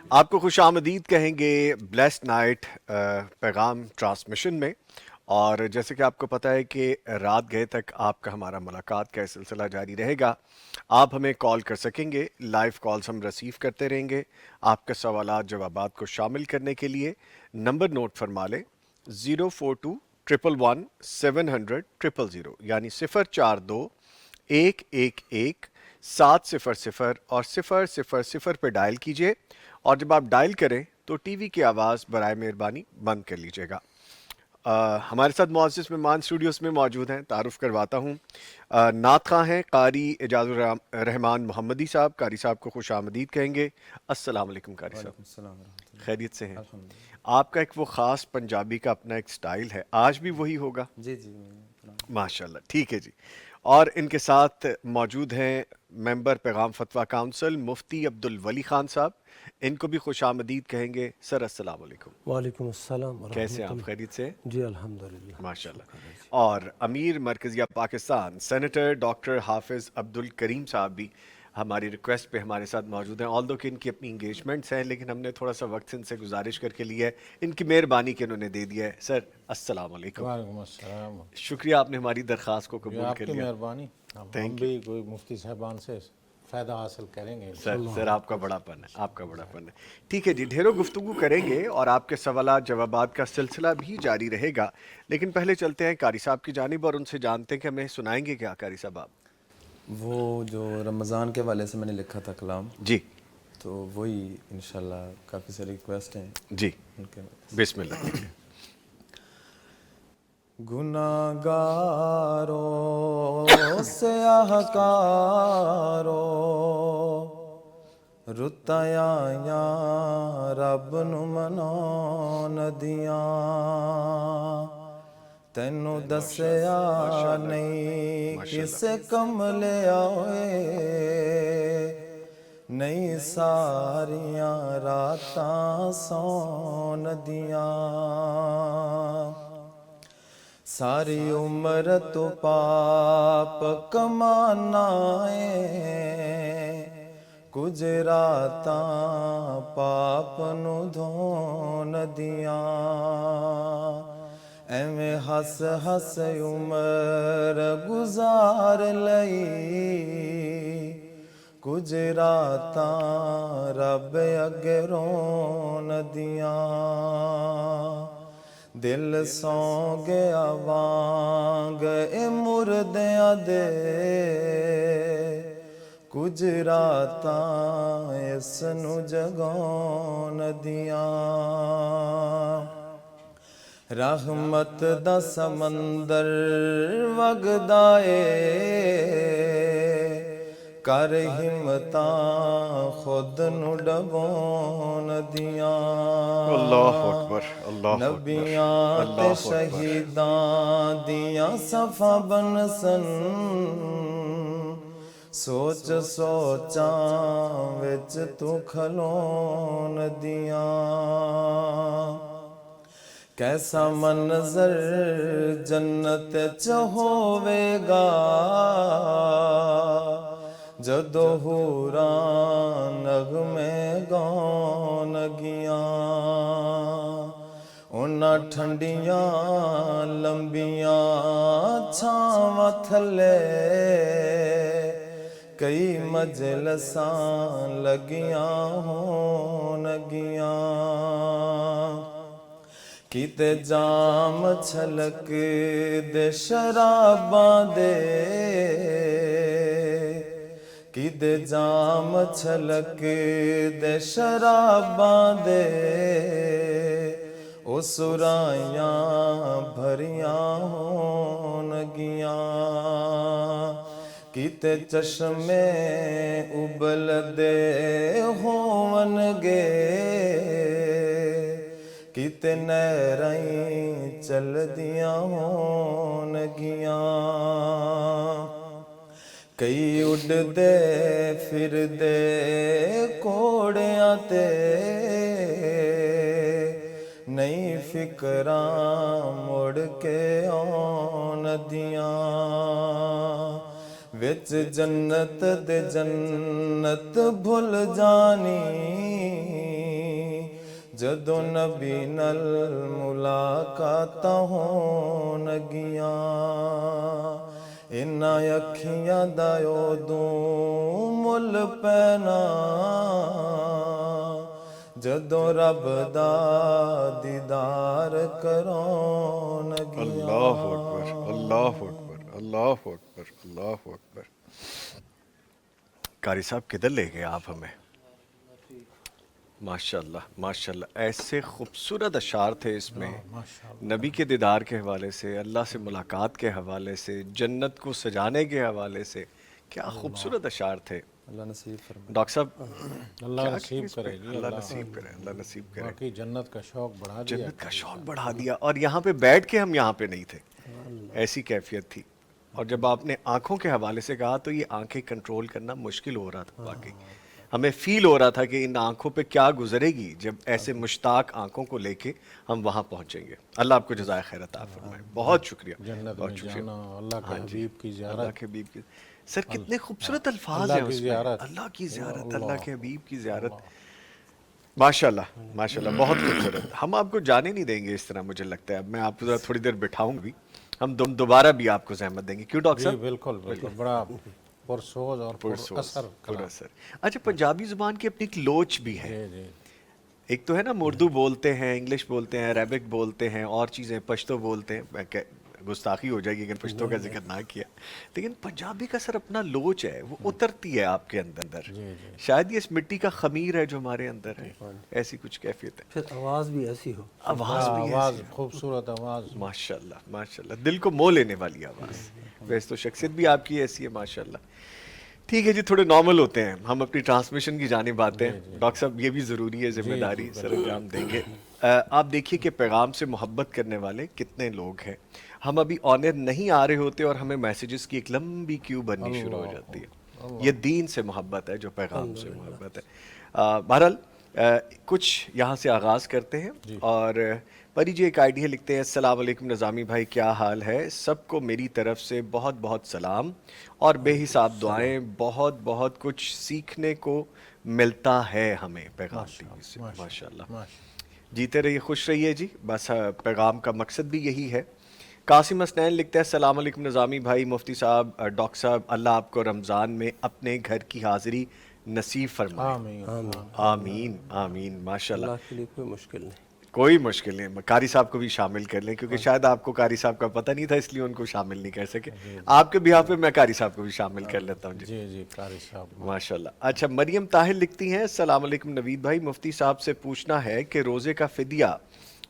آپ کو خوش آمدید کہیں گے بلیسڈ نائٹ پیغام ٹرانسمیشن میں۔ اور جیسے کہ آپ کو پتہ ہے کہ رات گئے تک آپ کا ہمارا ملاقات کا سلسلہ جاری رہے گا۔ آپ ہمیں کال کر سکیں گے، لائیو کالز ہم ریسیو کرتے رہیں گے۔ آپ کے سوالات جوابات کو شامل کرنے کے لیے نمبر نوٹ فرما لیں: 042 111 700 000، یعنی 042 111 700 اور 000 پہ ڈائل کیجئے، اور جب آپ ڈائل کریں تو ٹی وی کی آواز برائے مہربانی بند کر لیجئے گا۔ ہمارے ساتھ معزز مہمان اسٹوڈیوز میں موجود ہیں، تعارف کرواتا ہوں۔ نعت خواں ہیں قاری اعجاز الرحمان محمدی صاحب۔ قاری صاحب کو خوش آمدید کہیں گے۔ السلام علیکم قاری وعلیکم صاحب، السلام ورحمۃ اللہ۔ خیریت سے ہیں؟ الحمد للہ۔ آپ کا ایک وہ خاص پنجابی کا اپنا ایک سٹائل ہے، آج بھی وہی ہوگا؟ جی جی میں اپنا ماشاءاللہ، ٹھیک ہے جی۔ اور ان کے ساتھ موجود ہیں ممبر پیغام فتویٰ کاؤنسل مفتی عبد الولی خان صاحب۔ ان کو بھی خوش آمدید کہیں گے۔ سر السلام علیکم، وعلیکم السلام کیسے ہیں ورحمۃ آپ؟ خیریت سے؟ اللہ۔ جی الحمدللہ، ماشاءاللہ۔ شکر ہے جی۔ اور امیر مرکزیہ پاکستان سینیٹر ڈاکٹر حافظ عبد الکریم صاحب بھی ہماری ریکویسٹ پہ ہمارے ساتھ موجود ہیں، آل دو کہ ان کی اپنی انگیجمنٹس ہیں، لیکن ہم نے تھوڑا سا وقت ان سے گزارش کر کے لیا ہے، ان کی مہربانی کہ انہوں نے دے دیا ہے۔ سر السلام علیکم، وعلیکم السلام۔ شکریہ آپ نے ہماری درخواست کو یہ قبول آپ کر کی لیا۔ مہربانی، ہم تھینک یو بھی کوئی مفتی صاحبان سے فائدہ حاصل کریں گے سر۔ انشاءاللہ۔ سر آپ کا بڑا پن ہے، آپ کا بڑا پن ہے۔ ٹھیک ہے جی، ڈھیروں گفتگو کریں گے اور آپ کے سوالات جوابات کا سلسلہ بھی جاری رہے گا، لیکن پہلے چلتے ہیں قاری صاحب کی جانب اور ان سے جانتے ہیں کہ ہمیں سنائیں گے کیا قاری صاحب آپ؟ وہ جو رمضان کے حوالے سے میں نے لکھا تھا کلام، جی تو وہی انشاءاللہ کافی ساری ریکویسٹ ہیں جی، ان کے حوالے سے۔ بسم اللہ کیجیے۔ گناہ گارو سیاہ کارو رتیا یا رب نو مناون دیاں، تینوں دسیا نہیں کسے کملیا ہوئے، نہیں ساریاں راتاں سون دیاں، ساری عمر تو پاپ کمانا ہے، کچھ راتاں پاپ نو دھون دیاں، ایویں ہس ہس عمر گزار لئی، کچھ راتاں رب اگے رون دیاں، دل سو گیا وانگ اے مردیاں دے، کچھ راتاں اس نو جگون دیاں، رحمت دا سمندر وگدا اے، کر ہمتاں خود نو ڈبون دیاں، اللہ اکبر، اللہ اکبر، نبیاں تے اللہ اکبر۔ شہیداں دیاں صفاں بنسن، سوچ سوچاں وچ تو کھلون دیاں، کیسا منظر جنت چ ہووے گا، جدو حوراں نغمے گون گیاں، انہاں ٹھنڈیاں لمبیاں چھاواں تھلے، کئی مجلساں لگیاں ہون گیاں، کیتے جام چھلک دے شراباں دے، کیتے جام چھلک دے شراباں دے، او سرائیاں بھریاں ہون گیاں، کیتے چشمے ابل دے ہون گے، کیتے نہرائیں چل دیاں ہون گیاں، کئی اڈ دے پھر دے کوڑیاں تے، نئی فکراں مڑ کے آن دیاں، وچ جنت دے جنت بھول جانی، جدو نبی نل ملاقات ہون گیاں انہاں اکھیاں دا اودوں مل پینا جدو رب دا دیدار کرون گیاں. اللہ اکبر، اللہ اکبر، اللہ اکبر، اللہ اکبر. قاری صاحب کدھر لے گئے آپ ہمیں؟ ماشاءاللہ ماشاءاللہ، ایسے خوبصورت اشعار تھے اس میں، نبی کے دیدار کے حوالے سے، اللہ سے ملاقات کے حوالے سے، جنت کو سجانے کے حوالے سے. کیا خوبصورت اشعار تھے. اللہ نصیب فرمائے. ڈاکٹر صاحب اللہ کیا نصیب اس پہ؟ کرے جی. اللہ نصیب کرے، اللہ نصیب کرے. باقی جنت کا شوق بڑھا دیا. جنت کا شوق بڑھا دیا، اور یہاں پہ بیٹھ کے ہم یہاں پہ نہیں تھے، ایسی کیفیت تھی. اور جب آپ نے آنکھوں کے حوالے سے کہا تو یہ آنکھیں کنٹرول کرنا مشکل ہو رہا تھا. واقعی ہمیں فیل ہو رہا تھا کہ ان آنکھوں پہ کیا گزرے گی جب ایسے مشتاق آنکھوں کو لے کے ہم وہاں پہنچیں گے. اللہ آپ کو جزائے خیر عطا فرمائے. بہت شکریہ، جنت بہت میں شکریہ. جانا، اللہ کے حبیب کی اللہ زیارت. کے حبیب کی سر کتنے خوبصورت الفاظ اللہ ہیں کی اس میں. زیارت. اللہ کی زیارت، اللہ کے حبیب کی زیارت. ماشاءاللہ ماشاءاللہ، بہت خوبصورت. ہم آپ کو جانے نہیں دیں گے اس طرح، مجھے لگتا ہے. اب میں آپ کو ذرا تھوڑی دیر بٹھاؤں بھی، ہم دوبارہ بھی آپ کو زحمت دیں گے. کیوں ڈاکٹر جی صاحب؟ بالکل بالکل، بڑا پرسوز اور پر اثر پر اثر. اچھا، پنجابی زبان کی اپنی ایک لوچ بھی ہے. جی جی ایک تو ہے نا، ہم اردو بولتے ہیں، انگلش بولتے ہیں، عربک بولتے ہیں، اور چیزیں پشتو بولتے ہیں. گستاخی ہو جائے گی اگر پشتو کا ذکر نہ کیا، لیکن پنجابی کا سر اپنا لوچ ہے، وہ اترتی ہے آپ کے اندر. شاید یہ اس مٹی کا خمیر ہے جو ہمارے اندر ہے، ایسی کچھ کیفیت ہے. پھر آواز بھی ایسی ہو. آواز بھی آواز ایسی ہے. خوبصورت آواز. ماشاءاللہ ماشاءاللہ، دل کو مو لینے والی آواز. ویسے تو شخصیت بھی آپ کی ایسی ہے ماشاءاللہ. ٹھیک ہے جی، تھوڑے نارمل ہوتے ہیں ہم، اپنی ٹرانسمیشن کی جانب آتے ہیں. ڈاکٹر صاحب یہ بھی ضروری ہے، ذمہ داری سر انجام دیں گے. آپ دیکھیے کہ پیغام سے محبت کرنے والے کتنے لوگ ہیں. ہم ابھی آن ایئر نہیں آ رہے ہوتے اور ہمیں میسیجز کی ایک لمبی کیو بننی شروع ہو جاتی ہے. یہ دین سے محبت ہے، جو پیغام سے محبت ہے. بہرحال کچھ یہاں سے آغاز کرتے ہیں. اور پری جی ایک آئیڈیا لکھتے ہیں: السلام علیکم نظامی بھائی، کیا حال ہے؟ سب کو میری طرف سے بہت بہت سلام اور بے حساب دعائیں. بہت بہت کچھ سیکھنے کو ملتا ہے ہمیں پیغام ٹی وی سے. ماشاءاللہ، جیتے رہیے، خوش رہیے جی. بس پیغام کا مقصد بھی یہی ہے. قاسم حسنین لکھتا ہے: السلام علیکم نظامی بھائی، مفتی صاحب، ڈاکٹر صاحب، اللہ آپ کو رمضان میں اپنے گھر کی حاضری نصیب فرمائے. آمین. آمین آمین. ماشاءاللہ، اللہ کے لیے کوئی مشکل نہیں. کوئی مشکل نہیں. قاری صاحب کو بھی شامل کر لیں، کیونکہ شاید آپ کو قاری صاحب کا پتہ نہیں تھا، اس لیے ان کو شامل نہیں کر سکے. آپ کے بیہاف پہ میں قاری صاحب کو بھی شامل کر لیتا ہوں. جی جی قاری صاحب. ماشاءاللہ. اچھا، مریم طاہر لکھتی ہیں: السلام علیکم نوید بھائی، مفتی صاحب سے پوچھنا ہے کہ روزے کا فدیہ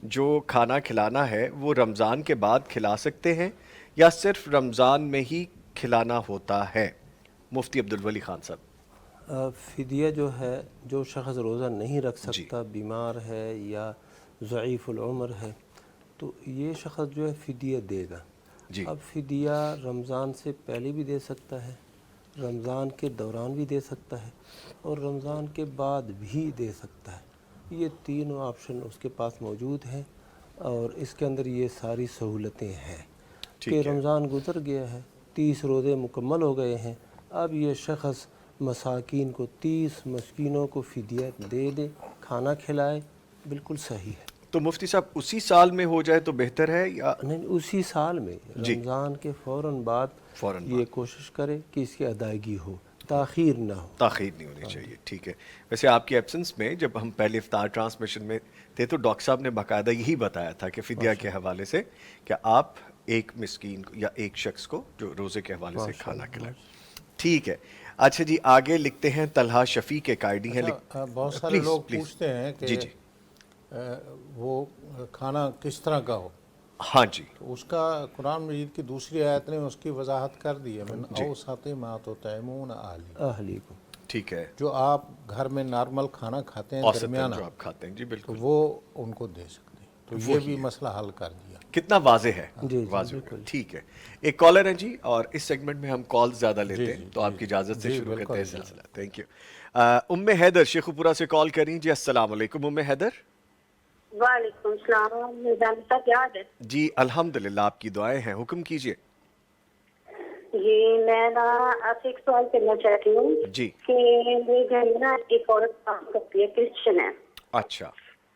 جو کھانا کھلانا ہے وہ رمضان کے بعد کھلا سکتے ہیں یا صرف رمضان میں ہی کھلانا ہوتا ہے؟ مفتی عبدالولی خان صاحب. فدیہ جو ہے، جو شخص روزہ نہیں رکھ سکتا، بیمار ہے یا ضعیف العمر ہے، تو یہ شخص جو ہے فدیہ دے گا. اب فدیہ رمضان سے پہلے بھی دے سکتا ہے، رمضان کے دوران بھی دے سکتا ہے، اور رمضان کے بعد بھی دے سکتا ہے. یہ تینوں آپشن اس کے پاس موجود ہیں، اور اس کے اندر یہ ساری سہولتیں ہیں کہ رمضان گزر گیا ہے، 30 روزے مکمل ہو گئے ہیں، اب یہ شخص مساکین کو 30 مسکینوں کو فدیہ دے دے، کھانا کھلائے، بالکل صحیح ہے. تو مفتی صاحب اسی سال میں ہو جائے تو بہتر ہے یا نہیں، اسی سال میں رمضان کے فوراً بعد یہ کوشش کرے کہ اس کی ادائیگی ہو، تاخیر نہ ہو. تاخیر نہیں ہونی چاہیے. ٹھیک ہے. ویسے آپ کی ایبسنس میں جب ہم پہلے افطار ٹرانسمیشن میں تھے تو ڈاکٹر صاحب نے باقاعدہ یہی بتایا تھا کہ فدیہ کے حوالے سے کہ آپ ایک مسکین یا ایک شخص کو جو روزے کے حوالے سے کھانا کھلائیں. ٹھیک ہے. اچھا جی، آگے لکھتے ہیں طلحہ شفیق ایک آئی ڈی ہے. بہت سارے لوگ پوچھتے ہیں کہ وہ کھانا کس طرح کا ہو. ہاں جی، تو اس کا قرآن مجید کی دوسری آیت نے اس کی وضاحت کر دی ہے: من اوسط ما تطعمون اہلیکم. ٹھیک ہے. جو آپ گھر میں نارمل کھانا کھاتے ہیں درمیانہ، جو آپ کھاتے ہیں، جی تو بالکل، وہ ان کو دے سکتے ہیں. تو یہ بھی مسئلہ حل کر دیا. کتنا واضح ہے. واضح ہو گیا. ٹھیک ہے. ایک کالر ہے جی، اور اس سیگمنٹ میں ہم کال زیادہ لیتے ہیں تو آپ کی اجازت سے شروع کرتے ہیں سلسلہ. Thank you. ام حیدر شیخو پورہ سے کال کریں جی. السلام علیکم ام حیدر. وعلیکم السلام. میدان کیا حال ہے؟ جی الحمدللہ، آپ کی دعائیں ہیں، حکم کیجیے. جی میں نا آپ سے ایک سوال کرنا چاہتی ہوں جی. کہ میرے گھر میں نا ایک عورت کام کرتی ہے، کرسچن ہے. اچھا.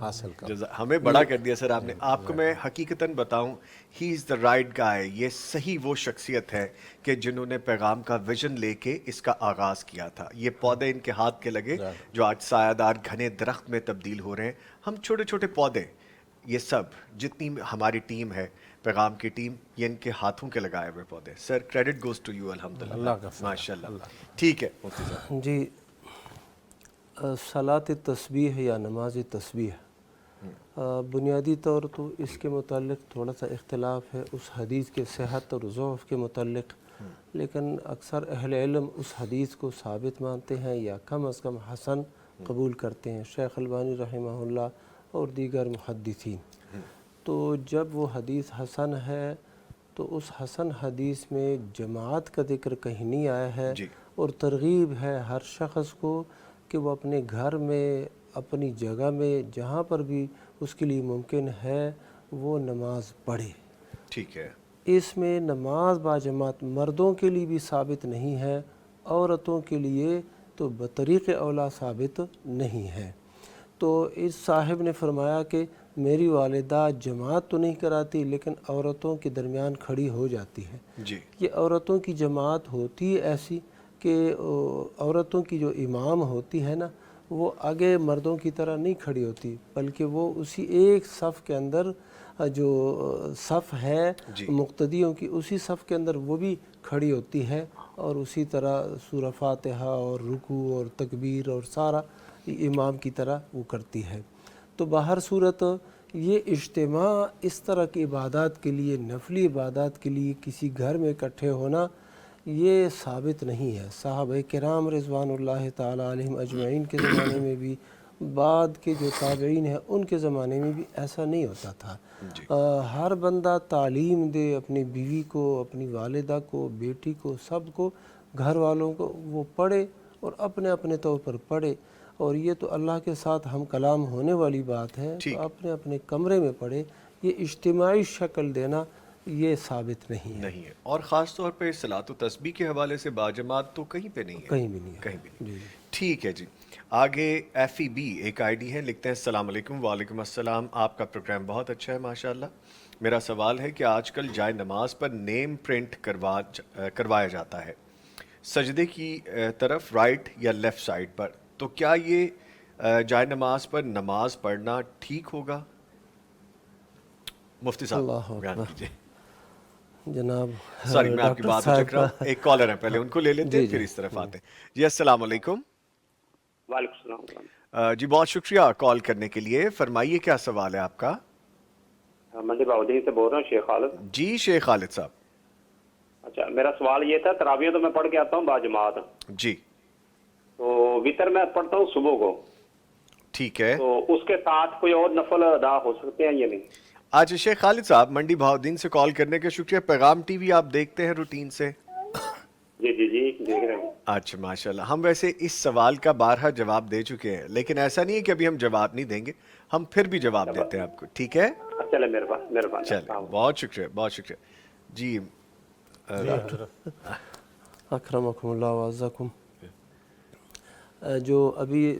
حاصل کروں. ہمیں بڑا کر دیا سر آپ نے. آپ کو میں حقیقتاً بتاؤں, ہی از دا رائٹ گائے. یہ صحیح وہ شخصیت ہے کہ جنہوں نے پیغام کا ویژن لے کے اس کا آغاز کیا تھا. یہ پودے ان کے ہاتھ کے لگے جو آج سایہ دار گھنے درخت میں تبدیل ہو رہے ہیں. ہم چھوٹے چھوٹے پودے, یہ سب جتنی ہماری ٹیم ہے, پیغام کی ٹیم, یہ ان کے ہاتھوں کے لگائے ہوئے پودے. سر کریڈٹ گوز ٹو یو, الحمدللہ, اللہ کا فضل. ماشاء اللہ. ٹھیک ہے مفتی صاحب جی, صلاۃ تسبیح یا نماز تسبیح, بنیادی طور تو اس کے متعلق تھوڑا سا اختلاف ہے اس حدیث کے صحت اور ضعف کے متعلق, لیکن اکثر اہل علم اس حدیث کو ثابت مانتے ہیں یا کم از کم حسن قبول کرتے ہیں, شیخ البانی رحمہ اللہ اور دیگر محدثین. تو جب وہ حدیث حسن ہے تو اس حسن حدیث میں جماعت کا ذکر کہیں نہیں آیا ہے, اور ترغیب ہے ہر شخص کو کہ وہ اپنے گھر میں, اپنی جگہ میں, جہاں پر بھی اس کے لیے ممکن ہے وہ نماز پڑھے. ٹھیک ہے. اس میں نماز با جماعت مردوں کے لیے بھی ثابت نہیں ہے, عورتوں کے لیے تو بطریق اولا ثابت نہیں ہے. تو اس صاحب نے فرمایا کہ میری والدہ جماعت تو نہیں کراتی لیکن عورتوں کے درمیان کھڑی ہو جاتی ہے. جی. یہ عورتوں کی جماعت ہوتی ہے ایسی کہ عورتوں کی جو امام ہوتی ہے نا, وہ آگے مردوں کی طرح نہیں کھڑی ہوتی, بلکہ وہ اسی ایک صف کے اندر جو صف ہے مقتدیوں کی, اسی صف کے اندر وہ بھی کھڑی ہوتی ہے, اور اسی طرح سورہ فاتحہ اور رکوع اور تکبیر اور سارا امام کی طرح وہ کرتی ہے. تو باہر صورت یہ اجتماع اس طرح کی عبادات کے لیے, نفلی عبادات کے لیے کسی گھر میں اکٹھے ہونا یہ ثابت نہیں ہے. صحابہ کرام رضوان اللہ تعالی علیہم اجمعین کے زمانے میں بھی, بعد کے جو تابعین ہیں ان کے زمانے میں بھی ایسا نہیں ہوتا تھا. ہر بندہ تعلیم دے اپنی بیوی کو, اپنی والدہ کو, بیٹی کو, سب کو, گھر والوں کو, وہ پڑھے اور اپنے اپنے طور پر پڑھے. اور یہ تو اللہ کے ساتھ ہم کلام ہونے والی بات ہے, تو اپنے اپنے کمرے میں پڑھے. یہ اجتماعی شکل دینا یہ ثابت نہیں ہے. اور خاص طور پہ صلاۃ و تسبیح کے حوالے سے باجماعت تو کہیں پہ نہیں ہے, کہیں بھی نہیں ہے, کہیں بھی نہیں. ٹھیک ہے جی. آگے ایف ای بی ایک آئی ڈی ہے, لکھتے ہیں السلام علیکم. وعلیکم السلام. آپ کا پروگرام بہت اچھا ہے ماشاءاللہ. میرا سوال ہے کہ آج کل جائے نماز پر نیم پرنٹ کروایا جاتا ہے سجدے کی طرف, رائٹ یا لیفٹ سائڈ پر, تو کیا یہ جائے نماز پر نماز پڑھنا ٹھیک ہوگا؟ مفتی صاحب بیان کیجیے. جناب سوری میں آپ کی بات چک رہا ہوں, ایک کالر ہے, پہلے ان کو لے لیتے ہیں پھر اس طرف آتے ہیں. جی السلام علیکم. وعلیکم السلام. جی بہت شکریہ کال کرنے کے لیے. فرمائیے کیا سوال ہے آپ کا؟ منڈی باؤدین سے بول رہا ہوں, شیخ خالد. جی شیخ خالد صاحب. اچھا, میرا سوال یہ تھا, تراویح تو میں پڑھ کے آتا ہوں باجماعت. جی. تو وطر میں پڑھتا ہوں صبح کو. ٹھیک ہے. تو اس کے ساتھ کوئی اور نفل ادا ہو سکتے ہیں یا نہیں؟ آج شیخ خالد صاحب منڈی بہاؤدین سے کال کرنے کے شکریہ. پیغام ٹی وی آپ دیکھتے ہیں روٹین سے؟ جی جی جی دیکھ رہے ہیں. اچھا ماشاءاللہ. ہم ویسے اس سوال کا بارہا جواب دے چکے ہیں, لیکن ایسا نہیں ہے کہ ابھی ہم جواب نہیں دیں گے, ہم پھر بھی جواب دیتے ہیں آپ کو. ٹھیک ہے چلے, مہربانی. چلے, بہت شکریہ, بہت شکریہ. جی اکرمکم اللہ وعزکم. جو ابھی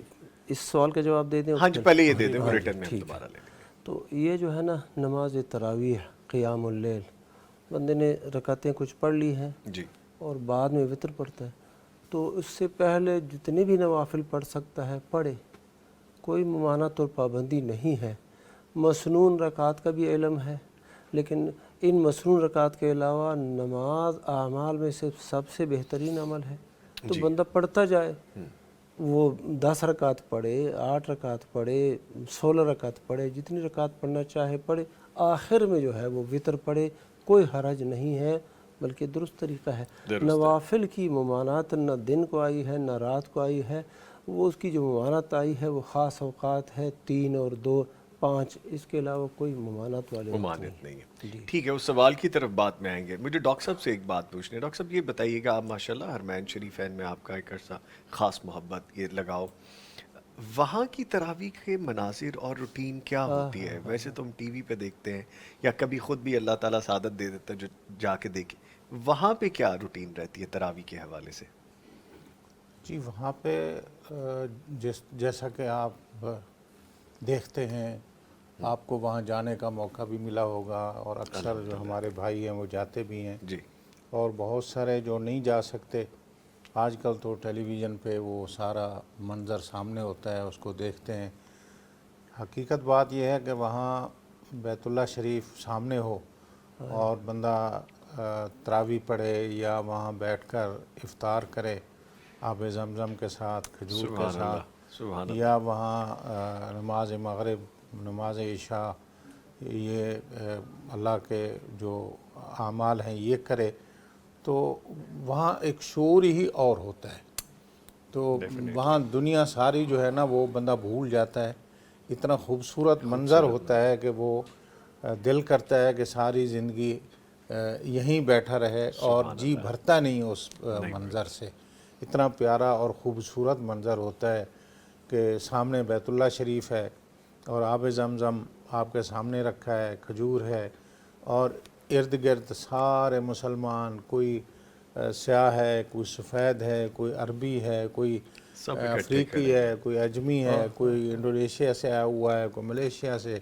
اس سوال کا جواب دے دیں. ہاں جی پہلے یہ دے دیں, ریٹرن میں ہم دوبارہ لے لیں. تو یہ جو ہے نا نماز تراویح قیام اللیل, بندے نے رکعتیں کچھ پڑھ لی ہیں جی, اور بعد میں وطر پڑھتا ہے, تو اس سے پہلے جتنے بھی نوافل پڑھ سکتا ہے پڑھے, کوئی ممانعت اور پابندی نہیں ہے. مسنون رکعات کا بھی علم ہے, لیکن ان مسنون رکعات کے علاوہ نماز اعمال میں سے سب سے بہترین عمل ہے. تو بندہ پڑھتا جائے, وہ 10 رکعت پڑھے, 8 رکعت پڑھے, 16 رکعت پڑھے, جتنی رکعت پڑھنا چاہے پڑھے, آخر میں جو ہے وہ وطر پڑھے, کوئی حرج نہیں ہے, بلکہ درست طریقہ ہے. نوافل کی ممانعت نہ دن کو آئی ہے نہ رات کو آئی ہے. وہ اس کی جو ممانعت آئی ہے وہ خاص اوقات ہے, 3 اور 2, 5, اس کے علاوہ کوئی ممانعت والے ممانعت نہیں ہے. ٹھیک ہے, اس سوال کی طرف بات میں آئیں گے. مجھے ڈاکٹر صاحب سے ایک بات پوچھنی ہے. ڈاکٹر صاحب یہ بتائیے گا, آپ ماشاءاللہ حرمین شریفین میں آپ کا ایک عرصہ خاص محبت, یہ لگاؤ, وہاں کی تراویح کے مناظر اور روٹین کیا ہوتی ہے؟ ویسے تو ہم ٹی وی پہ دیکھتے ہیں یا کبھی خود بھی اللہ تعالیٰ سعادت دے دیتا ہے جو جا کے دیکھیں, وہاں پہ کیا روٹین رہتی ہے تراویح کے حوالے سے؟ جی وہاں پہ جیسا کہ آپ دیکھتے ہیں. آپ کو وہاں جانے کا موقع بھی ملا ہوگا اور اکثر جو ہمارے بھائی ہیں وہ جاتے بھی ہیں. جی اور بہت سارے جو نہیں جا سکتے آج کل تو ٹیلی ویژن پہ وہ سارا منظر سامنے ہوتا ہے، اس کو دیکھتے ہیں. حقیقت بات یہ ہے کہ وہاں بیت اللہ شریف سامنے ہو اور بندہ تراویح پڑھے یا وہاں بیٹھ کر افطار کرے آب زمزم کے ساتھ، کھجور کے سبحان اللہ ساتھ، سبحان اللہ. یا وہاں نماز مغرب، نماز عشاء، یہ اللہ کے جو اعمال ہیں یہ کرے تو وہاں ایک شعور ہی اور ہوتا ہے. تو وہاں دنیا ساری جو ہے نا وہ بندہ بھول جاتا ہے. اتنا خوبصورت منظر ہوتا ہے کہ وہ دل کرتا ہے کہ ساری زندگی یہیں بیٹھا رہے اور جی بھرتا نہیں اس منظر سے. اتنا پیارا اور خوبصورت منظر ہوتا ہے کہ سامنے بیت اللہ شریف ہے اور آب زمزم آپ کے سامنے رکھا ہے، کھجور ہے، اور ارد گرد سارے مسلمان، کوئی سیاہ ہے، کوئی سفید ہے، کوئی عربی ہے، کوئی افریقی ہے، کوئی اجمی ہے، کوئی انڈونیشیا سے آیا ہوا ہے، کوئی ملیشیا سے،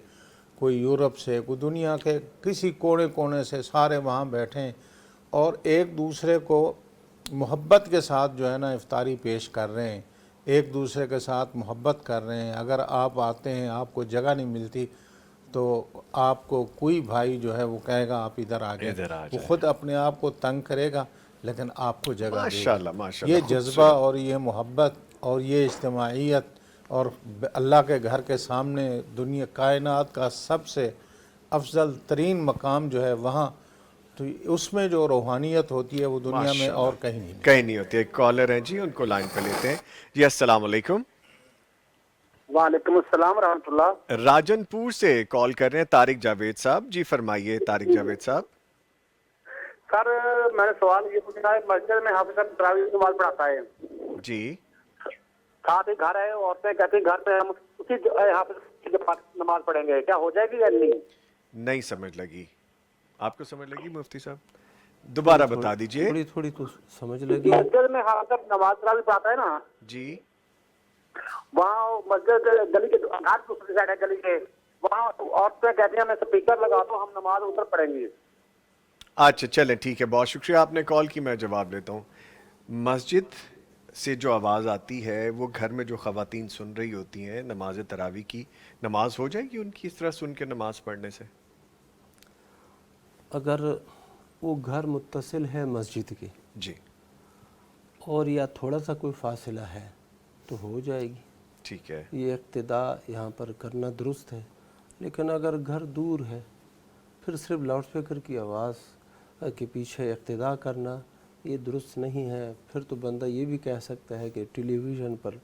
کوئی یورپ سے، کوئی دنیا کے کسی کونے کونے سے سارے وہاں بیٹھیں اور ایک دوسرے کو محبت کے ساتھ جو ہے نا افطاری پیش کر رہے ہیں، ایک دوسرے کے ساتھ محبت کر رہے ہیں. اگر آپ آتے ہیں آپ کو جگہ نہیں ملتی تو آپ کو کوئی بھائی جو ہے وہ کہے گا آپ ادھر آ جائیں. وہ خود اپنے آپ کو تنگ کرے گا لیکن آپ کو جگہ دے گا. یہ جذبہ اور یہ محبت اور یہ اجتماعیت اور اللہ کے گھر کے سامنے دنیا کائنات کا سب سے افضل ترین مقام جو ہے وہاں، تو اس میں جو روحانیت ہوتی ہے وہ دنیا میں اور کہیں نہیں. کہیں نہیں ہوتی. ایک کالر ہیں جی، ان کو لائن پہ لیتے ہیں. جی السلام علیکم. وعلیکم السلام ورحمۃ اللہ. راجن پور سے کال کر رہے ہیں طارق جاوید صاحب. جی فرمائیے طارق جاوید صاحب. سر میں نے سوال یہ پوچھنا ہے، مسجد میں حافظ صاحب تراویح کی نماز پڑھاتا ہے، جی ساتھ ہی گھر ہے، عورتیں کہتی ہیں گھر پہ ہم اسی حافظ کی نماز پڑھیں گے، کیا ہو جائے گی یا نہیں؟ نہیں سمجھ لگی. آپ کو سمجھ لگی مفتی صاحب؟ دوبارہ بتا دیجئے. تھوڑی تھوڑی تو سمجھ لگی. مسجد میں حافظ صاحب نماز تراویح پڑھاتا ہے نا، جی وہاں مسجد گلی کے گھر دوسری سائڈ ہے گلی کے، وہاں عورتیں کہتی ہیں ہمیں سپیکر لگا دو ہم نماز ادھر پڑھیں گے. اچھا چلیں ٹھیک ہے، بہت شکریہ آپ نے کال کی. میں جواب لیتا ہوں. مسجد سے جو آواز آتی ہے وہ گھر میں جو خواتین سن رہی ہوتی ہیں نماز تراویح کی، نماز ہو جائے گی ان کی اس طرح سن کے نماز پڑھنے سے؟ اگر وہ گھر متصل ہے مسجد کے جی اور یا تھوڑا سا کوئی فاصلہ ہے تو ہو جائے گی. ٹھیک ہے. یہ اقتداء یہاں پر کرنا درست ہے. لیکن اگر گھر دور ہے پھر صرف لاؤڈ اسپیکر کی آواز کے پیچھے اقتداء کرنا یہ درست نہیں ہے. پھر تو بندہ یہ بھی کہہ سکتا ہے کہ ٹیلی ویژن پر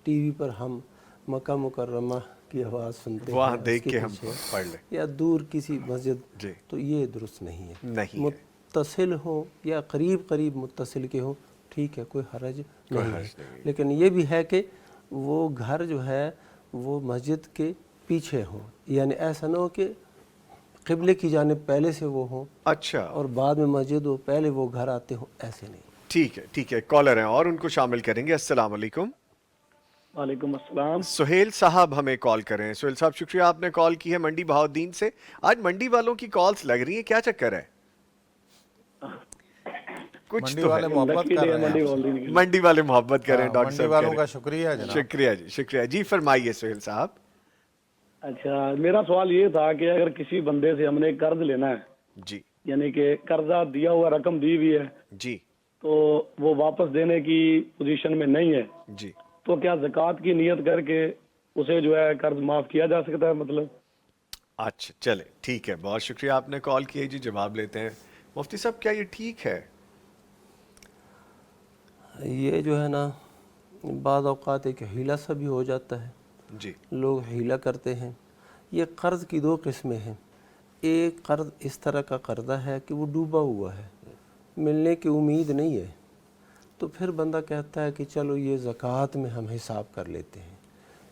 ٹی وی پر ہم مکہ مکرمہ کی آواز سنتے ہیں، وہاں اس دیکھ کے ہم پیچھے پڑھ لیں. یا دور کسی مسجد، جی تو یہ درست نہیں ہے. نہیں ہے. متصل ہو یا قریب قریب متصل کے ہو ٹھیک ہے، کوئی حرج نہیں ہے. لیکن یہ بھی ہے کہ وہ گھر جو ہے وہ مسجد کے پیچھے ہو، یعنی ایسا نہ ہو کہ قبلے کی جانب پہلے سے وہ ہوں اچھا اور بعد میں مسجد ہو، پہلے وہ گھر آتے ہوں، ایسے نہیں. ٹھیک ہے ٹھیک ہے. کالر ہیں اور ان کو شامل کریں گے. السلام علیکم. وعلیکم السلام. سہیل صاحب ہمیں کال کر رہے ہیں. سہیل صاحب شکریہ آپ نے کال کی ہے منڈی بہاؤدین سے. آج منڈی والوں کی کالز لگ رہی ہیں، کیا چکر ہے؟ کچھ منڈی تو والے ہے. محبت کر رہے ہیں. منڈی والے محبت کریں ڈاکٹر منڈی صاحب. والوں کا شکریہ جناب. شکریہ جی شکریہ. جی فرمائیے سہیل صاحب. اچھا میرا سوال یہ تھا کہ اگر کسی بندے سے ہم نے قرض لینا ہے، جی یعنی کہ قرضہ دیا ہوا رقم دی ہوئی ہے جی تو وہ واپس دینے کی پوزیشن میں نہیں ہے، جی تو کیا زکوٰۃ کی نیت کر کے اسے جو ہے قرض معاف کیا جا سکتا ہے؟ مطلب اچھا چلے ٹھیک ہے. بہت شکریہ آپ نے کال کی. جی جواب لیتے ہیں. مفتی صاحب کیا یہ ٹھیک ہے؟ یہ جو ہے نا بعض اوقات ایک حیلہ سا بھی ہو جاتا ہے. جی لوگ حیلہ کرتے ہیں. یہ قرض کی دو قسمیں ہیں. ایک قرض اس طرح کا قرضہ ہے کہ وہ ڈوبا ہوا ہے، ملنے کی امید نہیں ہے، تو پھر بندہ کہتا ہے کہ چلو یہ زکوٰۃ میں ہم حساب کر لیتے ہیں.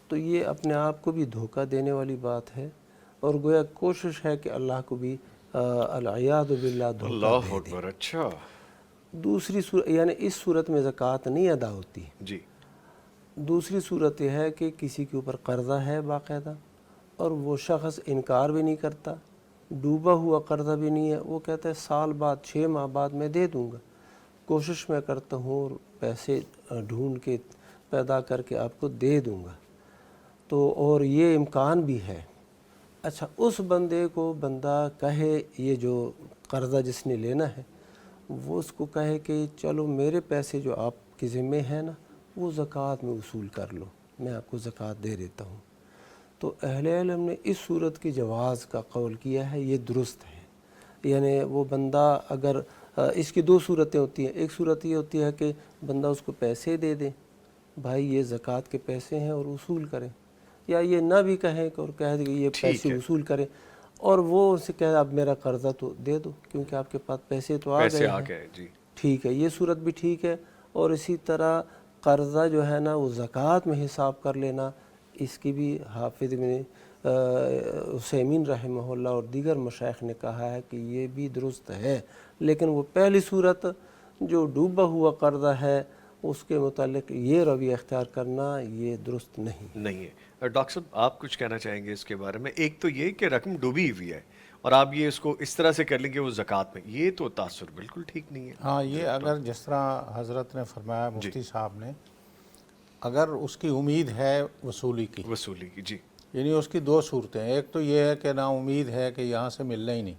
تو یہ اپنے آپ کو بھی دھوکہ دینے والی بات ہے اور گویا کوشش ہے کہ اللہ کو بھی العیاذ باللہ دھوکہ اللہ دے دے. اکبر. اچھا دوسری صورت یعنی اس صورت میں زکوٰۃ نہیں ادا ہوتی. جی دوسری صورت یہ ہے کہ کسی کے اوپر قرضہ ہے باقاعدہ اور وہ شخص انکار بھی نہیں کرتا، ڈوبا ہوا قرضہ بھی نہیں ہے، وہ کہتا ہے سال بعد 6 ماہ بعد میں دے دوں گا، کوشش میں کرتا ہوں اور پیسے ڈھونڈ کے پیدا کر کے آپ کو دے دوں گا، تو اور یہ امکان بھی ہے۔ اچھا اس بندے کو بندہ کہے، یہ جو قرضہ جس نے لینا ہے وہ اس کو کہے کہ چلو میرے پیسے جو آپ کے ذمے ہیں نا وہ زکوٰۃ میں وصول کر لو، میں آپ کو زکوٰۃ دے دیتا ہوں، تو اہل علم نے اس صورت کی جواز کا قول کیا ہے، یہ درست ہے۔ یعنی وہ بندہ اگر اس کی 2 صورتیں ہوتی ہیں، ایک صورت یہ ہوتی ہے کہ بندہ اس کو پیسے دے دے، بھائی یہ زکوٰۃ کے پیسے ہیں اور وصول کریں، یا یہ نہ بھی کہیں اور کہہ دے کہ یہ پیسے وصول کریں، اور وہ ان سے کہے اب میرا قرضہ تو دے دو کیونکہ آپ کے پاس پیسے تو آ گئے ہیں، جی ٹھیک ہے، یہ صورت بھی ٹھیک ہے۔ اور اسی طرح قرضہ جو ہے نا وہ زکوٰۃ میں حساب کر لینا، اس کی بھی حافظ ابن عثیمین رحمہ اللہ اور دیگر مشائخ نے کہا ہے کہ یہ بھی درست ہے، لیکن وہ پہلی صورت جو ڈوبا ہوا قرضہ ہے اس کے متعلق یہ رویہ اختیار کرنا یہ درست نہیں ہے۔ ڈاکٹر صاحب آپ کچھ کہنا چاہیں گے اس کے بارے میں؟ ایک تو یہ کہ رقم ڈوبی ہوئی ہے اور آپ یہ اس کو اس طرح سے کر لیں کہ وہ زکوٰۃ میں، یہ تو تاثر بالکل ٹھیک نہیں ہے۔ ہاں، یہ اگر جس طرح حضرت نے فرمایا مفتی صاحب نے، اگر اس کی امید ہے وصولی کی، جی، یعنی اس کی 2 صورتیں ہیں، ایک تو یہ ہے کہ نا امید ہے کہ یہاں سے ملنا ہی نہیں،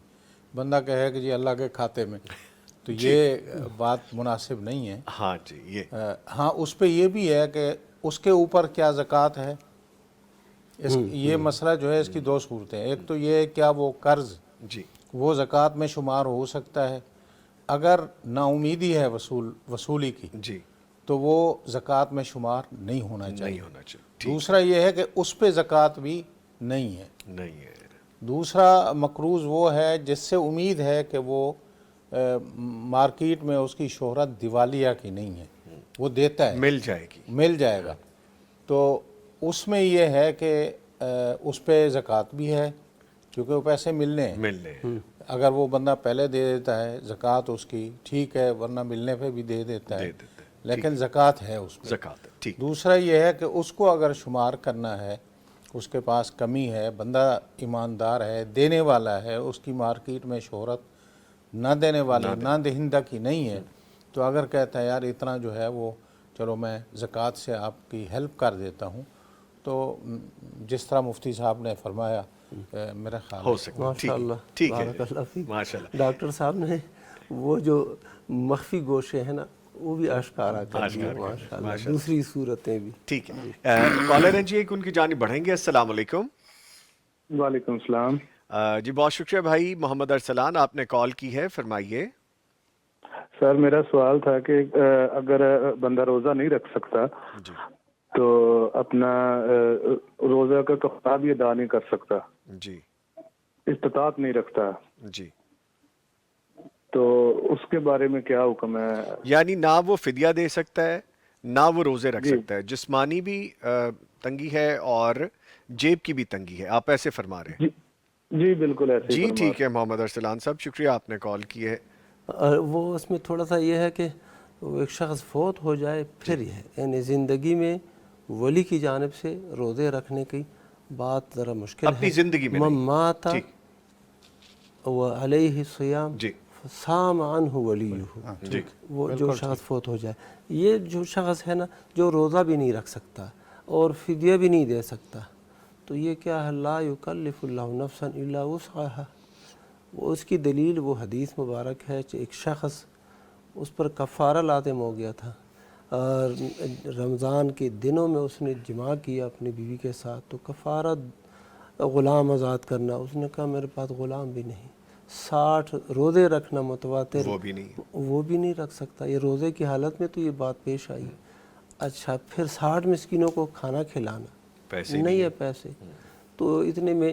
بندہ کہے کہ جی اللہ کے کھاتے میں، تو یہ بات مناسب نہیں ہے۔ ہاں جی، یہ ہاں، اس پہ یہ بھی ہے کہ اس کے اوپر کیا زکوٰۃ ہے، یہ مسئلہ جو ہے اس کی 2 صورتیں، ایک تو یہ ہے کیا وہ قرض جی وہ زکوٰۃ میں شمار ہو سکتا ہے، اگر نا امیدی ہے وصولی کی جی تو وہ زکوٰۃ میں شمار نہیں ہونا چاہیے۔ نہیں ہونا چاہیے، دوسرا یہ ہے کہ اس پہ زکوٰۃ بھی نہیں ہے۔ نہیں ہے۔ دوسرا مقروض وہ ہے جس سے امید ہے کہ وہ مارکیٹ میں اس کی شہرت دیوالیہ کی نہیں ہے، وہ دیتا ہے، مل جائے گا، تو اس میں یہ ہے کہ اس پہ زکوٰۃ بھی ہے کیونکہ وہ پیسے ملنے ہیں۔ اگر وہ بندہ پہلے دے دیتا ہے زکوٰۃ اس کی ٹھیک ہے، ورنہ ملنے پہ بھی دے دیتا ہے، لیکن زکوٰۃ ہے اس پہ۔ دوسرا یہ ہے کہ اس کو اگر شمار کرنا ہے، اس کے پاس کمی ہے، بندہ ایماندار ہے، دینے والا ہے، اس کی مارکیٹ میں شہرت نہ دینے والا نہ دہندہ کی نہیں ہے، تو اگر کہتا ہے یار اتنا جو ہے وہ چلو میں زکوٰۃ سے آپ کی ہیلپ کر دیتا ہوں، تو جس طرح مفتی صاحب نے فرمایا میرا خیال ہو سکتا ہے۔ ماشاءاللہ، ٹھیک بارک اللہ ہے، فیک۔ ماشاءاللہ۔ ڈاکٹر صاحب نے وہ جو مخفی گوشے ہیں نا وہ بھی اشکارا کر دیے، ماشاءاللہ، دوسری صورتیں بھی۔ ٹھیک ہے، کالر ہیں جی ایک، ان کی جانب بڑھیں گے۔ السلام علیکم۔ وعلیکم السلام جی بہت شکریہ بھائی، محمد ارسلان آپ نے کال کی ہے، فرمائیے۔ سر، میرا سوال تھا کہ اگر بندہ روزہ نہیں رکھ سکتا جی تو اپنا روزہ کا کفارہ بھی ادا نہیں کر سکتا، جی استطاعت نہیں رکھتا، جی، تو اس کے بارے میں کیا حکم ہے؟ یعنی نہ وہ فدیہ دے سکتا ہے نہ وہ روزے رکھ سکتا ہے، جسمانی بھی تنگی ہے اور جیب کی بھی تنگی ہے، آپ ایسے فرما رہے ہیں؟ جی بالکل ایسے جی ٹھیک ہے محمد ارسلان صاحب، شکریہ آپ نے کال کی ہے۔ وہ اس میں تھوڑا سا یہ ہے کہ وہ ایک شخص فوت ہو جائے پھر یہ ہے، یعنی زندگی میں ولی کی جانب سے روزے رکھنے کی بات ذرا مشکل ہے، اپنی زندگی میں نہیں، مات وعلیہ الصیام صام عنہ ولیہ، وہ جو شخص فوت ہو جائے، یہ جو شخص ہے نا جو روزہ بھی نہیں رکھ سکتا اور فدیہ بھی نہیں دے سکتا، تو یہ کیا ہے، لا یکلف اللہ نفسا الا وسعہا، وہ اس کی دلیل وہ حدیث مبارک ہے کہ ایک شخص اس پر کفارہ لازم ہو گیا تھا، اور رمضان کے دنوں میں اس نے جماع کیا اپنی بیوی کے ساتھ، تو کفارہ غلام آزاد کرنا، اس نے کہا میرے پاس غلام بھی نہیں، 60 روزے رکھنا متواتر وہ بھی نہیں رکھ سکتا، یہ روزے کی حالت میں تو یہ بات پیش آئی۔ اچھا پھر 60 مسکینوں کو کھانا کھلانا نہیں ہے پیسے، تو اتنے میں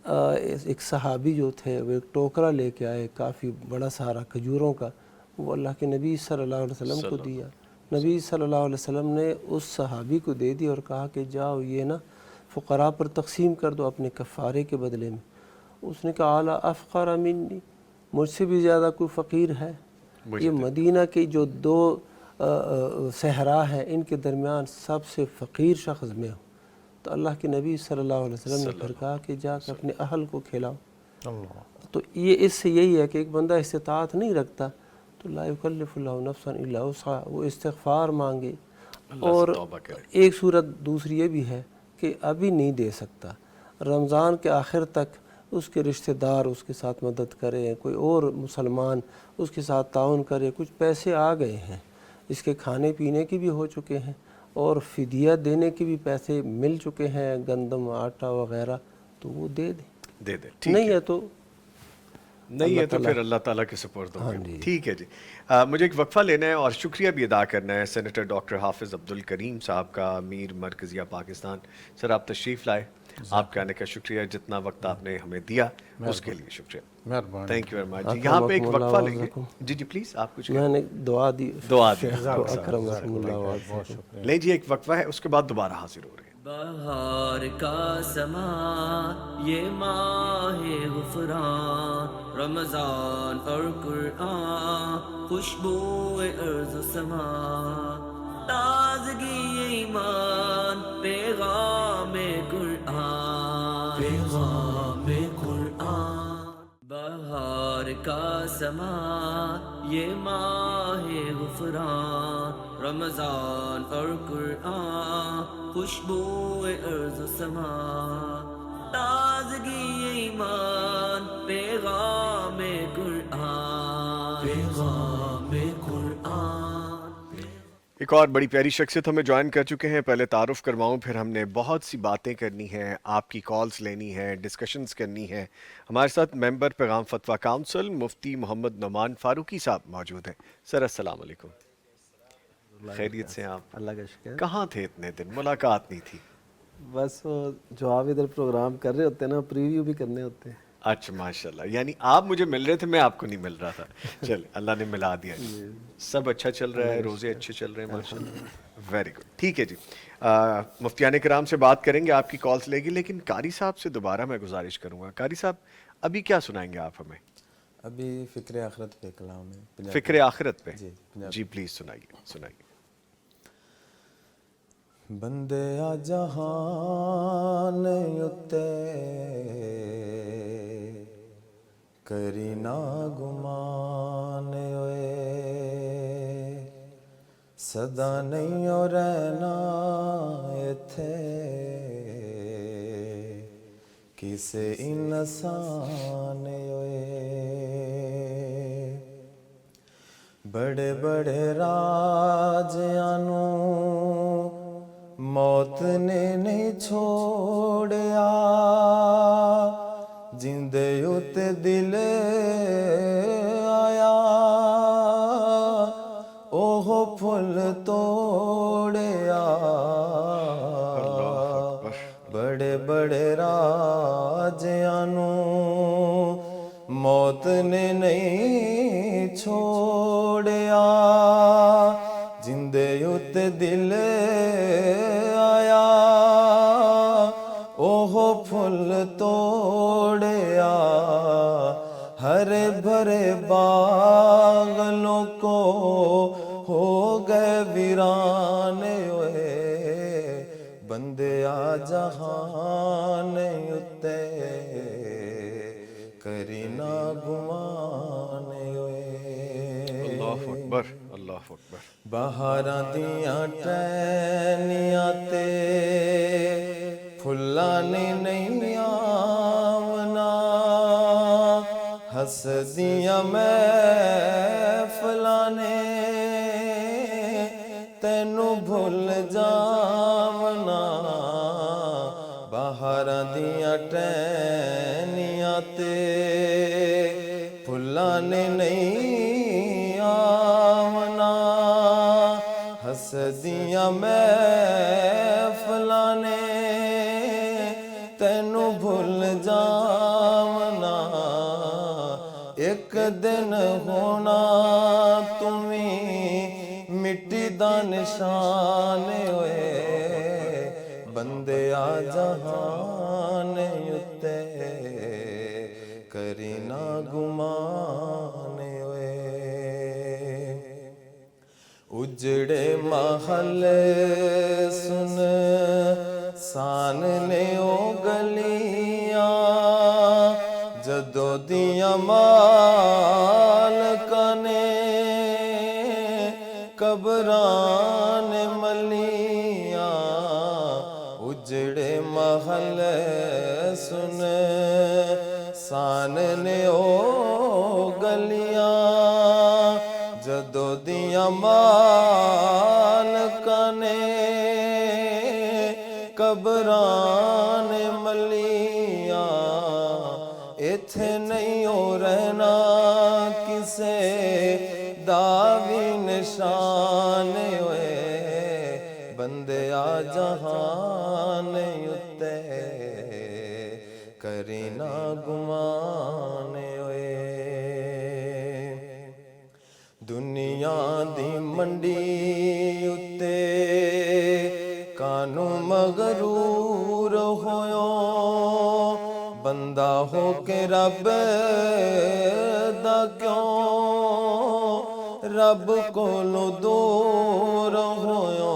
ایک صحابی جو تھے وہ ایک ٹوکرا لے کے آئے کافی بڑا سارا کھجوروں کا، وہ اللہ کے نبی صلی اللہ علیہ وسلم کو دیا، نبی صلی اللہ علیہ وسلم نے اس صحابی کو دے دی اور کہا کہ جاؤ یہ نا فقراء پر تقسیم کر دو اپنے کفارے کے بدلے میں۔ اس نے کہا اعلیٰ افقر منی، مجھ سے بھی زیادہ کوئی فقیر ہے؟ یہ مدینہ کے جو 2 صحرا ہیں ان کے درمیان سب سے فقیر شخص میں ہوں، تو اللہ کے نبی صلی اللہ علیہ وسلم نے پھر کہا کہ جا کے اپنے اہل کو کھلاؤ. تو یہ اس سے یہی ہے کہ ایک بندہ استطاعت نہیں رکھتا تو لا یکلف اللہ نفسا الا وسعها، وہ استغفار مانگے. اور ایک صورت دوسری یہ بھی ہے کہ ابھی نہیں دے سکتا، رمضان کے آخر تک اس کے رشتہ دار اس کے ساتھ مدد کرے، کوئی اور مسلمان اس کے ساتھ تعاون کرے. کچھ پیسے آ گئے ہیں، اس کے کھانے پینے کی بھی ہو چکے ہیں اور فدیہ دینے کے بھی پیسے مل چکے ہیں، گندم آٹا وغیرہ، تو وہ دے دے. نہیں ہے تو نہیں ہے تو پھر اللہ تعالیٰ کے سپرد ہوں گے. ٹھیک ہے جی. مجھے ایک وقفہ لینا ہے اور شکریہ بھی ادا کرنا ہے سینیٹر ڈاکٹر حافظ عبدالکریم صاحب کا، امیر مرکزیہ پاکستان. سر آپ تشریف لائے، آپ کے آنے کا شکریہ، جتنا وقت آپ نے ہمیں دیا اس کے لیے شکریہ. مہربانی. Thank you very much. یہاں پہ ایک وقفہ لیں گے. جی جی پلیز آپ کچھ میں نے دعا دی. اکرم اللہ. لیں جی ایک وقفہ ہے، اس کے بعد دوبارہ حاضر ہو رہے ہیں. بہار کا سما یہ ماہ غفران، رمضان اور قرآن، خوشبو ارض و سما، تازگی ایمان، پیغام قرآن، پیغام قرآن. بہار کا سما یہ ماہ غفران، رمضان اور قرآن، خوشبو ارض و سما، تازگی ایمان، پیغام قرآن، پیغام قرآن. ایک اور بڑی پیاری شخصیت ہمیں جوائن کر چکے ہیں. پہلے تعارف کرواؤں، پھر ہم نے بہت سی باتیں کرنی ہیں، آپ کی کالز لینی ہے، ڈسکشنز کرنی ہے. ہمارے ساتھ ممبر پیغام فتویٰ کونسل مفتی محمد نعمان فاروقی صاحب موجود ہیں. سر السلام علیکم. خیریت سے آپ؟ اللہ کا شکر. کہاں تھے اتنے دن؟ ملاقات نہیں تھی. بس جو آپ ادھر پروگرام کر رہے ہوتے ہیں نا، پریویو بھی کرنے ہوتے ہیں. اچھا ماشاءاللہ، یعنی آپ مجھے مل رہے تھے، میں آپ کو نہیں مل رہا تھا. چلے اللہ نے ملا دیا. سب اچھا چل رہا ہے، روزے اچھے چل رہے ہیں ماشاءاللہ. Very good. ٹھیک ہے جی. مفتیان کرام سے بات کریں گے، آپ کی کالز لے گی، لیکن قاری صاحب سے دوبارہ میں گزارش کروں گا. قاری صاحب ابھی کیا سنائیں گے آپ ہمیں؟ ابھی فکر آخرت پہ کلام ہے. فکر آخرت پہ؟ جی پلیز سنائیے. بندے آ جہان اتے کری نا گمان ہوئے، سدا نہیں ہو رہنا ایتھے کسے انسان ہوئے. بڑے بڑے راجیانوں موت نے نہیں چھوڑیا، جندے اتے دل آیا اوہ پھل توڑیا. بڑے بڑے راجیانوں موت نے نہیں چھوڑیا، جندے اتے دل آیا اوہ پھل توڑیا. ہرے بھرے باغلوں کو ہو گئے ویران ہوئے. بندے آ جہان اتے کری نا گمان ہوئے. اللہ اکبر، اللہ اکبر. بہاراں دیاں ٹہنیاں تے پھلاں نے نہیں آونا، ہسدیاں محفلاں نے تینوں بھول جاونا. بہاراں دیاں ٹہنیاں تے پھلاں نے نہیں آونا، ہسدیاں محفلاں نے تینوں بھول جاونا. ایک دن ہونا تمہیں مٹی دا نشان ہوئے. بندے آ جہان اتے کری نا گمان ہوئے. اجڑے محل سن سامنے او گلیاں جدو دیاں مالکاں نے قبران ملیاں اجڑے محل سن سامنے او گلیاں جدو دیاں مالکاں نے قبران ملیاں ایتھے نہیں ہو رہنا کسے داوی نشان ہوئے بندے آ جہان اتے کرینا گمان ہوئے دنیا دی منڈی اتے کانوں مغرور ہویو بندہ ہو کے رب دا کیوں رب کولوں دور ہویو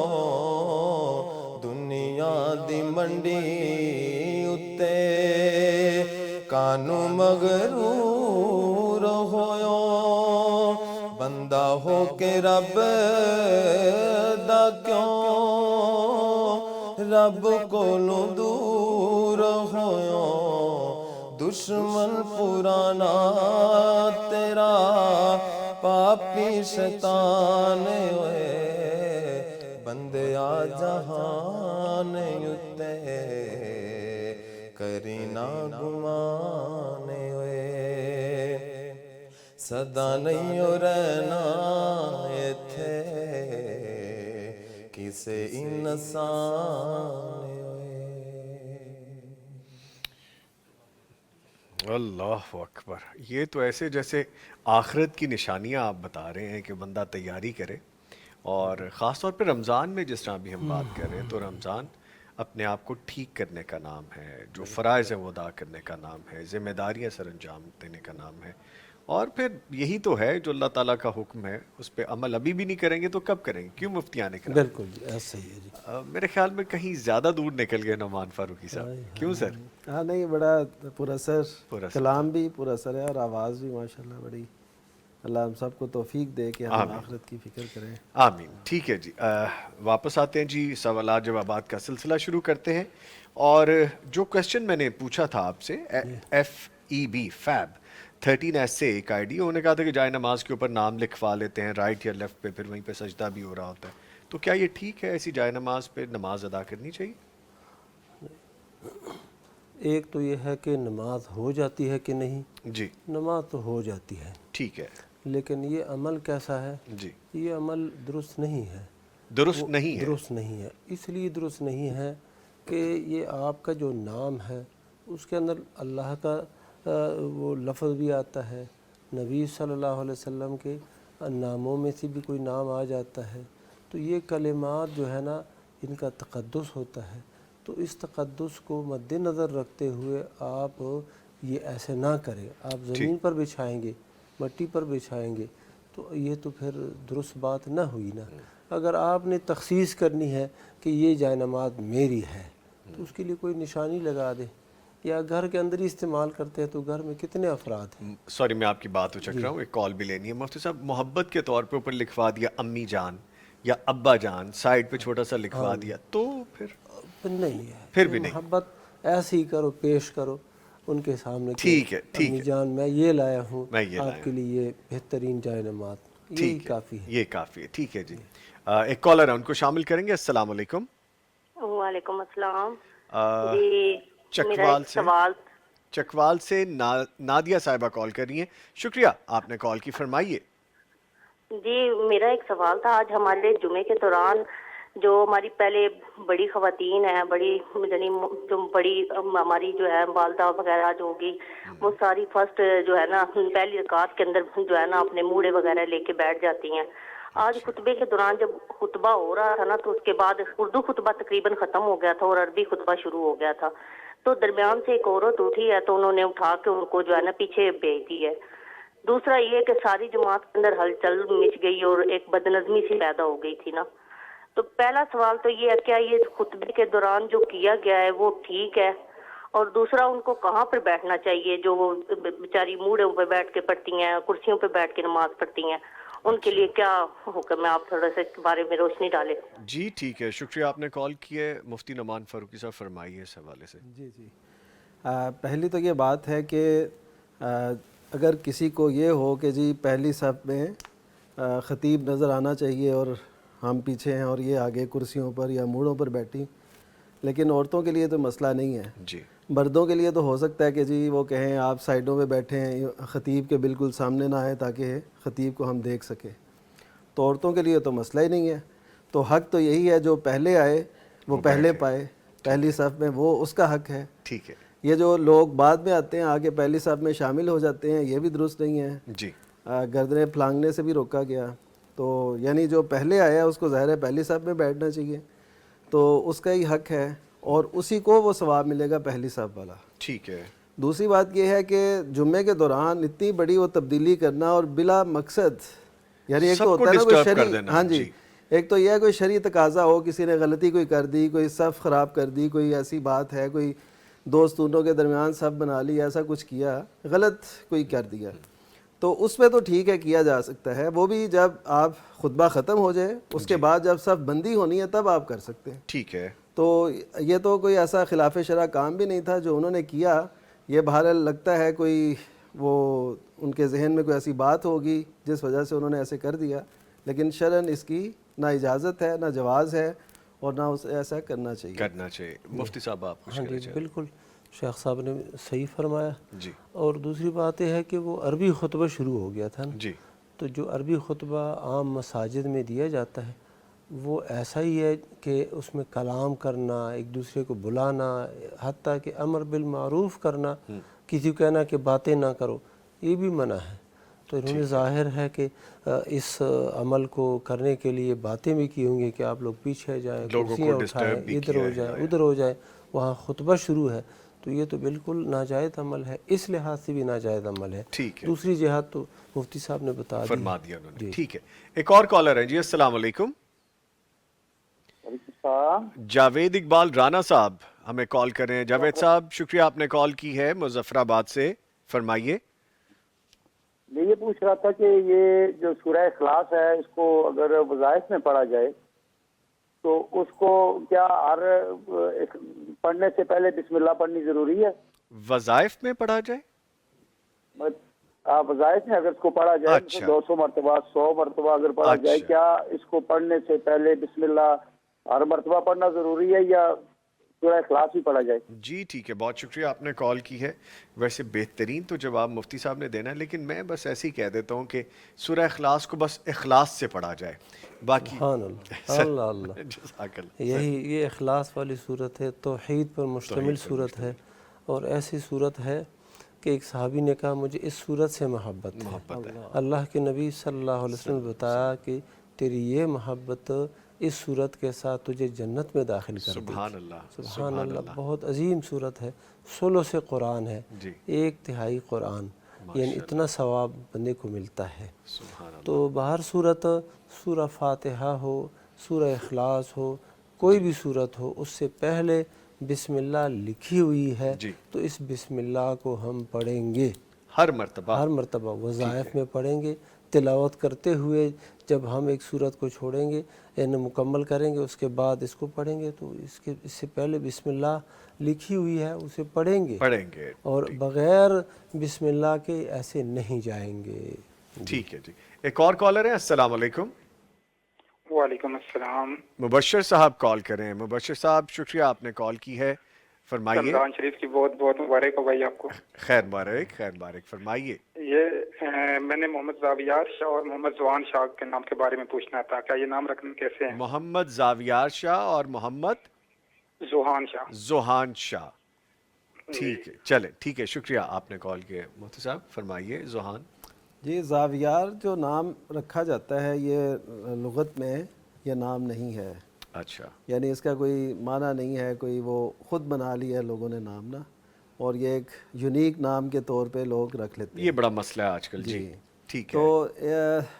دنیا دی منڈی اتے کانوں مغرور ہویو بندہ ہو کے رب دا کیوں رب کولوں دور ہویو دشمن پرانا تیرا پاپی شیطان ہوئے بندے آ جہان اتے کرینا گمان ہوئے صدا نہیں ہو رہنا ایتھے کسے انسان ہوئے اللہ اکبر. یہ تو ایسے جیسے آخرت کی نشانیاں آپ بتا رہے ہیں کہ بندہ تیاری کرے، اور خاص طور پہ رمضان میں جس طرح بھی ہم بات کر رہے ہیں تو رمضان اپنے آپ کو ٹھیک کرنے کا نام ہے، جو فرائض ہیں وہ ادا کرنے کا نام ہے، ذمہ داریاں سر انجام دینے کا نام ہے، اور پھر یہی تو ہے جو اللہ تعالیٰ کا حکم ہے اس پہ عمل ابھی بھی نہیں کریں گے تو کب کریں گے؟ کیوں مفتیان کرام؟ بالکل جی ایسا ہی ہے جی. میرے خیال میں کہیں زیادہ دور نکل گئے نعمان فاروقی صاحب. کیوں سر؟ ہاں نہیں، بڑا پر اثر کلام بھی پر اثر ہے، اور آواز بھی ماشاءاللہ بڑی. اللہ ہم سب کو توفیق دے کہ ہم آخرت کی فکر کریں. آمین. ٹھیک ہے جی، واپس آتے ہیں جی، سوالات جوابات کا سلسلہ شروع کرتے ہیں. اور جو کویسچن میں نے پوچھا تھا آپ سے، FEB فیب 13 ایس سے ایک آئی ڈی، انہوں نے کہا تھا کہ جائے نماز کے اوپر نام لکھوا لیتے ہیں رائٹ یا لیفٹ پہ، پھر وہیں پہ سجدہ بھی ہو رہا ہوتا ہے، تو کیا یہ ٹھیک ہے؟ ایسی جائے نماز پہ نماز ادا کرنی چاہیے؟ ایک تو یہ ہے کہ نماز ہو جاتی ہے کہ نہیں. جی نماز تو ہو جاتی ہے، ٹھیک ہے، لیکن یہ عمل کیسا ہے؟ جی یہ عمل درست نہیں ہے. درست نہیں ہے. درست نہیں ہے اس لیے درست نہیں ہے کہ یہ آپ کا جو نام ہے اس کے اندر اللہ کا وہ لفظ بھی آتا ہے، نبی صلی اللہ علیہ وسلم کے ناموں میں سے بھی کوئی نام آ جاتا ہے، تو یہ کلمات جو ہے نا ان کا تقدس ہوتا ہے. تو اس تقدس کو مد نظر رکھتے ہوئے آپ یہ ایسے نہ کریں. آپ زمین پر بچھائیں گے، مٹی پر بچھائیں گے تو یہ تو پھر درست بات نہ ہوئی نا. اگر آپ نے تخصیص کرنی ہے کہ یہ جائے نماز میری ہے تو اس کے لیے کوئی نشانی لگا دے، یا گھر کے اندر ہی استعمال کرتے ہیں تو گھر میں کتنے افراد ہیں. سوری میں آپ کی بات ہو چک رہا ہوں، ایک کال بھی لینی ہے. مفتی صاحب، محبت کے طور پہ اوپر لکھوا دیا امی جان یا ابا جان، سائڈ پہ چھوٹا سا لکھوا دیا تو پھر نہیں ہے. پھر بھی نہیں. محبت ایسے ہی کرو، پیش کرو ان کے سامنے، ٹھیک ہے ٹھیک امی ہے، جان میں یہ لایا ہوں میں یہ آپ لایا کے لیے یہ بہترین جائے نماز، یہی کافی ہے. یہ کافی ہے. ٹھیک ہے جی، ایک کالر ہے، ان کو شامل کریں گے. السلام علیکم. وعلیکم السلام. جی چکوال سے، چکوال سے نادیہ صاحبہ کال کر رہی ہیں. شکریہ آپ نے کال کی، فرمائیے. جی میرا ایک سوال تھا. آج ہمارے جمعے کے دوران جو ہماری پہلے بڑی خواتین ہیں، بڑی یعنی جو بڑی ہماری جو ہے والدہ وغیرہ جو ہوگی، وہ ساری فرسٹ جو ہے نا پہلی رکعت کے اندر جو ہے نا اپنے موڑے وغیرہ لے کے بیٹھ جاتی ہیں. آج خطبے کے دوران جب خطبہ ہو رہا تھا نا تو اس کے بعد اردو خطبہ تقریباً ختم ہو گیا تھا اور عربی خطبہ شروع ہو گیا تھا، تو درمیان سے ایک عورت اٹھی ہے تو انہوں نے اٹھا کے ان کو جو ہے نا پیچھے بھیج دی ہے. دوسرا یہ کہ ساری جماعت کے اندر ہلچل مچ گئی اور ایک بدنظمی سی پیدا ہو گئی تھی نا. تو پہلا سوال تو یہ ہے کیا یہ خطبے کے دوران جو کیا گیا ہے وہ ٹھیک ہے؟ اور دوسرا ان کو کہاں پر بیٹھنا چاہیے جو وہ بیچاری موڑوں پہ بیٹھ کے پڑھتی ہیں, کرسیوں پہ بیٹھ کے نماز پڑھتی ہیں, ان کے لیے کیا حکم ہے؟ آپ تھوڑا سا اس کے بارے میں روشنی ڈالیں. جی ٹھیک ہے, شکریہ آپ نے کال کیا ہے. مفتی نعمان فاروقی صاحب فرمائیے اس حوالے سے. جی پہلی تو یہ بات ہے کہ اگر کسی کو یہ ہو کہ جی پہلی صف میں خطیب نظر آنا چاہیے اور ہم پیچھے ہیں اور یہ آگے کرسیوں پر یا موڑوں پر بیٹھی, لیکن عورتوں کے لیے تو مسئلہ نہیں ہے. جی مردوں کے لیے تو ہو سکتا ہے کہ جی وہ کہیں آپ سائڈوں پہ بیٹھے ہیں, خطیب کے بالکل سامنے نہ آئے تاکہ خطیب کو ہم دیکھ سکیں. تو عورتوں کے لیے تو مسئلہ ہی نہیں ہے. تو حق تو یہی ہے جو پہلے آئے وہ پہلے پائے پہلی صف میں, وہ اس کا حق ہے. ٹھیک ہے. یہ جو لوگ بعد میں آتے ہیں آگے پہلی صف میں شامل ہو جاتے ہیں, یہ بھی درست نہیں ہے. جی گردنیں پھلانگنے سے بھی روکا گیا. تو یعنی جو پہلے آیا اس کو ظاہر ہے پہلی صف میں بیٹھنا چاہیے, تو اس کا ہی حق ہے اور اسی کو وہ ثواب ملے گا پہلی صف والا. ٹھیک ہے. دوسری بات یہ ہے کہ جمعے کے دوران اتنی بڑی وہ تبدیلی کرنا اور بلا مقصد, یعنی ایک تو ہوتا ہے نا کوئی شرعی, ہاں جی, ایک تو یہ ہے کوئی شرعی تقاضا ہو, کسی نے غلطی کوئی کر دی, کوئی صف خراب کر دی, کوئی ایسی بات ہے, کوئی دوستوں کے درمیان صف بنا لی, ایسا کچھ کیا, غلط کوئی کر دیا, تو اس میں تو ٹھیک ہے کیا جا سکتا ہے. وہ بھی جب آپ خطبہ ختم ہو جائے اس کے بعد جب صف بندی ہونی ہے تب آپ کر سکتے ہیں. ٹھیک ہے. تو یہ تو کوئی ایسا خلاف شرع کام بھی نہیں تھا جو انہوں نے کیا. یہ بہرحال لگتا ہے کوئی وہ ان کے ذہن میں کوئی ایسی بات ہوگی جس وجہ سے انہوں نے ایسے کر دیا, لیکن شرعاً اس کی نہ اجازت ہے نہ جواز ہے اور نہ اسے ایسا کرنا چاہیے. مفتی صاحب آپ کچھ کہنا چاہیں؟ بالکل شیخ صاحب نے صحیح فرمایا. جی. اور دوسری بات یہ ہے کہ وہ عربی خطبہ شروع ہو گیا تھا نا. جی. تو جو عربی خطبہ عام مساجد میں دیا جاتا ہے وہ ایسا ہی ہے کہ اس میں کلام کرنا, ایک دوسرے کو بلانا, حتیٰ کہ امر بالمعروف کرنا, کسی کو کہنا کہ باتیں نہ کرو, یہ بھی منع ہے. تو انہوں نے ظاہر ہے کہ اس عمل کو کرنے کے لیے باتیں بھی کی ہوں گی کہ آپ لوگ پیچھے جائیں, کرسیاں اٹھائیں, ادھر ہو جائیں ادھر ہو جائیں, وہاں خطبہ شروع ہے. تو یہ تو بالکل ناجائز عمل ہے, اس لحاظ سے بھی ناجائز عمل ہے. دوسری جہت تو مفتی صاحب نے فرما دیا انہوں نے. ٹھیک ہے. ایک اور کالر ہے جی. السلام علیکم. جاوید اقبال رانا صاحب ہمیں کال کر رہے ہیں. جاوید صاحب شکریہ آپ نے کال کی ہے مظفر آباد سے, فرمائیے. میں یہ پوچھ رہا تھا کہ یہ جو سورہ اخلاص ہے اس کو اگر وظائف میں پڑھا جائے تو اس کو کیا ہر پڑھنے سے پہلے بسم اللہ پڑھنی ضروری ہے؟ وظائف میں پڑھا جائے؟ وظائف میں اگر اس کو پڑھا جائے 200 مرتبہ 100 مرتبہ اگر پڑھا جائے, کیا اس کو پڑھنے سے پہلے بسم اللہ ہر مرتبہ پڑھنا ضروری ہے یا سورہ اخلاص ہی پڑھا جائے؟ جی ٹھیک ہے, بہت شکریہ آپ نے کال کی ہے. ویسے بہترین تو جواب مفتی صاحب نے دینا ہے, لیکن میں بس ایسے ہی کہہ دیتا ہوں کہ سورہ اخلاص کو بس اخلاص سے پڑھا جائے. باقی سبحان اللہ, اللہ یہی یہ اخلاص والی صورت ہے, توحید پر مشتمل صورت ہے, اور ایسی صورت ہے کہ ایک صحابی نے کہا مجھے اس صورت سے محبت ہے. اللہ کے نبی صلی اللہ علیہ وسلم نے بتایا کہ تیری یہ محبت اس صورت کے ساتھ تجھے جنت میں داخل کر دے. سبحان اللہ, سبحان اللہ. بہت عظیم صورت ہے, 16 قرآن ہے, 1/3 قرآن, یعنی اتنا ثواب بندے کو ملتا ہے. تو باہر صورت سورہ فاتحہ ہو, سورہ اخلاص ہو, کوئی بھی صورت ہو, اس سے پہلے بسم اللہ لکھی ہوئی ہے, تو اس بسم اللہ کو ہم پڑھیں گے ہر مرتبہ وظائف میں پڑھیں گے. تلاوت کرتے ہوئے جب ہم ایک صورت کو چھوڑیں گے یعنی مکمل کریں گے, اس کے بعد اس کو پڑھیں گے, تو اس سے پہلے بسم اللہ لکھی ہوئی ہے اسے پڑھیں گے, اور بغیر بسم اللہ کے ایسے نہیں جائیں گے. ٹھیک ہے جی. ایک اور کالر ہے. السلام علیکم. وعلیکم السلام. مبشر صاحب کال کر رہے ہیں. مبشر صاحب شکریہ آپ نے کال کی ہے, فرمائیے. رمضان شریف کی بہت بہت مبارک ہو بھائی آپ کو. خیر مبارک, فرمائیے. یہ میں نے محمد زاویار شاہ اور محمد زوہان شاہ کے نام کے بارے میں پوچھنا تھا, کیا یہ نام رکھنے کیسے ہیں؟ محمد زاویار شاہ اور محمد زوہان شاہ. ٹھیک ہے, چلے ٹھیک ہے, شکریہ آپ نے کال کیا. مفتی صاحب فرمائیے. زوہان جی, زاویار جو نام رکھا جاتا ہے یہ لغت میں یہ نام نہیں ہے. اچھا, یعنی اس کا کوئی معنی نہیں ہے, کوئی وہ خود بنا لیا ہے لوگوں نے نام نا, اور یہ ایک یونیک نام کے طور پہ لوگ رکھ لیتے ہیں. یہ بڑا مسئلہ ہے آج کل. جی, ٹھیک ہے. تو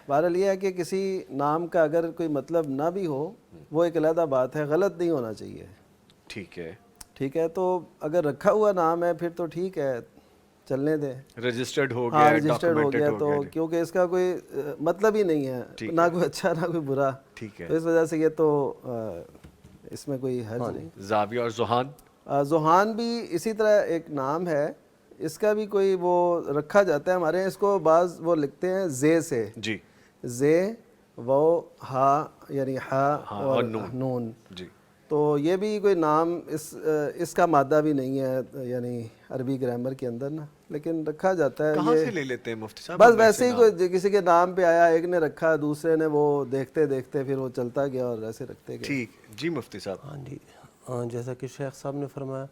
بہرحال یہ ہے کہ کسی نام کا اگر کوئی مطلب نہ بھی ہو وہ ایک علیحدہ بات ہے, غلط نہیں ہونا چاہیے. ٹھیک ہے. ٹھیک ہے, تو اگر رکھا ہوا نام ہے پھر تو ٹھیک ہے, چلنے دیں. رجسٹرڈ ہو ہاں گیا, رجسٹرڈ ہو گیا ڈاکومنٹڈ تو کیونکہ اس کا کوئی مطلب ہی نہیں ہے, نہ کوئی اچھا نہ کوئی برا. ٹھیک ہے. تو اس وجہ سے یہ تو اس میں کوئی حرج نہیں. زاویہ اور ذوحان, ذوحان بھی اسی طرح ایک نام ہے, اس کا بھی کوئی وہ رکھا جاتا ہے ہمارے یہاں. اس کو بعض وہ لکھتے ہیں زے سے, جی, زے وہ ہا یعنی ہا اور نون. جی, تو یہ بھی کوئی نام اس کا مادہ بھی نہیں ہے یعنی عربی گرامر کے اندر نا, لیکن رکھا جاتا ہے. کہاں سے لے لیتے ہیں مفتی صاحب؟ بس ویسے ہی کوئی کسی کے نام پہ آیا, ایک نے رکھا, دوسرے نے وہ دیکھتے دیکھتے پھر وہ چلتا گیا اور ایسے رکھتے گئے. ٹھیک. جی مفتی صاحب. ہاں جی, ہاں جیسا کہ شیخ صاحب نے فرمایا,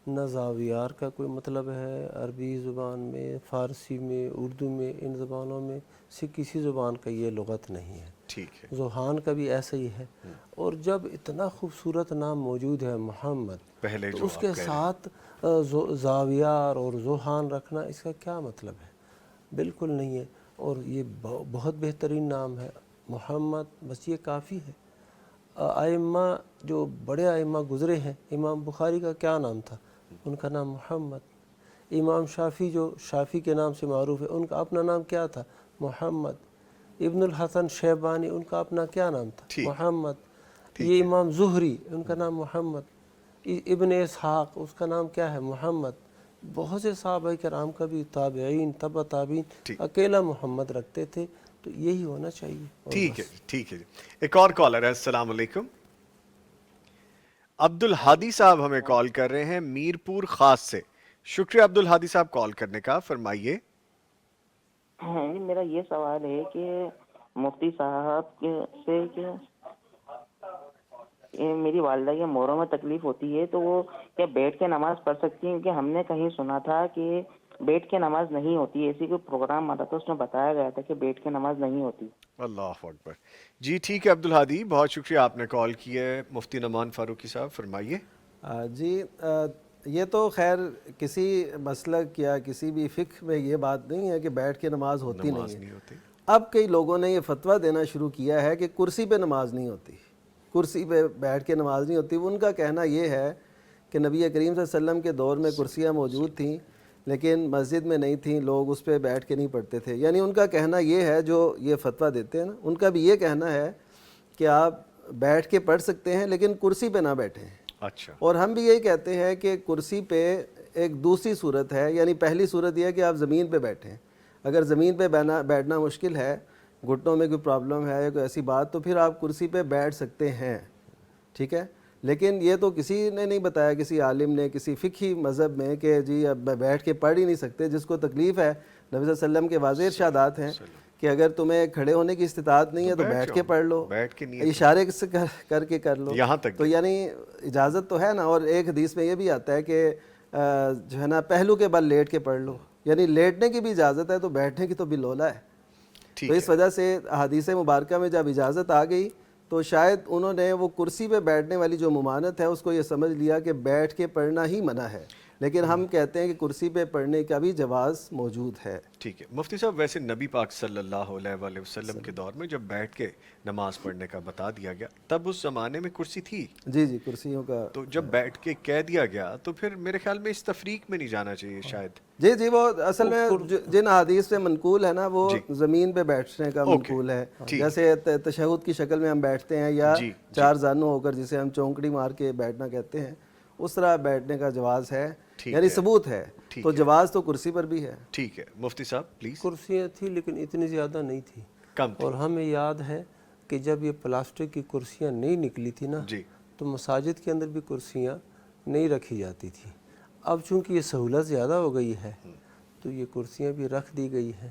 نہ زاویار کا کوئی مطلب ہے عربی زبان میں, فارسی میں, اردو میں, ان زبانوں میں سے کسی زبان کا یہ لغت نہیں ہے. ٹھیک ہے. ذوحان کا بھی ایسا ہی ہے. اور جب اتنا خوبصورت نام موجود ہے محمد, پہلے تو اس کے ساتھ زاویار اور ذوحان رکھنا اس کا کیا مطلب ہے؟ بالکل نہیں ہے. اور یہ بہت بہترین نام ہے محمد, بس یہ کافی ہے. ائمہ جو بڑے ائمہ گزرے ہیں, امام بخاری کا کیا نام تھا؟ ان کا نام محمد. امام شافعی جو شافعی کے نام سے معروف ہے, ان کا اپنا نام کیا تھا؟ محمد. ابن الحسن شیبانی, ان کا اپنا کیا نام تھا؟ محمد. یہ امام زہری, ان کا نام محمد. ابن اسحاق, اس کا نام کیا ہے؟ محمد. بہت سے صحابہ کرام کا بھی, تابعین, تبع تابعین, اکیلا محمد رکھتے تھے. تو یہی ہونا چاہیے. ٹھیک ہے, ٹھیک ہے. ایک اور کالر ہے. السلام علیکم. عبد الحادی صاحب ہمیں کال کر رہے ہیں میر پور خاص سے. شکریہ عبد الحادی صاحب کال کرنے کا, فرمائیے. ہاں جی, میرا یہ سوال ہے کہ مفتی صاحب سے کہ میری والدہ کے موروں میں تکلیف ہوتی ہے, تو وہ کیا بیٹھ کے نماز پڑھ سکتی ہیں؟ کہ ہم نے کہیں سنا تھا کہ بیٹھ کے نماز نہیں ہوتی, ایسی کوئی پروگرام آتا تھا اس میں بتایا گیا تھا کہ بیٹھ کے نماز نہیں ہوتی. اللہ اکبر. جی ٹھیک ہے عبد الحادی, بہت شکریہ آپ نے کال کی ہے. مفتی نعمان فاروقی صاحب فرمائیے. جی, یہ تو خیر کسی مسلک یا کسی بھی فقہ میں یہ بات نہیں ہے کہ بیٹھ کے نماز ہوتی نہیں ہے. اب کئی لوگوں نے یہ فتویٰ دینا شروع کیا ہے کہ کرسی پہ نماز نہیں ہوتی, کرسی پہ بیٹھ کے نماز نہیں ہوتی. ان کا کہنا یہ ہے کہ نبی کریم صلی اللہ علیہ وسلم کے دور میں کرسیاں موجود تھیں لیکن مسجد میں نہیں تھیں, لوگ اس پہ بیٹھ کے نہیں پڑھتے تھے. یعنی ان کا کہنا یہ ہے, جو یہ فتویٰ دیتے ہیں نا, ان کا بھی یہ کہنا ہے کہ آپ بیٹھ کے پڑھ سکتے ہیں لیکن کرسی پہ نہ بیٹھیں. اچھا. اور ہم بھی یہی کہتے ہیں کہ کرسی پہ ایک دوسری صورت ہے, یعنی پہلی صورت یہ ہے کہ آپ زمین پہ بیٹھیں. اگر زمین پہ بیٹھنا مشکل ہے, گھٹنوں میں کوئی پرابلم ہے یا کوئی ایسی بات, تو پھر آپ کرسی پہ بیٹھ سکتے ہیں. ٹھیک ہے, لیکن یہ تو کسی نے نہیں بتایا, کسی عالم نے کسی فقہی مذہب میں, کہ جی اب بیٹھ کے پڑھ ہی نہیں سکتے. جس کو تکلیف ہے, نبی صلی اللہ علیہ وسلم کے واضح ارشادات ہیں کہ اگر تمہیں کھڑے ہونے کی استطاعت نہیں ہے تو بیٹھ کے پڑھ لو, اشارے سے کر کے کر لو. تو یعنی اجازت تو ہے نا. اور ایک حدیث میں یہ بھی آتا ہے کہ جو ہے نا پہلو کے بل لیٹ کے پڑھ لو, یعنی لیٹنے کی بھی اجازت ہے, تو بیٹھنے کی تو بالولا ہے. تو اس وجہ سے حدیث مبارکہ میں جب اجازت آ گئی تو شاید انہوں نے وہ کرسی پہ بیٹھنے والی جو ممانعت ہے اس کو یہ سمجھ لیا کہ بیٹھ کے پڑھنا ہی منع ہے. لیکن ہم کہتے ہیں کہ کرسی پہ پڑھنے کا بھی جواز موجود ہے. ٹھیک ہے. مفتی صاحب ویسے نبی پاک صلی اللہ علیہ وآلہ وسلم کے دور میں جب بیٹھ کے نماز پڑھنے کا بتا دیا گیا, تب اس زمانے میں کرسی تھی. جی جی, کرسیوں کا. تو جب بیٹھ کے کہہ دیا گیا تو پھر میرے خیال میں اس تفریق میں نہیں جانا چاہیے شاید. جی جی, وہ اصل میں جن حدیث سے منقول ہے نا, وہ زمین پہ بیٹھنے کا منقول ہے. جیسے تشہد کی شکل میں ہم بیٹھتے ہیں, یا چار زانو ہو کر جسے ہم چونکڑی مار کے بیٹھنا کہتے ہیں, اس طرح بیٹھنے کا جواز ہے, یعنی ثبوت ہے. تو جواز تو کرسی پر بھی ہے. ٹھیک ہے. مفتی صاحب پلیز. کرسیاں تھیں لیکن اتنی زیادہ نہیں تھی, کم. اور ہمیں یاد ہے کہ جب یہ پلاسٹک کی کرسیاں نہیں نکلی تھی نا, تو مساجد کے اندر بھی کرسیاں نہیں رکھی جاتی تھی. اب چونکہ یہ سہولت زیادہ ہو گئی ہے تو یہ کرسیاں بھی رکھ دی گئی ہیں.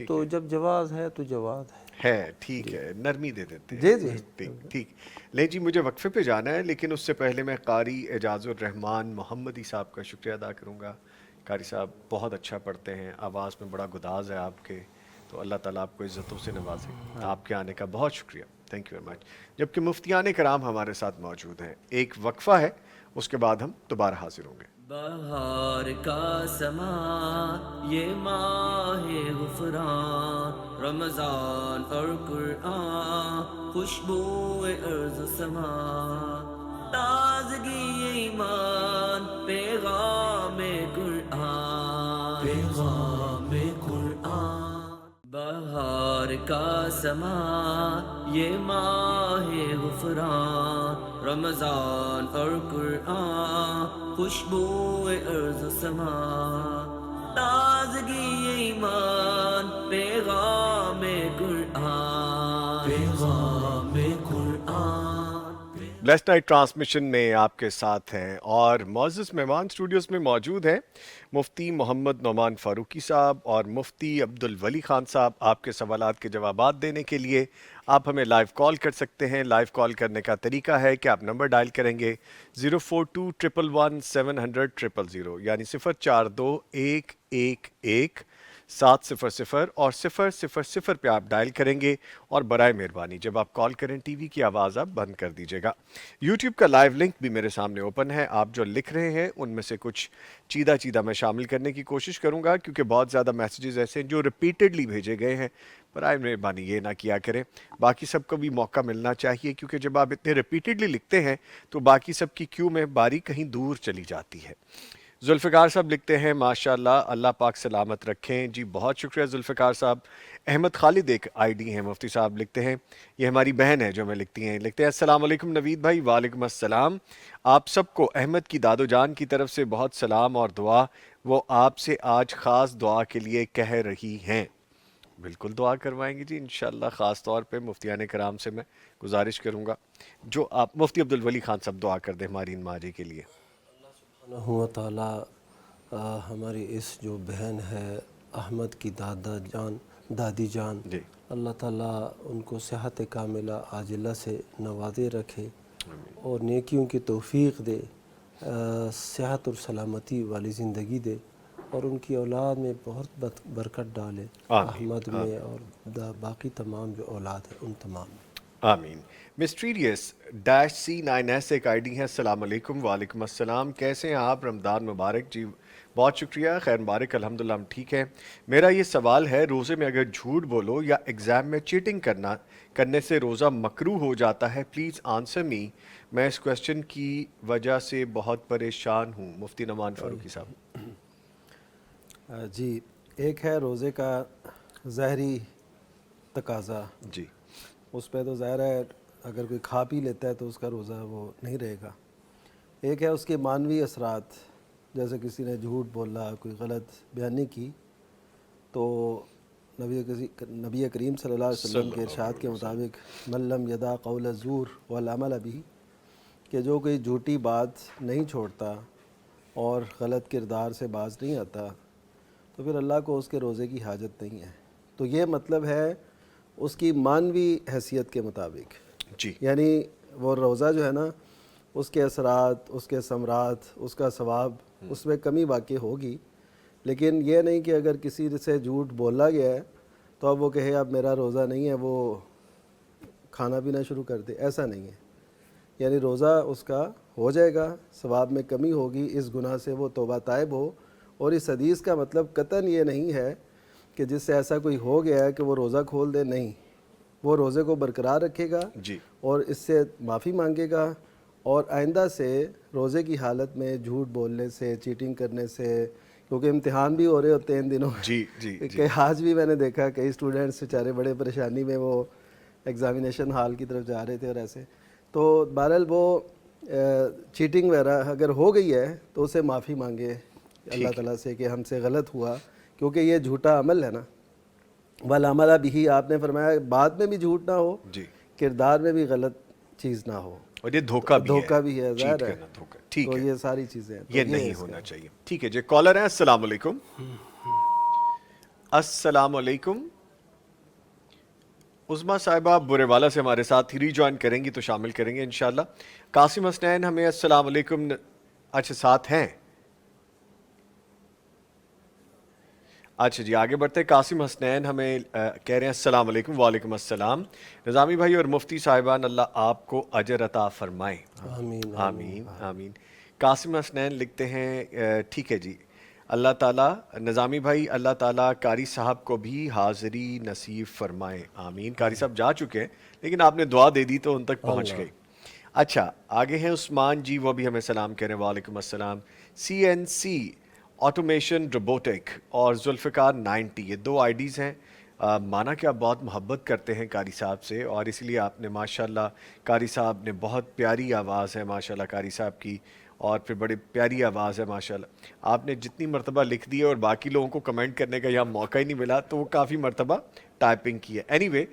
تو جب جواز ہے تو جواز ہے. ٹھیک ہے, نرمی دے دیتے ہیں. جی جی ٹھیک. لیں جی, مجھے وقفے پہ جانا ہے, لیکن اس سے پہلے میں قاری اعجاز الرحمان محمدی صاحب کا شکریہ ادا کروں گا. قاری صاحب بہت اچھا پڑھتے ہیں, آواز میں بڑا گداز ہے آپ کے, تو اللہ تعالیٰ آپ کو عزتوں سے نوازے. آپ کے آنے کا بہت شکریہ, تھینک یو ویری مچ. جبکہ مفتیان کرام ہمارے ساتھ موجود ہیں. ایک وقفہ ہے, اس کے بعد ہم دوبارہ حاضر ہوں گے. بہار کا سما یہ ماہ غفران، رمضان اور قرآن خوشبو ارض و سما، تازگی ایمان پیغام قرآن، پیغام قرآن. بہار کا سما یہ ماہ غفران، رمضان اور قرآن خوشبو ارض و سما، تازگی ایمان پیغام قرآن، پیغام قرآن. بلیسڈ نائٹ ٹرانسمیشن میں آپ کے ساتھ ہیں اور معزز مہمان اسٹوڈیوز میں موجود ہیں مفتی محمد نعمان فاروقی صاحب اور مفتی عبدالولی خان صاحب. آپ کے سوالات کے جوابات دینے کے لیے آپ ہمیں لائیو کال کر سکتے ہیں. لائیو کال کرنے کا طریقہ ہے کہ آپ نمبر ڈائل کریں گے 04211700000 یعنی 042111700 اور 000 پہ آپ ڈائل کریں گے. اور برائے مہربانی جب آپ کال کریں ٹی وی کی آواز آپ بند کر دیجیے گا. یوٹیوب کا لائیو لنک بھی میرے سامنے اوپن ہے. آپ جو لکھ رہے ہیں ان میں سے کچھ چیدہ میں شامل کرنے کی کوشش کروں گا کیونکہ بہت زیادہ میسیجز ایسے ہیں جو ریپیٹڈلی بھیجے گئے ہیں. برائے مہربانی یہ نہ کیا کریں. باقی سب کو بھی موقع ملنا چاہیے کیونکہ جب آپ اتنے ریپیٹڈلی لکھتے ہیں تو باقی سب کی کیو میں باری کہیں دور چلی جاتی ہے. ذوالفقار صاحب لکھتے ہیں ماشاءاللہ اللہ پاک سلامت رکھیں. جی بہت شکریہ ذوالفقار صاحب. احمد خالد ایک آئی ڈی ہیں مفتی صاحب لکھتے ہیں یہ ہماری بہن ہے جو میں لکھتے ہیں السلام علیکم نوید بھائی. وعلیکم السلام. آپ سب کو احمد کی دادو جان کی طرف سے بہت سلام اور دعا. وہ آپ سے آج خاص دعا کے لیے کہہ رہی ہیں. بالکل دعا کروائیں گے جی انشاءاللہ. خاص طور پہ مفتیان کرام سے میں گزارش کروں گا جو آپ مفتی عبدالولی خان صاحب دعا کر دیں ہماری ان ماجی کے لیے. سبحانہ و تعالی ہماری اس جو بہن ہے احمد کی دادی جان اللہ تعالیٰ ان کو صحت کاملہ عاجلہ سے نوازے رکھے اور نیکیوں کی توفیق دے، صحت اور سلامتی والی زندگی دے اور ان کی اولاد میں بہت برکت ڈالے، احمد میں اور باقی تمام جو اولاد ہیں ان تمام میں. آمین. Mysterious-C9S ایک آئی ڈی ہے. السلام علیکم. وعلیکم السلام. کیسے ہیں آپ؟ رمضان مبارک. جی بہت شکریہ. خیر مبارک. الحمدللہ ہم ٹھیک ہیں. میرا یہ سوال ہے روزے میں اگر جھوٹ بولو یا ایگزام میں چیٹنگ کرنے سے روزہ مکروہ ہو جاتا ہے. پلیز آنسر می. میں اس کویسچن کی وجہ سے بہت پریشان ہوں. مفتی نعمان فاروقی صاحب. جی ایک ہے روزے کا ظاہری تقاضا. جی اس پہ تو ظاہر ہے اگر کوئی کھا پی لیتا ہے تو اس کا روزہ وہ نہیں رہے گا. ایک ہے اس کے معنوی اثرات، جیسے کسی نے جھوٹ بولا، کوئی غلط بیانی کی تو نبی کریم صلی اللہ علیہ وسلم کے ارشاد کے مطابق من لم یدع قول الزور والعمل بہ، کہ جو کوئی جھوٹی بات نہیں چھوڑتا اور غلط کردار سے باز نہیں آتا تو پھر اللہ کو اس کے روزے کی حاجت نہیں ہے. تو یہ مطلب ہے اس کی معنوی حیثیت کے مطابق. جی یعنی وہ روزہ جو ہے نا اس کے اثرات، اس کے ثمرات، اس کا ثواب اس میں کمی واقع ہوگی، لیکن یہ نہیں کہ اگر کسی سے جھوٹ بولا گیا ہے تو اب وہ کہے اب میرا روزہ نہیں ہے، وہ کھانا پینا شروع کر دے. ایسا نہیں ہے. یعنی روزہ اس کا ہو جائے گا، ثواب میں کمی ہوگی، اس گناہ سے وہ توبہ طائب ہو. اور اس حدیث کا مطلب قطعاً یہ نہیں ہے کہ جس سے ایسا کوئی ہو گیا ہے کہ وہ روزہ کھول دے. نہیں، وہ روزے کو برقرار رکھے گا جی اور اس سے معافی مانگے گا اور آئندہ سے روزے کی حالت میں جھوٹ بولنے سے، چیٹنگ کرنے سے، کیونکہ امتحان بھی ہو رہے ہوتے ہیں ان دنوں. جی جی کہ آج بھی میں نے دیکھا کئی اسٹوڈنٹس بیچارے بڑے پریشانی میں وہ ایگزامینیشن ہال کی طرف جا رہے تھے اور ایسے. تو بہرحال وہ چیٹنگ وغیرہ اگر ہو گئی ہے تو اسے معافی مانگے اللہ تعالیٰ سے کہ ہم سے غلط ہوا، کیونکہ یہ جھوٹا عمل ہے نا. والعمل بھی آپ نے فرمایا بات میں بھی جھوٹ نہ ہو، کردار میں بھی غلط چیز نہ ہو، اور یہ دھوکہ بھی ہے. ظاہر ہے. ٹھیک تو ہے، یہ ساری چیزیں یہ نہیں ہونا چاہیے. ٹھیک ہے جی. کالر ہیں. السلام علیکم. السلام علیکم. عظمیٰ صاحبہ برے والا سے ہمارے ساتھ ری جوائن کریں گی تو شامل کریں گے انشاءاللہ. قاسم حسنین ہمیں السلام علیکم. اچھا ساتھ ہیں. اچھا جی آگے بڑھتے. قاسم حسنین ہمیں کہہ رہے ہیں السلام علیکم. وعلیکم السلام. نظامی بھائی اور مفتی صاحبان اللہ آپ کو اجر عطا فرمائے. آمین آمین آمین. قاسم حسنین لکھتے ہیں ٹھیک ہے جی، اللہ تعالیٰ نظامی بھائی اللہ تعالیٰ قاری صاحب کو بھی حاضری نصیب فرمائے، آمین۔ قاری صاحب جا چکے ہیں لیکن آپ نے دعا دے دی تو ان تک پہنچ گئی۔ اچھا آگے ہیں عثمان جی، وہ بھی ہمیں سلام کہہ رہے ہیں، وعلیکم السلام۔ CNC آٹومیشن روبوٹک اور ذوالفقار 90، یہ 2 آئی ڈیز ہیں۔ مانا کہ آپ بہت محبت کرتے ہیں قاری صاحب سے، اور اس لیے آپ نے ماشاءاللہ، قاری صاحب نے بہت پیاری آواز ہے ماشاءاللہ قاری صاحب کی، اور پھر بڑی پیاری آواز ہے ماشاءاللہ۔ آپ نے جتنی مرتبہ لکھ دی ہے اور باقی لوگوں کو کمنٹ کرنے کا یہاں موقع ہی نہیں ملا تو وہ کافی مرتبہ ٹائپنگ کی ہے۔ اینی وے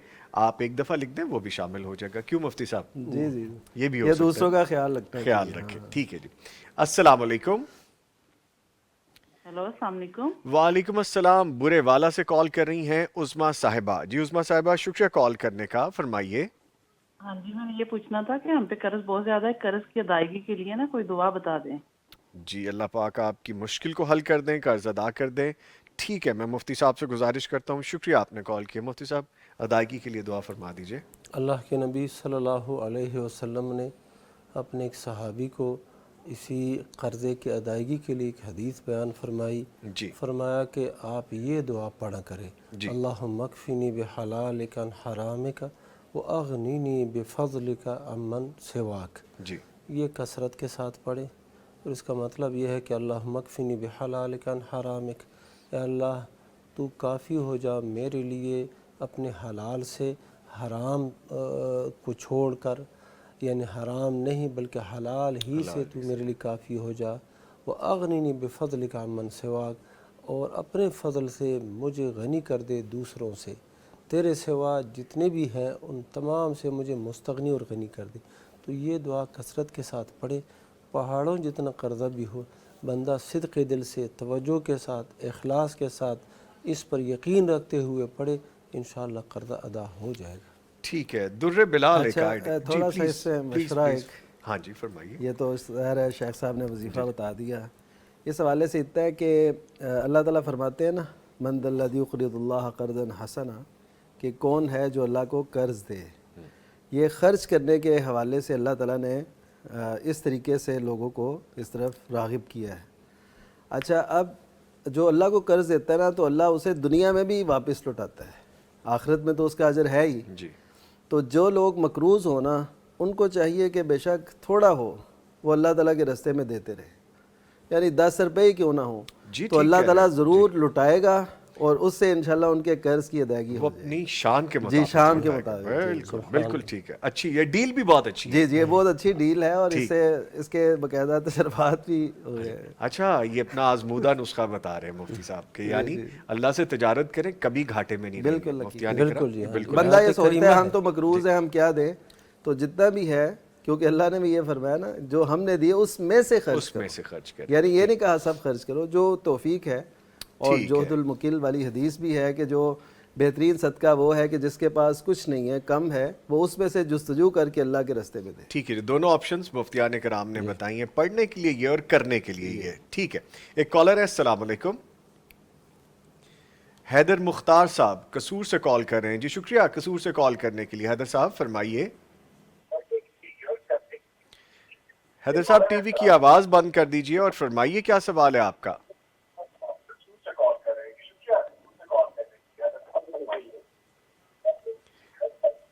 آپ ایک دفعہ لکھ دیں وہ بھی شامل ہو جائے گا، کیوں مفتی صاحب؟ جی جی، یہ بھی ہو یہ سکتا ہے، دوسروں کا خیال رکھنا ہے، خیال رکھیں۔ ٹھیک ہے جی، السلام علیکم۔ ہیلو السلام علیکم۔ وعلیکم السلام، برے والا سے کال کر رہی ہیں عظمیٰ صاحبہ۔ جی عظمیٰ صاحبہ شکریہ کال کرنے کا، فرمائیے۔ ہاں جی، میں نے یہ پوچھنا تھا کہ ہم پہ قرض بہت زیادہ ہے، قرض کی ادائیگی کے لیے نا کوئی دعا بتا دیں۔ جی اللہ پاک آپ کی مشکل کو حل کر دیں، قرض ادا کر دیں۔ ٹھیک ہے، میں مفتی صاحب سے گزارش کرتا ہوں، شکریہ آپ نے کال کیا۔ مفتی صاحب ادائیگی کے لیے دعا فرما دیجئے۔ اللہ کے نبی صلی اللہ علیہ وسلم نے اپنے ایک صحابی کو اسی قرضے کی ادائیگی کے لیے ایک حدیث بیان فرمائی، فرمایا کہ آپ یہ دعا پڑھا کریں، اللہم اکفنی بحلالک عن حرامک واغنینی بفضلک عمن سواک۔ یہ کثرت کے ساتھ پڑھیں، اور اس کا مطلب یہ ہے کہ اللہم اکفنی بحلالک عن حرامک، اے اللہ تو کافی ہو جا میرے لیے اپنے حلال سے حرام کو چھوڑ کر، یعنی حرام نہیں بلکہ حلال ہی سے تو میرے لیے کافی ہو جا، وَأَغْنِنِي بِفَضْلِكَ عَمَّنْ سِوَاكَ، اور اپنے فضل سے مجھے غنی کر دے دوسروں سے، تیرے سوا جتنے بھی ہیں ان تمام سے مجھے مستغنی اور غنی کر دے۔ تو یہ دعا کثرت کے ساتھ پڑھے، پہاڑوں جتنا قرضہ بھی ہو، بندہ صدق دل سے، توجہ کے ساتھ، اخلاص کے ساتھ اس پر یقین رکھتے ہوئے پڑھے، انشاءاللہ قرضہ ادا ہو جائے گا۔ ٹھیک ہے، در بلال ایک تھوڑا سا اس سے مشورہ ایک، ہاں جی فرمائیے۔ یہ تو ظاہر ہے شیخ صاحب نے وظیفہ بتا دیا، اس حوالے سے اتنا ہے کہ اللہ تعالیٰ فرماتے ہیں نا، من ذا الذی یقرض اللہ قرضا حسنا، کہ کون ہے جو اللہ کو قرض دے۔ یہ خرچ کرنے کے حوالے سے اللہ تعالیٰ نے اس طریقے سے لوگوں کو اس طرف راغب کیا ہے۔ اچھا، اب جو اللہ کو قرض دیتا ہے نا تو اللہ اسے دنیا میں بھی واپس لوٹاتا ہے، آخرت میں تو اس کا اجر ہے ہی۔ تو جو لوگ مقروض ہونا ان کو چاہیے کہ بے شک تھوڑا ہو وہ اللہ تعالیٰ کے رستے میں دیتے رہے، یعنی 10 روپے ہی کیوں نہ ہو تو اللہ تعالیٰ ضرور لٹائے گا، اور اس سے انشاءاللہ ان کے قرض کی ادائیگی وہ اپنی شان کے مطابق، جی شان کے مطابق، بالکل بالکل ٹھیک ہے۔ اچھی یہ ڈیل بھی بہت اچھی ہے، جی جی یہ بہت اچھی ڈیل ہے، اور اس سے اس کے باقاعدہ تجربات بھی ہو گئے۔ اچھا، یہ اپنا آزمودہ نسخہ بتا رہے ہیں مفتی صاحب کہ یعنی اللہ سے تجارت کریں کبھی گھاٹے میں نہیں، بالکل بالکل۔ بندہ یہ سوچتا ہے ہم تو مقروض ہیں، ہم کیا دیں، تو جتنا بھی ہے، کیونکہ اللہ نے بھی یہ فرمایا نا جو ہم نے دیے اس میں سے خرچ کرو، یعنی یہ نہیں کہا سب خرچ کرو، جو توفیق ہے۔ اور جوہد المکل والی حدیث بھی ہے کہ جو بہترین صدقہ وہ ہے کہ جس کے پاس کچھ نہیں ہے، کم ہے، وہ اس میں سے جستجو کر کے اللہ کے رستے میں دے۔ ٹھیک ہے، دونوں آپشنز مفتیان کرام نے بتائی ہیں، پڑھنے کے لیے یہ اور کرنے کے لیے یہ۔ ٹھیک ہے، ایک کالر ہے، السلام علیکم۔ حیدر مختار صاحب قصور سے کال کر رہے ہیں، جی شکریہ قصور سے کال کرنے کے لیے۔ حیدر صاحب فرمائیے۔ حیدر صاحب ٹی وی کی آواز بند کر دیجئے اور فرمائیے کیا سوال ہے آپ کا۔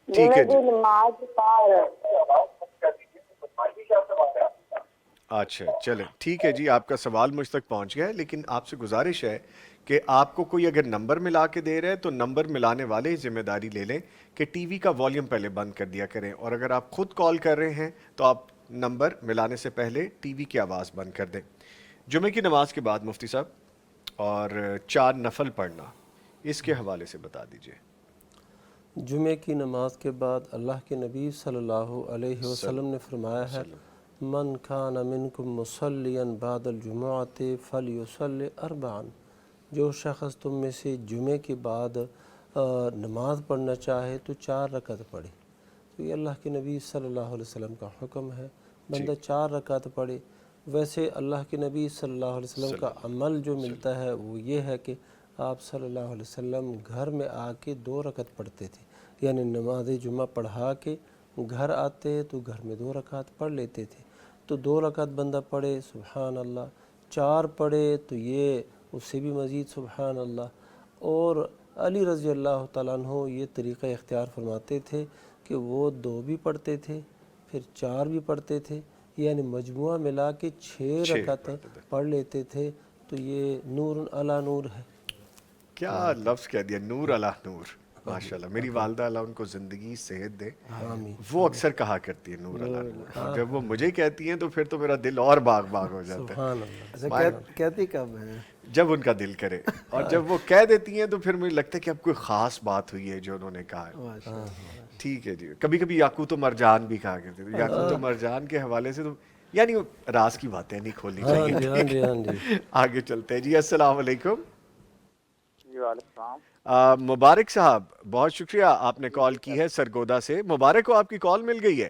ٹھیک ہے جی، اچھا چلیں ٹھیک ہے جی، آپ کا سوال مجھ تک پہنچ گیا ہے، لیکن آپ سے گزارش ہے کہ آپ کو کوئی اگر نمبر ملا کے دے رہے ہے تو نمبر ملانے والے ذمہ داری لے لیں کہ ٹی وی کا والیوم پہلے بند کر دیا کریں، اور اگر آپ خود کال کر رہے ہیں تو آپ نمبر ملانے سے پہلے ٹی وی کی آواز بند کر دیں۔ جمعہ کی نماز کے بعد مفتی صاحب اور 4 نفل پڑھنا، اس کے حوالے سے بتا دیجئے۔ جمعے کی نماز کے بعد اللہ کے نبی صلی اللہ علیہ وسلم نے فرمایا ہے، من کان منکم مصلیا بعد الجمعۃ فلیصلی 4، جو شخص تم میں سے جمعے کے بعد نماز پڑھنا چاہے تو 4 رکعت پڑھے۔ تو یہ اللہ کے نبی صلی اللہ علیہ وسلم کا حکم ہے، بندہ 4 رکعت پڑھے۔ ویسے اللہ کے نبی صلی اللہ علیہ وسلم کا عمل جو ملتا ہے وہ یہ ہے کہ آپ صلی اللہ علیہ وسلم گھر میں آ کے 2 رکعت پڑھتے تھے، یعنی نماز جمعہ پڑھا کے گھر آتے تو گھر میں 2 رکعت پڑھ لیتے تھے۔ تو 2 رکعت بندہ پڑھے سبحان اللہ، 4 پڑھے تو یہ اس سے بھی مزید سبحان اللہ. اور علی رضی اللہ تعالیٰ عنہ یہ طریقہ اختیار فرماتے تھے کہ وہ 2 بھی پڑھتے تھے پھر 4 بھی پڑھتے تھے، یعنی مجموعہ ملا کے 6 رکعت پڑھ لیتے تھے. تو یہ نور علی نور ہے. کیا لفظ کہہ دیا، نور علی نور. ماشاءاللہ، میری والدہ اللہ ان کو زندگی صحت دے، وہ اکثر کہا کرتی ہے نور علی نور. جب وہ مجھے کہتی ہیں تو پھر تو میرا دل اور باغ باغ ہو جاتا ہے. کہتی کب ہے؟ جب ان کا دل کرے. اور جب وہ کہہ دیتی ہیں تو پھر مجھے لگتا ہے کہ اب کوئی خاص بات ہوئی ہے جو انہوں نے کہا ہے. ٹھیک ہے جی. کبھی کبھی یاقوت و مرجان بھی کہا کرتے تھے. یاقوت و مرجان کے حوالے سے تو یعنی راز کی باتیں نہیں کھولنی چاہیے. آگے چلتے ہیں جی. السلام علیکم. جی وعلیکم السلام. مبارک صاحب، بہت شکریہ آپ نے کال کی ہے سرگودا سے. مبارک ہو، آپ کی کال مل گئی ہے.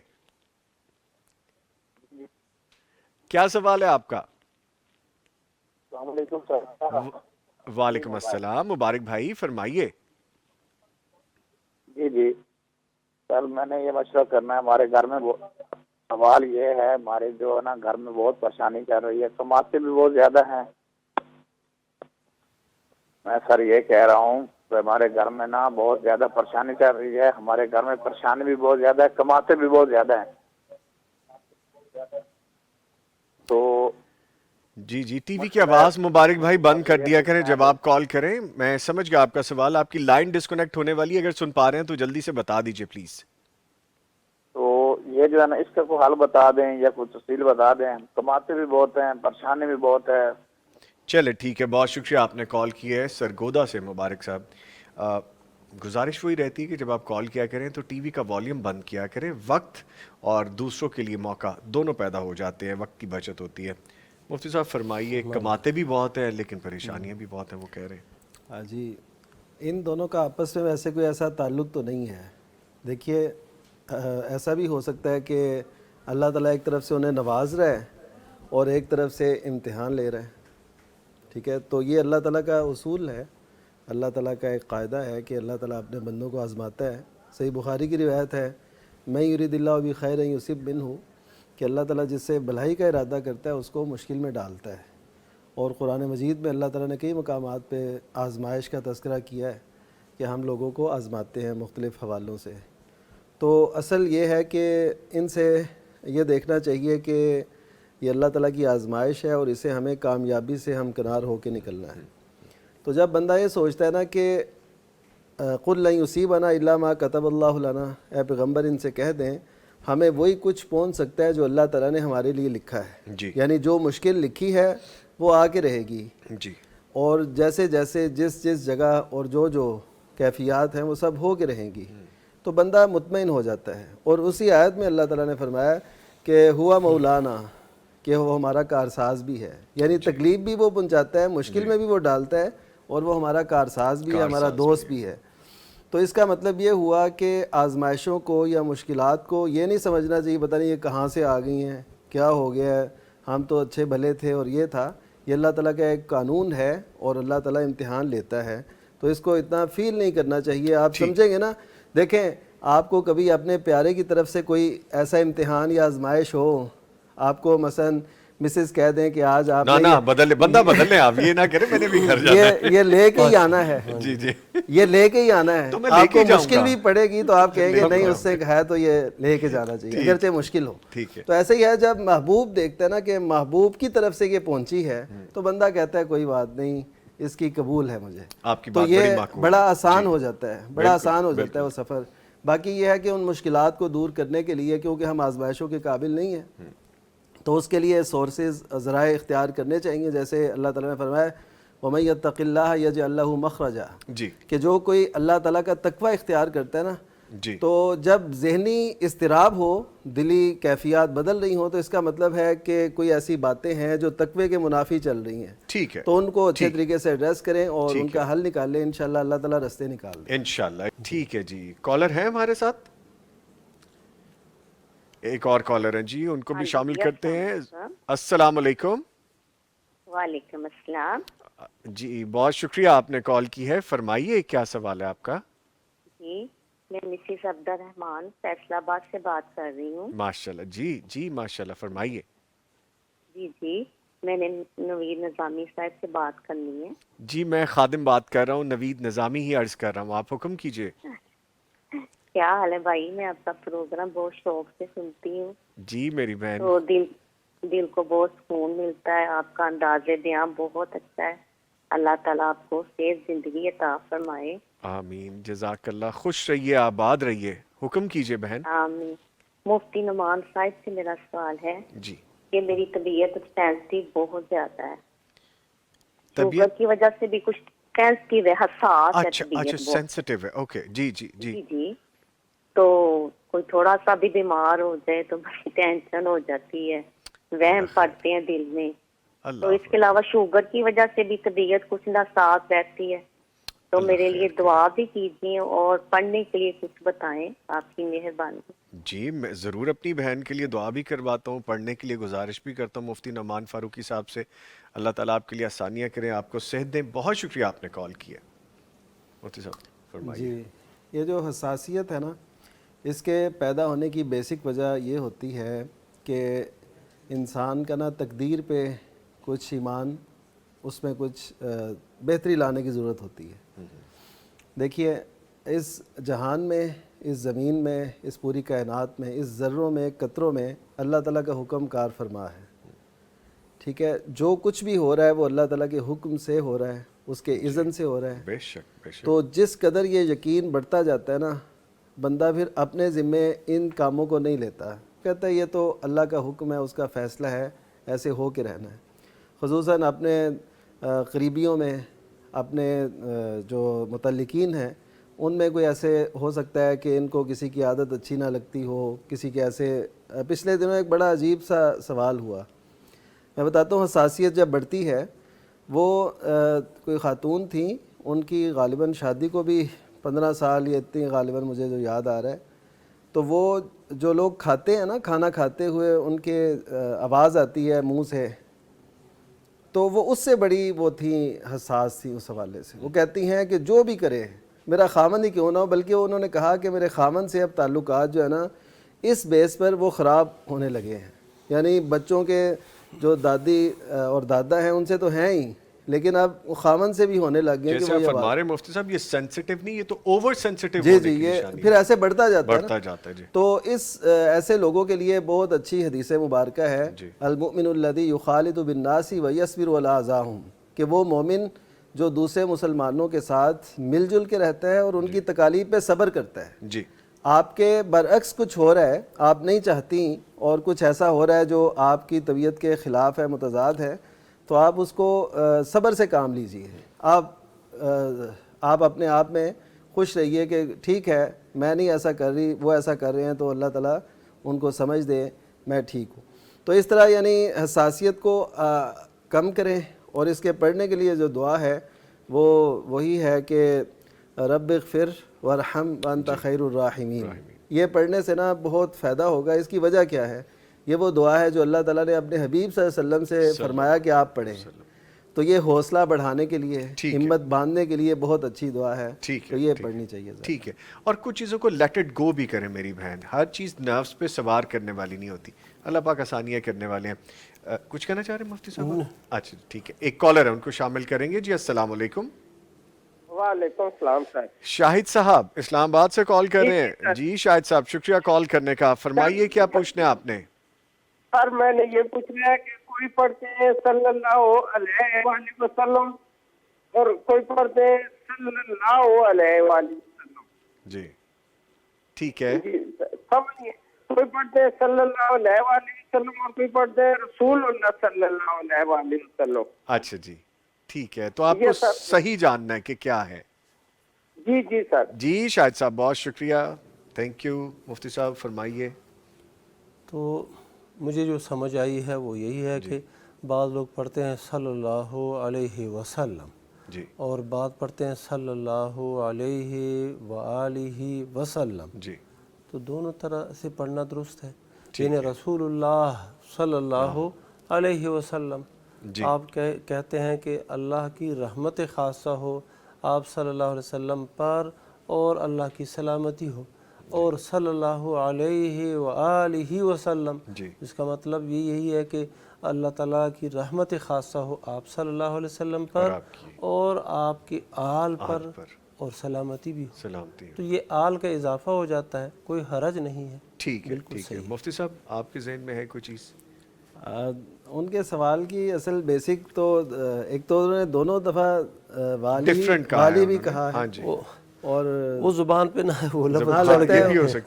کیا سوال ہے آپ کا؟ السلام علیکم سر. وعلیکم السلام. مبارک بھائی فرمائیے. جی جی سر، میں نے یہ مشورہ کرنا ہے. ہمارے گھر میں سوال یہ ہے، ہمارے جو ہے نا گھر میں بہت پریشانی چل رہی ہے، کماتے بھی بہت زیادہ ہیں. میں سر یہ کہہ رہا ہوں کہ ہمارے گھر میں نا بہت زیادہ پریشانی چل رہی ہے. ہمارے گھر میں پریشانی بھی بہت زیادہ ہے، کماتے بھی بہت زیادہ ہیں. تو جی جی، ٹی وی کی آواز مبارک بھائی بند کر دیا کریں جب آپ کال کریں. میں سمجھ گیا آپ کا سوال. آپ کی لائن ڈسکنیکٹ ہونے والی ہے، اگر سن پا رہے ہیں تو جلدی سے بتا دیجئے پلیز. تو یہ جو ہے نا اس کا کوئی حل بتا دیں یا کوئی تفصیل بتا دیں. کماتے بھی بہت ہیں، پریشانی بھی بہت ہے. چلے ٹھیک ہے، بہت شکریہ آپ نے کال کی ہے سرگودا سے مبارک صاحب. گزارش وہی رہتی ہے کہ جب آپ کال کیا کریں تو ٹی وی کا والیوم بند کیا کریں. وقت اور دوسروں کے لیے موقع دونوں پیدا ہو جاتے ہیں، وقت کی بچت ہوتی ہے. مفتی صاحب فرمائیے. کماتے بھی بہت ہیں لیکن پریشانیاں بھی بہت ہیں، وہ کہہ رہے ہیں. ہاں جی، ان دونوں کا آپس میں ویسے کوئی ایسا تعلق تو نہیں ہے. دیکھیے ایسا بھی ہو سکتا ہے کہ اللہ تعالیٰ ایک طرف سے انہیں نواز رہا ہے اور ایک طرف سے امتحان لے رہا ہے. ٹھیک ہے، تو یہ اللہ تعالیٰ کا اصول ہے، اللہ تعالیٰ کا ایک قاعدہ ہے کہ اللہ تعالیٰ اپنے بندوں کو آزماتا ہے. صحیح بخاری کی روایت ہے، میں یرید اللہ بخیر یصب منہ، کہ اللہ تعالیٰ جس سے بھلائی کا ارادہ کرتا ہے اس کو مشکل میں ڈالتا ہے. اور قرآن مجید میں اللہ تعالیٰ نے کئی مقامات پہ آزمائش کا تذکرہ کیا ہے کہ ہم لوگوں کو آزماتے ہیں مختلف حوالوں سے. تو اصل یہ ہے کہ ان سے یہ دیکھنا چاہیے کہ یہ اللہ تعالیٰ کی آزمائش ہے اور اسے ہمیں کامیابی سے ہمکنار ہو کے نکلنا ہے. تو جب بندہ یہ سوچتا ہے نا کہ قل لن یصیبنا الا ما کتب اللہ لنا، اے پیغمبر ان سے کہہ دیں ہمیں وہی کچھ پہنچ سکتا ہے جو اللہ تعالیٰ نے ہمارے لیے لکھا ہے. جی. یعنی جو مشکل لکھی ہے وہ آ کے رہے گی. جی. اور جیسے جیسے جس جگہ اور جو کیفیات ہیں وہ سب ہو کے رہیں گی تو بندہ مطمئن ہو جاتا ہے. اور اسی آیت میں اللہ تعالیٰ نے فرمایا کہ ہوا مولانا، کہ وہ ہمارا کارساز بھی ہے. یعنی تکلیف بھی وہ پہنچاتا ہے، مشکل میں بھی وہ ڈالتا ہے، اور وہ ہمارا کارساز بھی ہے، ہمارا دوست بھی ہے. تو اس کا مطلب یہ ہوا کہ آزمائشوں کو یا مشکلات کو یہ نہیں سمجھنا چاہیے پتہ نہیں یہ کہاں سے آ گئی ہیں، کیا ہو گیا ہے، ہم تو اچھے بھلے تھے اور یہ تھا. یہ اللہ تعالیٰ کا ایک قانون ہے اور اللہ تعالیٰ امتحان لیتا ہے. تو اس کو اتنا فیل نہیں کرنا چاہیے. آپ سمجھیں گے نا، دیکھیں آپ کو کبھی اپنے پیارے کی طرف سے کوئی ایسا امتحان یا آزمائش ہو، آپ کو مثلا مسز کہہ دیں کہ آج آپ بندہ بدل لیں، آپ یہ نہ کریں، میں نے بھی گھر جانا ہے، یہ لے کے ہی آنا ہے. جی جی، یہ لے کے ہی آنا ہے. آپ کو مشکل بھی پڑے گی تو آپ کہیں گے نہیں اس سے ہے تو یہ لے کے جانا چاہیے اگرچہ مشکل ہو. تو ایسے ہی ہے جب محبوب دیکھتا ہے نا کہ محبوب کی طرف سے یہ پہنچی ہے تو بندہ کہتا ہے کوئی بات نہیں، اس کی قبول ہے مجھے. تو یہ بڑا آسان ہو جاتا ہے، بڑا آسان ہو جاتا ہے وہ سفر. باقی یہ ہے کہ ان مشکلات کو دور کرنے کے لیے، کیونکہ ہم آزمائشوں کے قابل نہیں ہیں، تو اس کے لیے سورسز، ذرائع اختیار کرنے چاہیے. جیسے اللہ تعالیٰ نے فرمایا وَمَن يَتَّقِ اللَّهَ يَجْعَل لَّهُ مَخْرَجًا، جی، کہ جو کوئی اللہ تعالیٰ کا تقوی اختیار کرتا ہے نا، جی، تو جب ذہنی اضطراب ہو، دلی کیفیات بدل رہی ہوں، تو اس کا مطلب ہے کہ کوئی ایسی باتیں ہیں جو تقوی کے منافی چل رہی ہیں. ٹھیک ہے، تو ان کو اچھے طریقے سے ایڈریس کریں اور ان کا حل نکال لیں. انشاءاللہ اللہ تعالیٰ رستے نکال دیں انشاءاللہ. ٹھیک ہے جی. کالر ہیں ہمارے ساتھ، ایک اور کالر ہیں جی، ان کو بھی شامل کرتے ہیں. السلام علیکم. وعلیکم السلام. جی بہت شکریہ آپ نے کال کی ہے. فرمائیے کیا سوال ہے آپ کا؟ جی میں مسز عبد الرحمان فیصل آباد سے بات کر رہی ہوں. ماشاءاللہ. جی جی ماشاءاللہ، فرمائیے. جی میں نے نوید نظامی صاحب سے بات کرنی ہے. جی میں خادم بات کر رہا ہوں، نوید نظامی ہی عرض کر رہا ہوں، آپ حکم کیجئے. کیا حال ہے بھائی؟ میں آپ کا پروگرام بہت شوق سے سنتی ہوں. جی میری بہن. تو دل کو بہت سکون ملتا ہے. آپ کا انداز بیان بہت اچھا ہے. اللہ تعالیٰ آپ کو صحت زندگی عطا فرمائے. آمین. جزاک اللہ. خوش رہیے، آباد رہیے. حکم کیجئے بہن. آمین. مفتی نعمان صاحب سے میرا سوال ہے جی کہ میری طبیعت سینسٹیو بہت زیادہ ہے. شوگر کی وجہ سے بھی کچھ سینسٹیو ہے، حساس ہے اچھا طبیعت بہت. سینسٹیو ہے. اوکے جی جی جی. جی تو کوئی تھوڑا سا بھی بیمار ہو جائے تو بڑی ٹینشن ہو جاتی ہے، وہم پڑتے ہیں دل میں. تو اس کے علاوہ شوگر کی وجہ سے بھی طبیعت کچھ ناساز رہتی ہے. تو میرے لیے دعا بھی کیجیے اور پڑھنے کے لیے کچھ بتائیں، آپ کی مہربانی. جی میں ضرور اپنی بہن کے لیے دعا بھی کرواتا ہوں، پڑھنے کے لیے گزارش بھی کرتا ہوں مفتی نعمان فاروقی صاحب سے. اللہ تعالیٰ آپ کے لیے آسانیاں کریں، آپ کو صحت دیں. بہت شکریہ آپ نے کال کیا. مفتی صاحب فرمائیے. جی یہ جو حساسیت ہے نا، اس کے پیدا ہونے کی بیسک وجہ یہ ہوتی ہے کہ انسان کا نا تقدیر پہ کچھ ایمان، اس میں کچھ بہتری لانے کی ضرورت ہوتی ہے. دیکھیے اس جہان میں، اس زمین میں، اس پوری کائنات میں، اس ذروں میں، قطروں میں اللہ تعالیٰ کا حکم کار فرما ہے. ٹھیک ہے، جو کچھ بھی ہو رہا ہے وہ اللہ تعالیٰ کے حکم سے ہو رہا ہے، اس کے اذن سے ہو رہا ہے. بے شک بے شک. تو جس قدر یہ یقین بڑھتا جاتا ہے نا، بندہ پھر اپنے ذمے ان کاموں کو نہیں لیتا، کہتا ہے یہ تو اللہ کا حکم ہے، اس کا فیصلہ ہے، ایسے ہو کے رہنا ہے. خصوصاً اپنے قریبیوں میں، اپنے جو متعلقین ہیں ان میں کوئی ایسے ہو سکتا ہے کہ ان کو کسی کی عادت اچھی نہ لگتی ہو، کسی کے ایسے. پچھلے دنوں ایک بڑا عجیب سا سوال ہوا، میں بتاتا ہوں. حساسیت جب بڑھتی ہے، وہ کوئی خاتون تھیں، ان کی غالباً شادی کو بھی 15 سال یا اتنی غالباً مجھے جو یاد آ رہا ہے. تو وہ جو لوگ کھاتے ہیں نا، کھانا کھاتے ہوئے ان کے آواز آتی ہے منہ سے، تو وہ اس سے بڑی وہ تھیں، حساس تھیں اس حوالے سے. وہ کہتی ہیں کہ جو بھی کرے میرا خامن ہی کیوں نہ ہو، بلکہ انہوں نے کہا کہ میرے خامن سے اب تعلقات جو ہے نا اس بیس پر وہ خراب ہونے لگے ہیں. یعنی بچوں کے جو دادی اور دادا ہیں ان سے تو ہیں ہی، لیکن اب خامن سے بھی ہونے لگ گئے. جیسے آپ فرما رہے ہیں مفتی صاحب، یہ سینسٹیو نہیں، یہ تو اوور سینسٹیو جی جی، یہ پھر ایسے بڑھتا جاتا ہے، بڑھتا جاتا ہے. جی تو اس ایسے لوگوں کے لیے بہت اچھی حدیث مبارکہ ہے، المؤمن الذی یخالط بالناس ویصبر علی اذاہم، کہ وہ مومن جو دوسرے مسلمانوں کے ساتھ مل جل کے رہتا ہے اور ان کی تکالیف پہ صبر کرتا ہے. جی آپ کے برعکس کچھ ہو رہا ہے، آپ نہیں چاہتی، اور کچھ ایسا ہو رہا ہے جو آپ کی طبیعت کے خلاف ہے، متضاد ہے، تو آپ اس کو صبر سے کام لیجئے. آپ اپنے آپ میں خوش رہیے کہ ٹھیک ہے، میں نہیں ایسا کر رہی، وہ ایسا کر رہے ہیں، تو اللہ تعالیٰ ان کو سمجھ دے، میں ٹھیک ہوں. تو اس طرح یعنی حساسیت کو کم کریں. اور اس کے پڑھنے کے لیے جو دعا ہے وہ وہی ہے کہ رب اغفر وارحم وانت خیر الراحمین. یہ پڑھنے سے نا بہت فائدہ ہوگا. اس کی وجہ کیا ہے؟ یہ وہ دعا ہے جو اللہ تعالیٰ نے اپنے حبیب صلی اللہ علیہ وسلم سے فرمایا کہ آپ پڑھیں. تو یہ حوصلہ بڑھانے کے لیے، ہمت باندھنے کے لیے بہت اچھی دعا ہے. تو یہ پڑھنی چاہیے. ٹھیک ہے. اور کچھ چیزوں کو لیٹ اٹ گو بھی کریں میری بہن. ہر چیز نروز پہ سوار کرنے والی نہیں ہوتی. اللہ پاک آسانیاں کرنے والے ہیں. کچھ کہنا چاہ رہے ہیں مفتی صاحب؟ اچھا ٹھیک ہے، ایک کالر ہے، ان کو شامل کریں گے. جی السلام علیکم. وعلیکم السلام صاحب. شاہد صاحب اسلام آباد سے کال کر رہے ہیں. جی شاہد صاحب شکریہ کال کرنے کا. فرمائیے کیا پوچھنا ہے آپ نے؟ سر میں نے یہ پوچھنا ہے کہ کوئی پڑھتے ہیں صلی اللہ علیہ وآلہ وسلم اور کوئی پڑھتے ہیں صلی اللہ علیہ وآلہ وسلم. جی ٹھیک ہے. جی سمجھیے، کوئی پڑھتے ہیں صلی اللہ علیہ وآلہ وسلم اور کوئی پڑھتے ہیں رسول اللہ صلی اللہ علیہ وآلہ وسلم. اچھا جی ٹھیک ہے. تو آپ کو صحیح جاننا ہے کہ کیا ہے. جی جی سر. جی شاہد صاحب بہت شکریہ، تھینک یو. مفتی صاحب فرمائیے. تو مجھے جو سمجھ آئی ہے وہ یہی ہے کہ بعض لوگ پڑھتے ہیں صلی اللہ علیہ وسلم جی، اور بعض پڑھتے ہیں صلی اللہ علیہ وآلہ وسلم. جی تو دونوں طرح سے پڑھنا درست ہے. یعنی رسول اللہ صلی اللہ علیہ وسلم، آپ کہتے ہیں کہ اللہ کی رحمت خاصہ ہو آپ صلی اللہ علیہ وسلم پر اور اللہ کی سلامتی ہو، اور صلی اللہ علیہ وآلہ وسلم، اس کا مطلب یہی ہے کہ اللہ تعالیٰ کی رحمت خاصہ ہو آپ صلی اللہ علیہ وسلم پر اور آپ کے آل پر اور سلامتی بھی ہو، تو یہ آل کا اضافہ ہو جاتا ہے، کوئی حرج نہیں ہے۔ ٹھیک ہے، ٹھیک ہے۔ مفتی صاحب آپ کے ذہن میں ہے کوئی چیز؟ ان کے سوال کی اصل بیسک تو ایک تو انہوں نے دونوں دفعہ والی بھی کہا ہے اور وہ زبان پہ نہ ہے وہ لفظ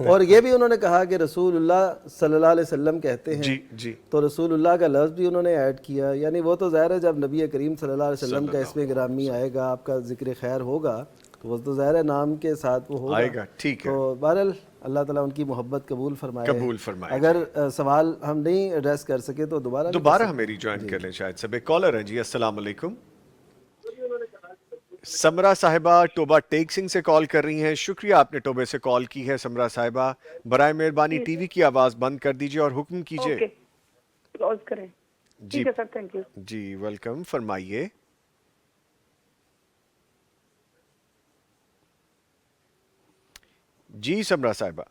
اور یہ بھی انہوں نے کہا کہ رسول اللہ صلی اللہ علیہ وسلم کہتے ہیں، جی تو رسول اللہ کا لفظ بھی انہوں نے ایڈ کیا، یعنی وہ تو ظاہر ہے جب نبی کریم صلی اللہ علیہ وسلم کا اسم گرامی آئے گا، آپ کا ذکر خیر ہوگا تو وہ تو ظاہر ہے نام کے ساتھ وہ ہوگا آئے گا۔ ٹھیک ہے، تو بہرحال اللہ تعالیٰ ان کی محبت قبول فرمائے۔ اگر سوال ہم نہیں ایڈریس کر سکے تو دوبارہ ہم میری جوائن کر لیں، شاید سب ایک کالر ہے۔ جی السلام علیکم، سمرا صاحبہ ٹوبہ ٹیک سنگھ سے کال کر رہی ہیں، شکریہ آپ نے ٹوبے سے کال کی ہے۔ سمرا صاحبہ برائے مہربانی ٹی وی کی آواز بند کر دیجئے اور حکم کیجئے۔ کلوز کریں۔ ٹھیک ہے سر، تھینک یو۔ جی ویلکم، فرمائیے۔ جی سمرا صاحبہ۔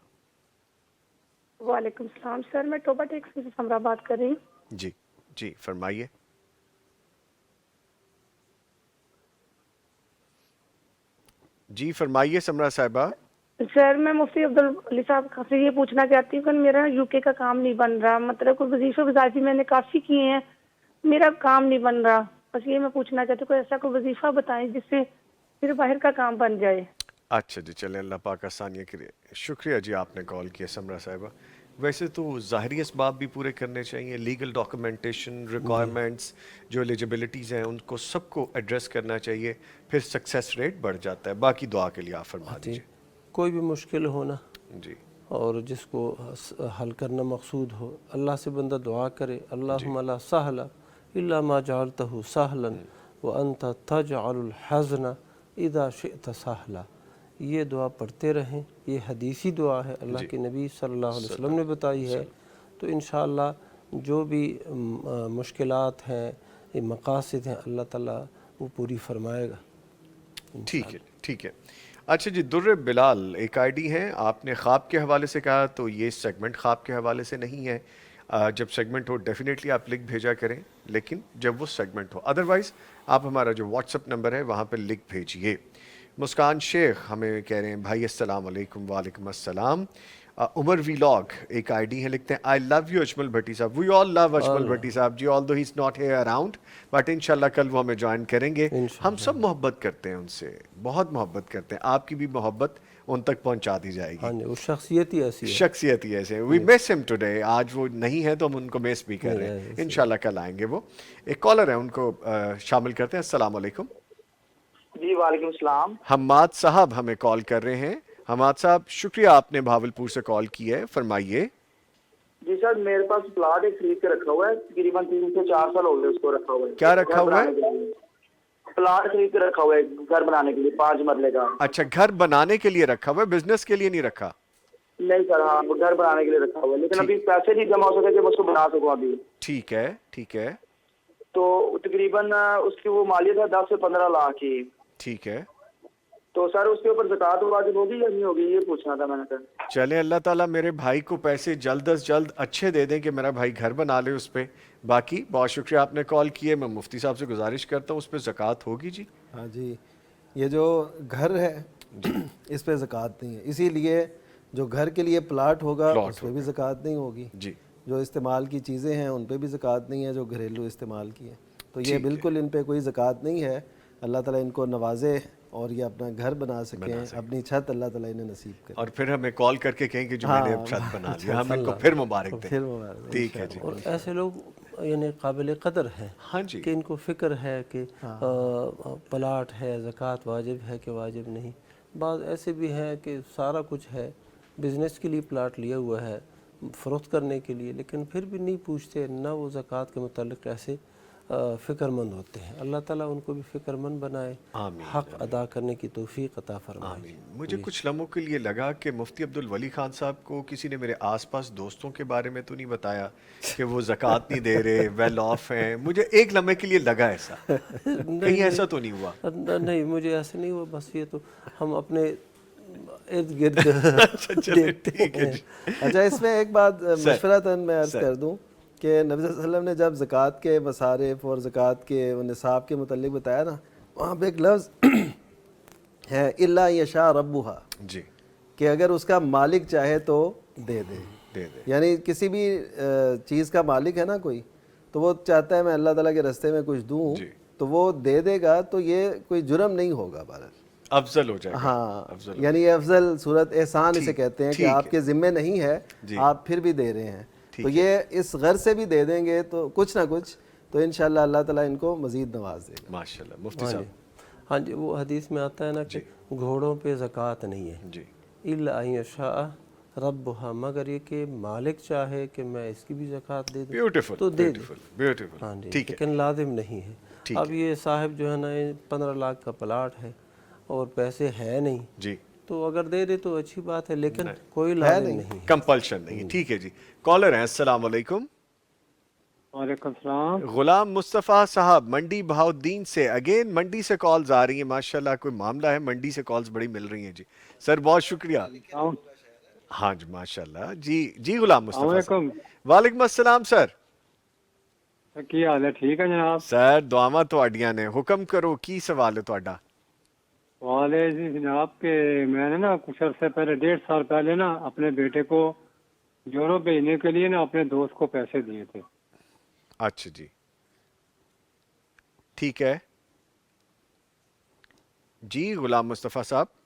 وعلیکم السلام سر، میں ٹوبہ ٹیک سے سمرا بات کر رہی ہوں۔ جی جی فرمائیے۔ جی فرمائیے سمرا صاحبہ۔ سر میں مفتی عبدالولی صاحب سے یہ پوچھنا چاہتی ہوں کہ میرا یو کے کا کام نہیں بن رہا، مطلب کوئی وظیفے وظائفی میں نے کافی کیے ہیں، میرا کام نہیں بن رہا، بس یہ میں پوچھنا چاہتی ہوں کوئی ایسا کوئی وظیفہ بتائیں جس سے پھر باہر کا کام بن جائے۔ اچھا جی، چلیں اللہ پاک آسانیاں کرے۔ شکریہ جی آپ نے کال کیا سمرا صاحبہ۔ ویسے تو ظاہری اسباب بھی پورے کرنے چاہیے، لیگل ڈاکومنٹیشن ریکوائرمنٹس جو ایلیجبلٹیز ہیں ان کو سب کو ایڈریس کرنا چاہیے، پھر سکسیس ریٹ بڑھ جاتا ہے۔ باقی دعا کے لیے آپ فرما دیجیے۔ کوئی بھی مشکل ہونا جی اور جس کو حل کرنا مقصود ہو، اللہ سے بندہ دعا کرے، اللہم لا سہل الا ما جعلتہ سہلا وانت تجعل الحزن اذا شئت سہلا۔ یہ دعا پڑھتے رہیں، یہ حدیثی دعا ہے، اللہ کے نبی صلی اللہ علیہ وسلم نے بتائی ہے، تو انشاءاللہ جو بھی مشکلات ہیں، مقاصد ہیں، اللہ تعالیٰ وہ پوری فرمائے گا۔ ٹھیک ہے، ٹھیک ہے۔ اچھا جی، در بلال ایک آئی ڈی ہے، آپ نے خواب کے حوالے سے کہا تو یہ سیگمنٹ خواب کے حوالے سے نہیں ہے، جب سیگمنٹ ہو ڈیفینیٹلی آپ لکھ بھیجا کریں، لیکن جب وہ سیگمنٹ ہو، ادروائز آپ ہمارا جو واٹس اپ نمبر ہے وہاں پہ لکھ بھیجیے۔ مسکان شیخ ہمیں کہہ رہے ہیں بھائی السلام علیکم۔ وعلیکم السلام۔ عمر ویلاگ ایک آئی ڈی ہے، لکھتے ہیں آئی لو یو اجمل بھٹی صاحب۔ وی آل لو اجمل بھٹی صاحب جی، although he is not here around, but انشاءاللہ کل وہ ہمیں جوائن کریں گے۔ ہم سب محبت کرتے ہیں ان سے، بہت محبت کرتے ہیں، آپ کی بھی محبت ان تک پہنچا دی جائے گی۔ وہ شخصیت ہی ایسی ہے، شخصیت ہی ایسے۔ وی مس ہم ٹوڈے، آج وہ نہیں ہے تو ہم ان کو مس بھی کر رہے ہیں، انشاءاللہ کل آئیں گے وہ۔ ایک کالر ہے، ان کو شامل کرتے ہیں۔ السلام علیکم۔ جی وعلیکم السلام۔ حماد صاحب ہمیں کال کر رہے ہیں۔ حماد صاحب شکریہ آپ نے بھاولپور سے کال کی ہے، فرمائیے۔ جی سر، میرے پاس پلاٹ ایک خرید کے رکھا ہوا ہے، تقریباً 3 سے 4 سال ہو گئے اس کو رکھا ہوا ہے۔ کیا رکھا ہوا ہے؟ پلاٹ خرید کے رکھا ہوا ہے گھر بنانے کے لیے، 5 مرلے کا۔ اچھا، گھر بنانے کے لیے رکھا ہوا ہے، بزنس کے لیے نہیں رکھا؟ نہیں سر، ہاں وہ گھر بنانے کے لیے رکھا ہوا ہے، لیکن ابھی پیسے نہیں جمع ہو سکے کہ میں اس کو بنا سکوں ابھی۔ ٹھیک ہے، ٹھیک ہے۔ تو تقریباً اس کی وہ مالیت ہے 10 سے 15 لاکھ کی۔ ٹھیک ہے، تو سر اس کے اوپر زکوٰۃ واجب ہوگی یا نہیں ہوگی، یہ پوچھنا تھا میں نے سر۔ چلیں اللہ تعالیٰ میرے بھائی کو پیسے جلد از جلد اچھے دے دیں کہ میرا بھائی گھر بنا لے اس پہ۔ باقی بہت شکریہ آپ نے کال کیے، میں مفتی صاحب سے گزارش کرتا ہوں اس پہ زکوٰۃ ہوگی جی۔ ہاں جی، یہ جو گھر ہے اس پہ زکوٰۃ نہیں ہے، اسی لیے جو گھر کے لیے پلاٹ ہوگا اس پہ بھی زکوٰۃ نہیں ہوگی جی۔ جو استعمال کی چیزیں ہیں ان پہ بھی زکوٰۃ نہیں ہے، جو گھریلو استعمال کی ہے، تو یہ بالکل ان پہ کوئی زکوٰۃ نہیں ہے۔ اللہ تعالیٰ ان کو نوازے اور یہ اپنا گھر بنا سکیں، اپنی چھت اللہ تعالیٰ انہیں نصیب کرے، اور پھر ہمیں کال کر کے کہیں کہ جو میں نے اب چھت بنا لیا، ہم ان کو پھر مبارک دیں۔ ٹھیک ہے جی۔ اور ایسے لوگ یعنی قابل قدر ہیں کہ ان کو فکر ہے کہ پلاٹ ہے، زکوٰۃ واجب ہے کہ واجب نہیں۔ بعض ایسے بھی ہیں کہ سارا کچھ ہے، بزنس کے لیے پلاٹ لیا ہوا ہے، فروخت کرنے کے لیے، لیکن پھر بھی نہیں پوچھتے، نہ وہ زکوٰۃ کے متعلق ایسے فکر مند ہوتے ہیں۔ اللہ تعالیٰ ان کو بھی فکر مند بنائے، حق ادا کرنے کی توفیق عطا فرمائے۔ مجھے کچھ لمحوں کے لیے لگا کہ مفتی عبدالولی خان صاحب کو کسی نے میرے آس پاس دوستوں کے بارے میں تو نہیں بتایا کہ وہ زکوٰۃ نہیں دے رہے، ویل آف ہیں، مجھے ایک لمحے کے لیے لگا ایسا، کہیں ایسا تو نہیں ہوا؟ نہیں، مجھے ایسا نہیں ہوا، بس یہ تو ہم اپنے ارد گرد دیکھتے ہیں۔ اچھا، اس میں ایک بات مشورتاً میں عرض کر دوں کہ نبی صلی اللہ علیہ وسلم نے جب زکوٰۃ کے مصارف اور زکوٰۃ کے نصاب کے متعلق بتایا نا، وہاں پہ ایک لفظ ہے الا یشاء ربھا، جی، کہ اگر اس کا مالک چاہے تو دے دے، یعنی کسی بھی چیز کا مالک ہے نا کوئی، تو وہ چاہتا ہے میں اللہ تعالیٰ کے راستے میں کچھ دوں تو وہ دے دے گا، تو یہ کوئی جرم نہیں ہوگا، بہرحال افضل ہو جائے گا. ہاں، یعنی یہ افضل صورت احسان اسے کہتے ہیں کہ آپ کے ذمے نہیں ہے، آپ پھر بھی دے رہے ہیں، تو یہ اس غرض سے بھی دے دیں گے تو کچھ نہ کچھ، تو انشاءاللہ اللہ تعالیٰ ان کو مزید نواز دے گا. ماشاءاللہ. مفتی صاحب. ہاں جی، وہ حدیث میں آتا ہے نا کہ گھوڑوں پہ زکوٰۃ نہیں ہے، جی، الا ان یشاء ربھا، مگر یہ کہ مالک چاہے کہ میں اس کی بھی زکوٰۃ دے دوں تو دے دے. ہاں جی، لیکن لازم نہیں ہے. اب یہ صاحب جو ہے نا 15 لاکھ کا پلاٹ ہے اور پیسے ہے نہیں، جی، تو اگر دے دے تو اچھی بات ہے، لیکن کوئی لازم نہیں، کمپلشن نہیں. ٹھیک ہے جی. کالر ہیں، السلام علیکم. وعلیکم السلام. غلام مصطفیٰ صاحب منڈی بہاؤالدین سے. اگین منڈی سے کالز آ رہی ہیں، ماشاءاللہ کوئی معاملہ ہے، منڈی سے کالز بڑی مل رہی ہیں. جی سر، بہت شکریہ. ہاں جی، ماشاءاللہ. جی غلام مصطفیٰ صاحب. وعلیکم السلام سر. کی حال ہے؟ ٹھیک ہے جناب. سر دعاواں تہاڈیاں نے، حکم کرو، کی سوال ہے تہاڈا؟ سوال ہے جی جناب کہ میں نے نا کچھ عرصے پہلے 1.5 سال پہلے نا اپنے بیٹے کو یورپ بھیجنے کے لیے نا اپنے دوست کو پیسے دیے تھے. اچھا جی، ٹھیک ہے جی. غلام مصطفیٰ صاحب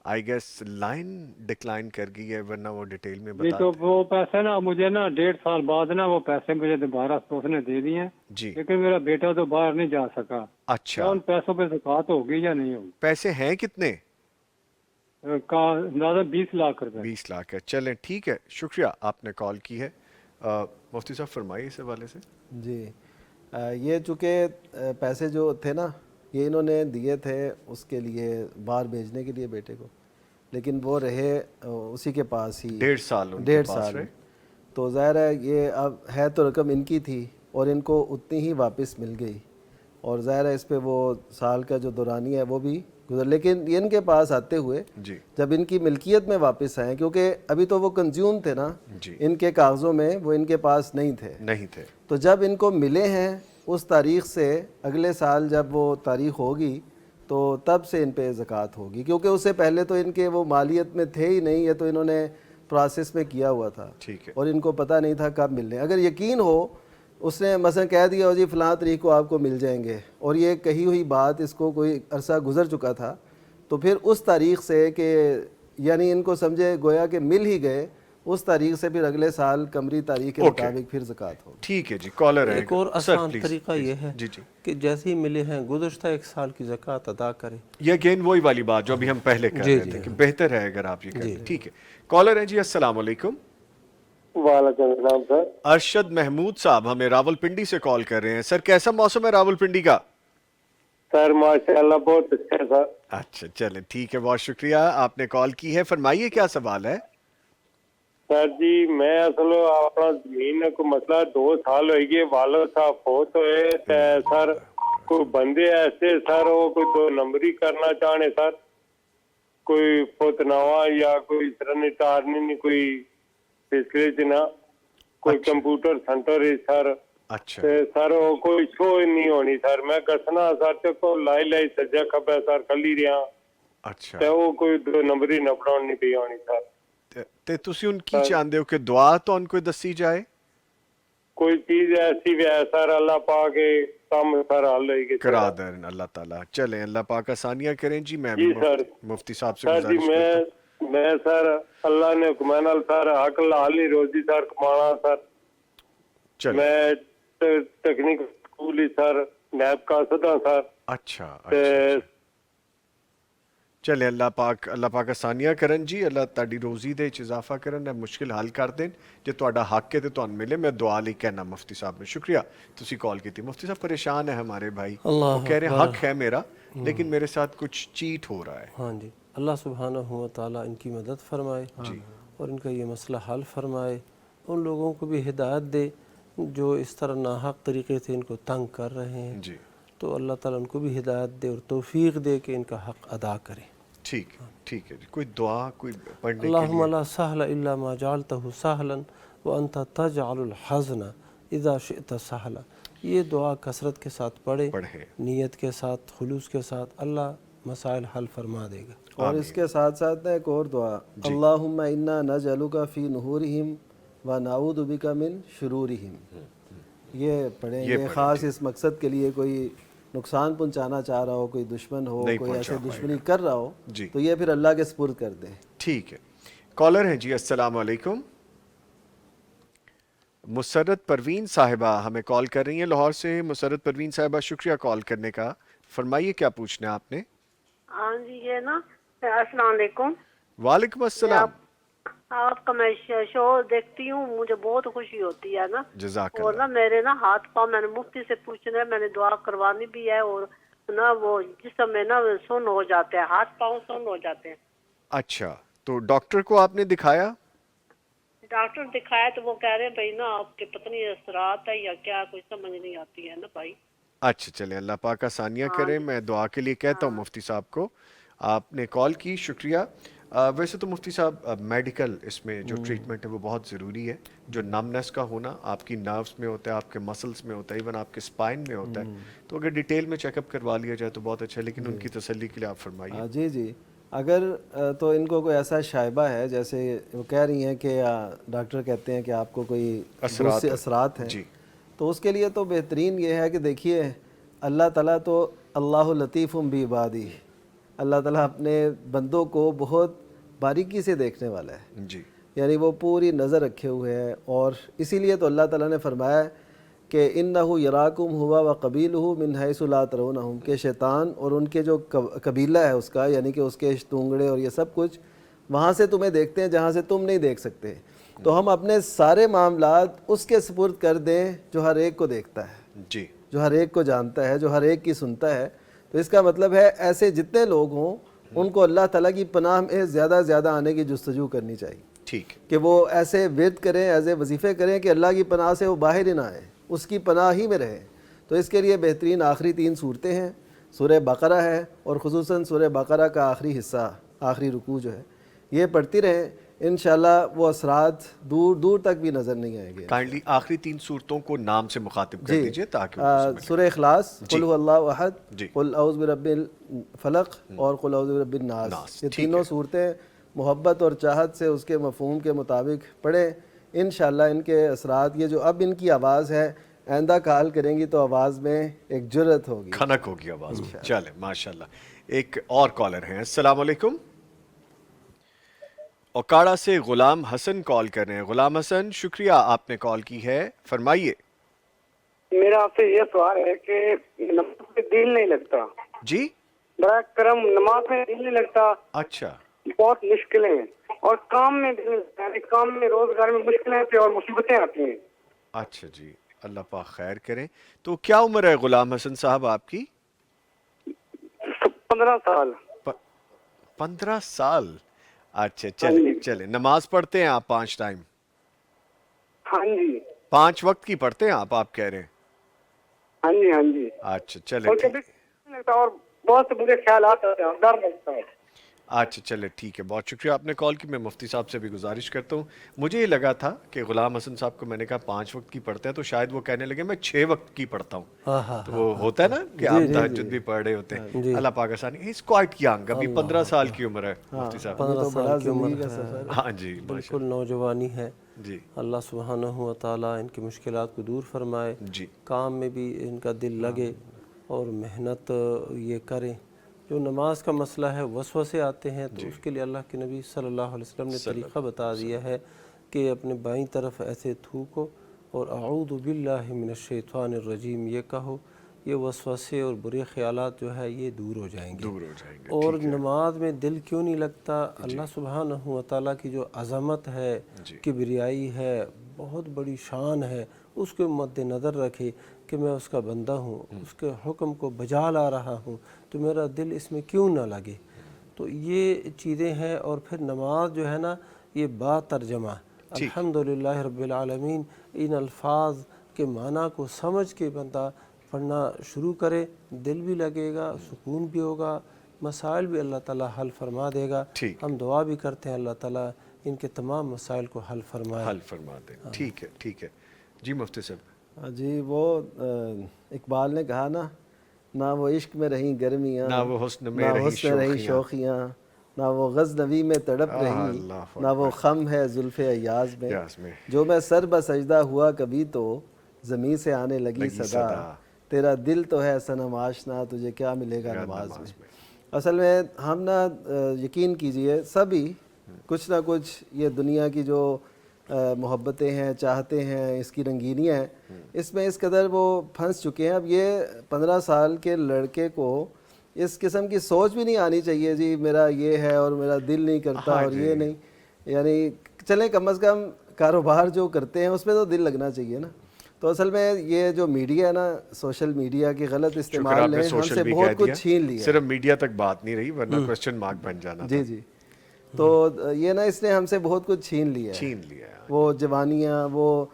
آئی گیس لائن ڈکلائن کر گئی ہے، ورنہ وہ ڈیٹیل میں جی. تو وہ پیسے نا مجھے نا 1.5 سال بعد نا وہ پیسے مجھے دوبارہ اس نے دے دیے جی، لیکن میرا بیٹا تو باہر نہیں جا سکا. اچھا، ان پیسوں پہ زکوٰۃ ہوگی یا نہیں ہوگی؟ پیسے ہیں کتنے؟ زیادہ 20 لاکھ روپے. 20 لاکھ ہے. چلیں ٹھیک ہے، شکریہ آپ نے کال کی ہے. مفتی صاحب فرمائیے اس حوالے سے. جی، یہ چونکہ پیسے جو تھے نا یہ انہوں نے دیے تھے اس کے لیے باہر بھیجنے کے لیے بیٹے کو، لیکن وہ رہے اسی کے پاس ہی 1.5 سال. تو ظاہر ہے یہ اب ہے تو رقم ان کی تھی اور ان کو اتنی ہی واپس مل گئی، اور ظاہر ہے اس پہ وہ سال کا جو دورانی ہے وہ بھی گزر، لیکن ان کے پاس آتے ہوئے جب ان کی ملکیت میں واپس آئے، کیونکہ ابھی تو وہ کنزیوم تھے نا، ان کے کاغذوں میں وہ ان کے پاس نہیں تھے، تو جب ان کو ملے ہیں اس تاریخ سے اگلے سال جب وہ تاریخ ہوگی تو تب سے ان پہ زکوٰۃ ہوگی، کیونکہ اس سے پہلے تو ان کے وہ مالیت میں تھے ہی نہیں، یہ تو انہوں نے پروسیس میں کیا ہوا تھا اور ان کو پتہ نہیں تھا کب ملنے. اگر یقین ہو اس نے مثلا کہہ دیا ہو جی فلاں تاریخ کو آپ کو مل جائیں گے، اور یہ کہی ہوئی بات اس کو کوئی عرصہ گزر چکا تھا، تو پھر اس تاریخ سے کہ یعنی ان کو سمجھے گویا کہ مل ہی گئے، اس تاریخ سے پھر اگلے سال قمری تاریخ کے مطابق پھر زکوٰۃ ہو. ٹھیک ہے جی. کالر ہے ایک اور آسان طریقہ یہ ہے کہ جیسے ہی ملے ہیں گزشتہ 1 سال کی زکوٰۃ ادا کریں. یہ اگین وہی والی بات جو ابھی ہم پہلے کر رہے تھے کہ بہتر ہے اگر آپ یہ کریں. ٹھیک ہے. کالر ہے جی، السلام علیکم. وعلیکم السلام سر. ارشد محمود صاحب ہمیں راولپنڈی سے کال کر رہے ہیں. سر کیسا موسم ہے راولپنڈی کا؟ سر ماشاءاللہ بہت اچھا ہے سر. اچھا چلیں ٹھیک ہے، بہت شکریہ آپ نے کال کی ہے. فرمائیے کیا سوال ہے؟ سر جی میں اصل اپنا زمین کو مسئلہ 2 سال ہوئی گئے، والد صاحب فوت ہوئے سر. کوئی بندے ایسے سر وہ کوئی 2 نمبری کرنا چاہنے سر، کوئی فتنوا یا کوئی سرنٹارنی نہیں، کوئی فیسلٹی نہ، کوئی کمپیوٹر سینٹر ہے سر. اچھا سر وہ کوئی شو نہیں ہونی سر. میں کسنا سر چکو لائی سجا کھبا سر کلی رہا. اچھا وہ کوئی 2 نمبری نہ پڑھانی پی ہونی سر. تے تسی ان کی چاہتے ہو کہ دعا تو ان کو دسی جائے؟ کوئی چیز ایسی بھی ہے سر، اللہ پاک کام سر حل ہوئی کرا دیں اللہ تعالیٰ. چلیں اللہ پاک آسانیاں کریں جی. میں جی سر مفتی صاحب سے سر جی میں سر اللہ نے حکمین سر حق حالی روزی سر کمانا سر. میں ٹیکنیکل سکول ہی سر نیب کا سدا سر. اچھا چلے اللہ پاک آسانیاں کرن جی. اللہ تاڑی روزی دے اضافہ کرن، مشکل حل کر دیں. جے تہاڈا حق ہے تے تہانوں ملے. میں دعا لئی کہنا مفتی صاحب نے. شکریہ تسی کال کی تھی. مفتی صاحب پریشان ہے ہمارے بھائی، وہ کہہ رہے ہیں حق ہے میرا لیکن میرے ساتھ کچھ چیٹ ہو رہا ہے. ہاں جی، اللہ سبحانہ و تعالیٰ ان کی مدد فرمائے اور ان کا یہ مسئلہ حل فرمائے. ان لوگوں کو بھی ہدایت دے جو اس طرح ناحق طریقے سے ان کو تنگ کر رہے ہیں. تو اللہ تعالیٰ ان کو بھی ہدایت دے اور توفیق دے کہ ان کا حق ادا کریں. ٹھیک ہے جی. کوئی دعا کوئی پڑھنے کے اللہم لا سہل الا ما جعلتہ سہلا وَأَنْتَ تَجْعَلُ الْحَزْنَ اِذَا شِئْتَ سَهْلًا. یہ دعا کثرت کے ساتھ پڑھے، نیت کے ساتھ، خلوص کے ساتھ، اللہ مسائل حل فرما دے گا. اور اس کے ساتھ ساتھ ایک اور دعا، اللہم انا نجعلک فی نحورہم ونعوذ بک من شرورہم. یہ پڑھیں، یہ خاص اس مقصد کے لیے، کوئی نقصان پہنچانا چاہ رہا ہو، کوئی دشمن ہو، کوئی ایسے دشمنی کر رہا ہو تو یہ پھر اللہ کے سپرد کر دیں. ٹھیک ہے. کالر ہیں جی، السلام علیکم. مسرت پروین صاحبہ ہمیں کال کر رہی ہیں لاہور سے. مسرت پروین صاحبہ شکریہ کال کرنے کا. فرمائیے کیا پوچھنا ہے آپ نے؟ ہاں جی، یہ نا السلام علیکم. وعلیکم السلام. آپ کا میں شو دیکھتی ہوں، مجھے بہت خوشی ہوتی ہے نا. جزاک اللہ. اور نا میرے نا ہاتھ پاؤں، میں نے مفتی سے پوچھنا ہے، میں نے دعا کروانی بھی ہے، اور نا وہ جسم میں نا سن ہو جاتے ہیں، ہاتھ پاؤں سن ہو جاتے ہیں. اچھا، تو ڈاکٹر کو آپ نے دکھایا؟ ڈاکٹر دکھایا تو وہ کہہ رہے ہیں بھائی نا آپ کے پتہ نہیں اثرات ہے یا کیا، کوئی سمجھ نہیں آتی ہے نا بھائی. اچھا چلیں، اللہ پاک آسانیاں کرے. میں دعا کے لیے کہتا ہوں مفتی صاحب کو. آپ نے کال کی، شکریہ. ویسے تو مفتی صاحب میڈیکل اس میں جو ٹریٹمنٹ ہے وہ بہت ضروری ہے. جو نمنس کا ہونا آپ کی نروس میں ہوتا ہے، آپ کے مسلس میں ہوتا ہے، ایون آپ کے اسپائن میں ہوتا ہے، تو اگر ڈیٹیل میں چیک اپ کروا لیا جائے تو بہت اچھا. لیکن ان کی تسلی کے لیے آپ فرمائیے. جی اگر تو ان کو کوئی ایسا شائبہ ہے، جیسے وہ کہہ رہی ہیں کہ ڈاکٹر کہتے ہیں کہ آپ کو کوئی اثرات ہیں، تو اس کے لیے تو بہترین یہ ہے کہ دیکھیے اللہ تعالیٰ تو اللہ لطیف بعبادہ، اللہ تعالیٰ اپنے بندوں کو بہت باریکی سے دیکھنے والا ہے. یعنی وہ پوری نظر رکھے ہوئے ہیں، اور اسی لیے تو اللہ تعالیٰ نے فرمایا کہ انہ یراکم ہوا وقبیلہ من حیث لا ترونہم، کہ شیطان اور ان کے جو قبیلہ ہے اس کا، یعنی کہ اس کے اشتونگڑے اور یہ سب کچھ وہاں سے تمہیں دیکھتے ہیں جہاں سے تم نہیں دیکھ سکتے. تو ہم اپنے سارے معاملات اس کے سپرد کر دیں جو ہر ایک کو دیکھتا ہے، جو ہر ایک کو جانتا ہے، جو ہر ایک کی سنتا ہے. تو اس کا مطلب ہے ایسے جتنے لوگ ہوں ان کو اللہ تعالیٰ کی پناہ میں زیادہ زیادہ آنے کی جستجو کرنی چاہیے. کہ وہ ایسے ورد کریں، ایسے وظیفے کریں کہ اللہ کی پناہ سے وہ باہر ہی نہ آئیں، اس کی پناہ ہی میں رہیں. تو اس کے لیے بہترین آخری 3 صورتیں ہیں. سورہ بقرہ ہے، اور خصوصاً سورہ بقرہ کا آخری حصہ، آخری رکوع جو ہے، یہ پڑھتی رہیں. انشاءاللہ وہ اثرات دور دور تک بھی نظر نہیں آئیں گے. کائنڈلی آخری 3 صورتوں کو نام سے مخاطب کر دیجئے تاکہ سورہ اخلاص، قل هو اللہ احد، قل اعوذ برب الفلق، اور قل اعوذ برب الناس. یہ تینوں صورتیں محبت اور چاہت سے اس کے مفہوم کے مطابق پڑھیں. انشاءاللہ ان کے اثرات، یہ جو اب ان کی آواز ہے، آئندہ کال کریں گی تو آواز میں ایک جرت ہوگی، کھنک ہوگی آواز میں. چلیں ماشاءاللہ. ایک اور کالر ہیں. السلام علیکم. اوکاڑا سے غلام حسن کال کر رہے ہیں. غلام حسن شکریہ آپ نے کال کی ہے، فرمائیے. میرا آپ سے یہ سوال ہے کہ نماز میں دل نہیں لگتا. جی برائے کرم نماز میں دل نہیں لگتا. اچھا. بہت مشکلیں ہیں، اور کام میں دل لگتا ہے، کام میں روزگار میں مشکلیں آتی ہیں اور مصیبتیں آتی ہیں. اچھا جی، اللہ پاک خیر کریں. تو کیا عمر ہے غلام حسن صاحب آپ کی؟ 15 سال. 15 سال. اچھا چلے. نماز پڑھتے ہیں آپ 5 ٹائم؟ ہاں جی. 5 وقت کی پڑھتے ہیں آپ کہہ رہے ہیں؟ ہاں جی. اچھا چلے. اور بہت سے برے خیالات آتے ہیں، ڈر لگتا ہے. اچھا چلے ٹھیک ہے، بہت شکریہ آپ نے کال کی. میں مفتی صاحب سے بھی گزارش کرتا ہوں. مجھے یہ لگا تھا کہ غلام حسن صاحب کو میں نے کہا 5 وقت کی پڑھتے ہیں تو شاید وہ کہنے لگے میں 6 وقت کی پڑھتا ہوں. تو وہ ہوتا ہے نا کہ آپ تہجد بھی پڑھ رہے ہوتے ہیں. اللہ پاک آسانی. He's quite young، ابھی 15 سال کی عمر ہے مفتی صاحب. 15 سال کی عمر ہے. ہاں جی، بالکل نوجوانی ہے. اللہ سبحانہ و تعالیٰ ان کی مشکلات کو دور فرمائے. کام میں بھی ان کا دل لگے اور محنت یہ کریں. جو نماز کا مسئلہ ہے، وسوسے آتے ہیں تو اس کے لیے اللہ کے نبی صلی اللہ علیہ وسلم نے طریقہ بتا دیا ہے کہ اپنے بائیں طرف ایسے تھوکو اور اعوذ باللہ من الشیطان الرجیم یہ کہو. یہ وسوسے اور برے خیالات جو ہے یہ دور ہو جائیں گے. اور نماز میں دل کیوں نہیں لگتا؟ اللہ سبحانہ و تعالیٰ کی جو عظمت ہے، کبریائی ہے، بہت بڑی شان ہے، اس کو مد نظر رکھے کہ میں اس کا بندہ ہوں، اس کے حکم کو بجا لا رہا ہوں، تو میرا دل اس میں کیوں نہ لگے. تو یہ چیزیں ہیں. اور پھر نماز جو ہے نا، یہ با ترجمہ الحمدللہ رب العالمین، ان الفاظ کے معنی کو سمجھ کے بندہ پڑھنا شروع کرے، دل بھی لگے گا، سکون بھی ہوگا، مسائل بھی اللہ تعالیٰ حل فرما دے گا. ہم دعا بھی کرتے ہیں اللہ تعالیٰ ان کے تمام مسائل کو حل فرما دیں. ٹھیک ہے ٹھیک ہے جی مفتی صاحب. جی وہ اقبال نے کہا نا، نہ وہ عشق میں رہیں گرمیاں، نہ وہ حسن میں رہیں شوخیاں، نہ وہ غزنوی میں تڑپ رہی، نہ وہ خم ہے زلف ایاز میں، جو میں سر بسجدہ ہوا کبھی تو زمین سے آنے لگی صدا، تیرا دل تو ہے صنم آشنا، تجھے کیا ملے گا نماز میں. اصل میں ہم نا یقین کیجئے سبھی کچھ نہ کچھ یہ دنیا کی جو محبتیں ہیں، چاہتے ہیں، اس کی رنگینیاں ہیں، اس میں اس قدر وہ پھنس چکے ہیں. اب یہ 15 سال کے لڑکے کو اس قسم کی سوچ بھی نہیں آنی چاہیے جی میرا یہ ہے اور میرا دل نہیں کرتا اور یہ نہیں. یعنی چلیں کم از کم کاروبار جو کرتے ہیں اس میں تو دل لگنا چاہیے نا. تو اصل میں یہ جو میڈیا ہے نا، سوشل میڈیا کی غلط استعمال نے ہم سے بہت کچھ چھین لیا. صرف میڈیا تک بات نہیں رہی ورنہ کوسچن مارک بن جانا. جی جی. تو یہ نا اس نے ہم سے بہت کچھ چھین لیا ہے. وہ جوانیاں، وہ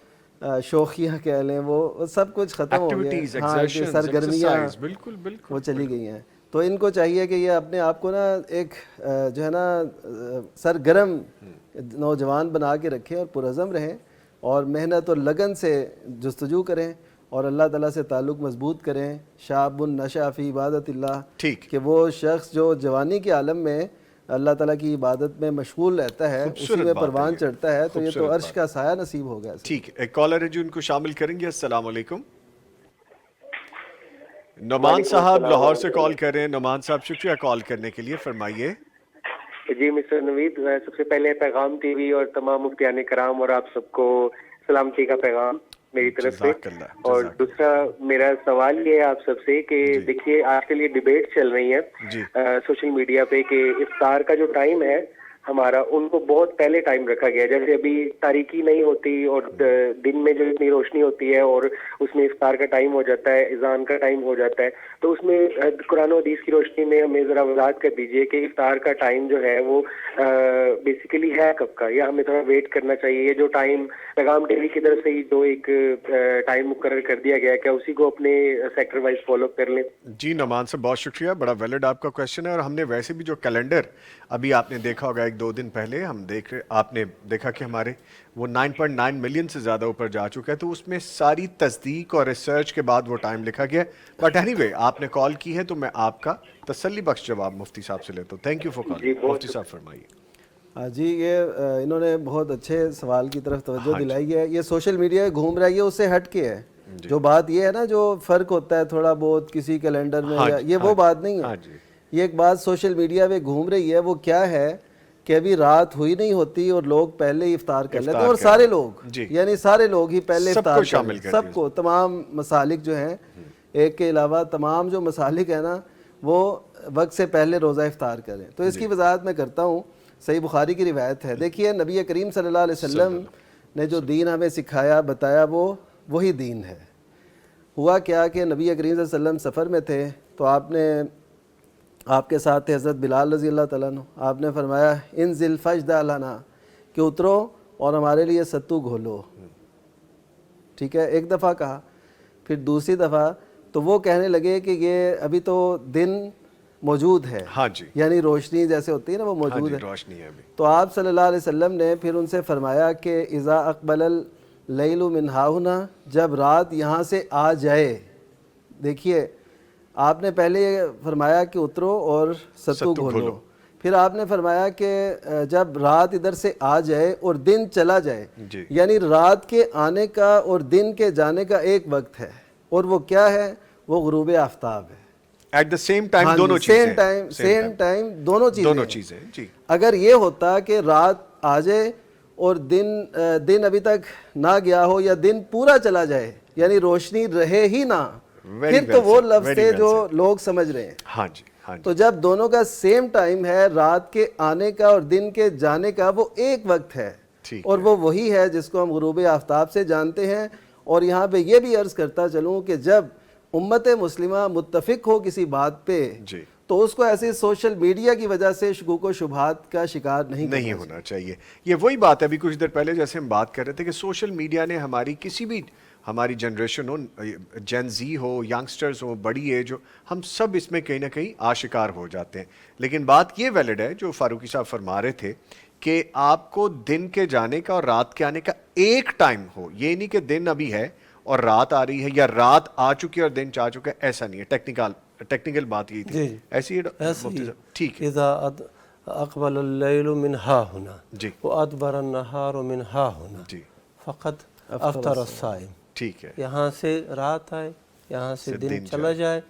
شوخیاں کہہ لیں، وہ سب کچھ ختم ہو گیا. ہاں سرگرمیاں بالکل بالکل وہ چلی گئی ہیں. تو ان کو چاہیے کہ یہ اپنے آپ کو نا ایک جو ہے نا سرگرم نوجوان بنا کے رکھیں اور پرعزم رہیں اور محنت اور لگن سے جستجو کریں اور اللہ تعالیٰ سے تعلق مضبوط کریں. شاب نشأ فی عبادت اللہ، کہ وہ شخص جو جوانی کے عالم میں اللہ تعالیٰ کی عبادت میں مشغول رہتا ہے، اسی میں پروان چڑھتا ہے، تو یہ تو عرش کا سایہ نصیب ہوگا. ٹھیک ہے ایک کالر ہے جو ان کو شامل کریں گے. السلام علیکم. نعمان صاحب لاہور سے کال کر رہے ہیں. نعمان صاحب شکریہ کال کرنے کے لیے، فرمائیے. جی مسٹر نوید، سب سے پہلے پیغام ٹی وی اور تمام مفتیان کرام اور آپ سب کو سلامتی کا پیغام میری طرف سے. اور دوسرا میرا سوال یہ ہے آپ سب سے کہ دیکھیے آج کل یہ ڈیبیٹ چل رہی ہے سوشل میڈیا پہ کہ افطار کا جو ٹائم ہے ہمارا، ان کو بہت پہلے ٹائم رکھا گیا. جیسے ابھی تاریکی نہیں ہوتی اور دن میں جو اتنی روشنی ہوتی ہے اور اس میں افطار کا ٹائم ہو جاتا ہے، اذان کا ٹائم ہو جاتا ہے، تو اس میں قرآن و حدیث کی روشنی میں ہمیں ذرا وضاحت کر دیجئے کہ افطار کا ٹائم جو ہے وہ بیسیکلی ہے کب کا، یا ہمیں تھوڑا ویٹ کرنا چاہیے؟ یہ جو ٹائم پیغام ٹی وی کی طرف سے ہی جو ایک ٹائم مقرر کر دیا گیا ہے، کیا اسی کو اپنے سیکٹر وائز فالو کر لیں؟ جی نعمان صاحب بہت شکریہ، بڑا ویلڈ آپ کا کویشچن ہے. اور ہم نے ویسے بھی جو کیلنڈر ابھی آپ نے دیکھا ہوگا 1-2 دن پہلے آپ نے دیکھا کہ ہمارے وہ 9.9 ملین سے زیادہ اوپر جا چکا ہے، تو اس میں ساری تصدیق اور ریسرچ کے بعد وہ ٹائم لکھا گیا. بٹ اینی وے آپ نے کال کی ہے تو میں آپ کا تسلی بخش جواب مفتی صاحب سے لیتا ہوں. تھینک یو فار کال. مفتی صاحب فرمائیے. جی یہ انہوں نے بہت اچھے سوال کی طرف توجہ دلائی ہے. یہ سوشل میڈیا گھوم رہا ہے، یہ اس سے ہٹ کے ہے. جو بات یہ ہے نا، جو فرق ہوتا ہے تھوڑا بہت کسی کیلنڈر میں، یہ وہ بات نہیں ہے. یہ ایک بات سوشل میڈیا پہ گھوم رہی ہے، وہ کیا ہے کہ ابھی رات ہوئی نہیں ہوتی اور لوگ پہلے ہی افطار کر لیتے ہیں، اور سارے لوگ یعنی سارے لوگ ہی پہلے افطار کریں، سب کو، تمام مسالک جو ہیں، ایک کے علاوہ تمام جو مسالک ہیں نا وہ وقت سے پہلے روزہ افطار کریں. تو اس کی وضاحت میں کرتا ہوں. صحیح بخاری کی روایت ہے. دیکھیے نبی کریم صلی اللہ علیہ وسلم نے جو دین ہمیں سکھایا بتایا وہ وہی دین ہے. ہوا کیا کہ نبی کریم صلی اللہ علیہ وسلم سفر میں تھے تو آپ کے ساتھ تھے حضرت بلال رضی اللہ تعالیٰ عنہ. آپ نے فرمایا انزل فجدع لنا، کہ اترو اور ہمارے لیے ستو گھولو. ٹھیک ہے، ایک دفعہ کہا. پھر دوسری دفعہ تو وہ کہنے لگے کہ یہ ابھی تو دن موجود ہے، یعنی روشنی جیسے ہوتی ہے نا وہ موجود ہے. تو آپ صلی اللہ علیہ وسلم نے پھر ان سے فرمایا کہ اذا اقبل اللیل من ہاہنا، جب رات یہاں سے آ جائے. دیکھیے آپ نے پہلے یہ فرمایا کہ اترو اور ستو گھولو، پھر آپ نے فرمایا کہ جب رات ادھر سے آ جائے اور دن چلا جائے، یعنی رات کے آنے کا اور دن کے جانے کا ایک وقت ہے، اور وہ کیا ہے؟ وہ غروب آفتاب ہے. ایٹ دا سیم ٹائم دونوں چیزیں، سیم ٹائم دونوں چیزیں. اگر یہ ہوتا کہ رات آ جائے اور دن ابھی تک نہ گیا ہو، یا دن پورا چلا جائے یعنی روشنی رہے ہی نہ، پھر تو وہ لفظ تھے جو لوگ سمجھ رہے ہیں. تو جب دونوں کا سیم ٹائم ہے، رات کے آنے کا اور دن کے جانے کا، وہ ایک وقت ہے، اور وہ وہی ہے جس کو ہم غروب آفتاب سے جانتے ہیں. اور یہاں پہ یہ بھی عرض کرتا چلوں کہ جب امت مسلمہ متفق ہو کسی بات پہ تو اس کو ایسے سوشل میڈیا کی وجہ سے شکوک و شبہات کا شکار نہیں ہونا چاہیے. یہ وہی بات ہے ابھی کچھ دیر پہلے جیسے ہم بات کر رہے تھے کہ سوشل میڈیا نے ہماری جنریشن ہو، جین زی ہو، ینگسٹرز ہو، بڑی ایج ہو، ہم سب اس میں کہیں نہ کہیں آشکار ہو جاتے ہیں. لیکن بات یہ ویلڈ ہے جو فاروقی صاحب فرما رہے تھے کہ آپ کو دن کے جانے کا اور رات کے آنے کا ایک ٹائم ہو. یہ نہیں کہ دن ابھی ہے اور رات آ رہی ہے یا رات آ چکی اور دن چاہ چکا ہے, ایسا نہیں ہے. ٹیکنیکل بات یہی تھی. ایسی ہے. ٹھیک ہے. اذا اقبل اللیل من ہا ہونا جی وادبر النہار من ہا ہونا جی فقط افطر الصائم. ٹھیک ہے. یہاں سے رات آئے, یہاں سے دن چلا جائے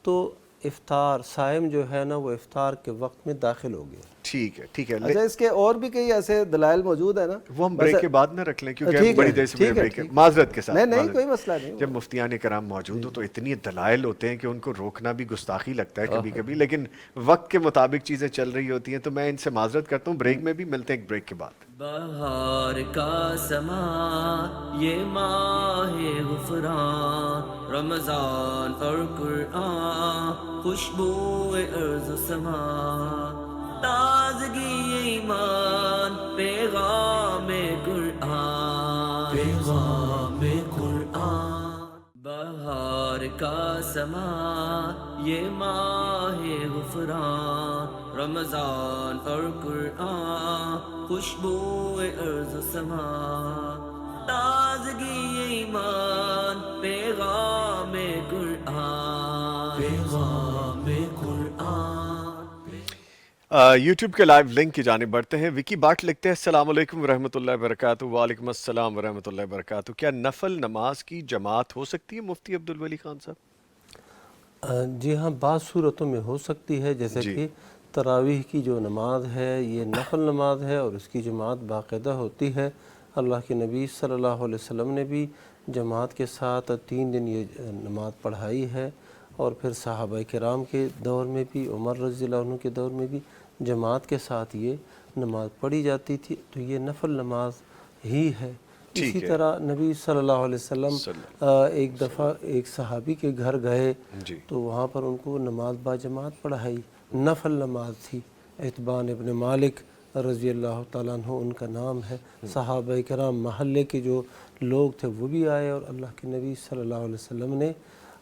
تو افطار صائم جو ہے نا وہ افطار کے وقت میں داخل ہو گیا. ٹھیک ہے. ٹھیک ہے. اچھا اس کے اور بھی کئی ایسے دلائل موجود ہیں نا, وہ ہم بریک کے بعد نہ رکھ لیں کیونکہ بڑی دیر سے بریک ہے. معذرت کے ساتھ. نہیں کوئی مسئلہ نہیں. جب مفتیان کرام موجود ہو تو اتنی دلائل ہوتے ہیں کہ ان کو روکنا بھی گستاخی لگتا ہے کبھی کبھی, لیکن وقت کے مطابق چیزیں چل رہی ہوتی ہیں. تو میں ان سے معذرت کرتا ہوں. بریک میں بھی ملتے ہیں ایک بریک کے بعد. بہار کا سما یہ ماہ غفران, رمضان اور قرآن خوشبو ارض و سما, تازگی ایمان پیغام قرآن, پیغام قرآن. بہار کا سما یہ ماہ غفران, رمضان اور قرآن خوشبو ارض و سما, تازگی ایمان پیغام قرآن, پیغام قرآن. یوٹیوب کے لائیو لنک کی جانب بڑھتے ہیں. وکی باٹ لکھتے ہیں السلام علیکم ورحمۃ اللہ وبرکاتہ. وعلیکم السلام ورحمۃ اللہ وبرکاتہ. کیا نفل نماز کی جماعت ہو سکتی ہے مفتی عبدالولی خان صاحب؟ جی ہاں, بعض صورتوں میں ہو سکتی ہے, جیسے کہ تراویح کی جو نماز ہے یہ نفل نماز ہے اور اس کی جماعت باقاعدہ ہوتی ہے. اللہ کے نبی صلی اللہ علیہ وسلم نے بھی جماعت کے ساتھ 3 دن یہ نماز پڑھائی ہے, اور پھر صحابہ کرام کے دور میں بھی, عمر رضی اللہ عنہ کے دور میں بھی جماعت کے ساتھ یہ نماز پڑھی جاتی تھی. تو یہ نفل نماز ہی ہے. اسی طرح نبی صلی اللہ علیہ وسلم ایک دفعہ ایک صحابی کے گھر گئے تو وہاں پر ان کو نماز با جماعت پڑھائی, نفل نماز تھی. اتبان ابن مالک رضی اللہ تعالیٰ عنہ ان کا نام ہے. صحابہ کرام محلے کے جو لوگ تھے وہ بھی آئے اور اللہ کے نبی صلی اللہ علیہ وسلم نے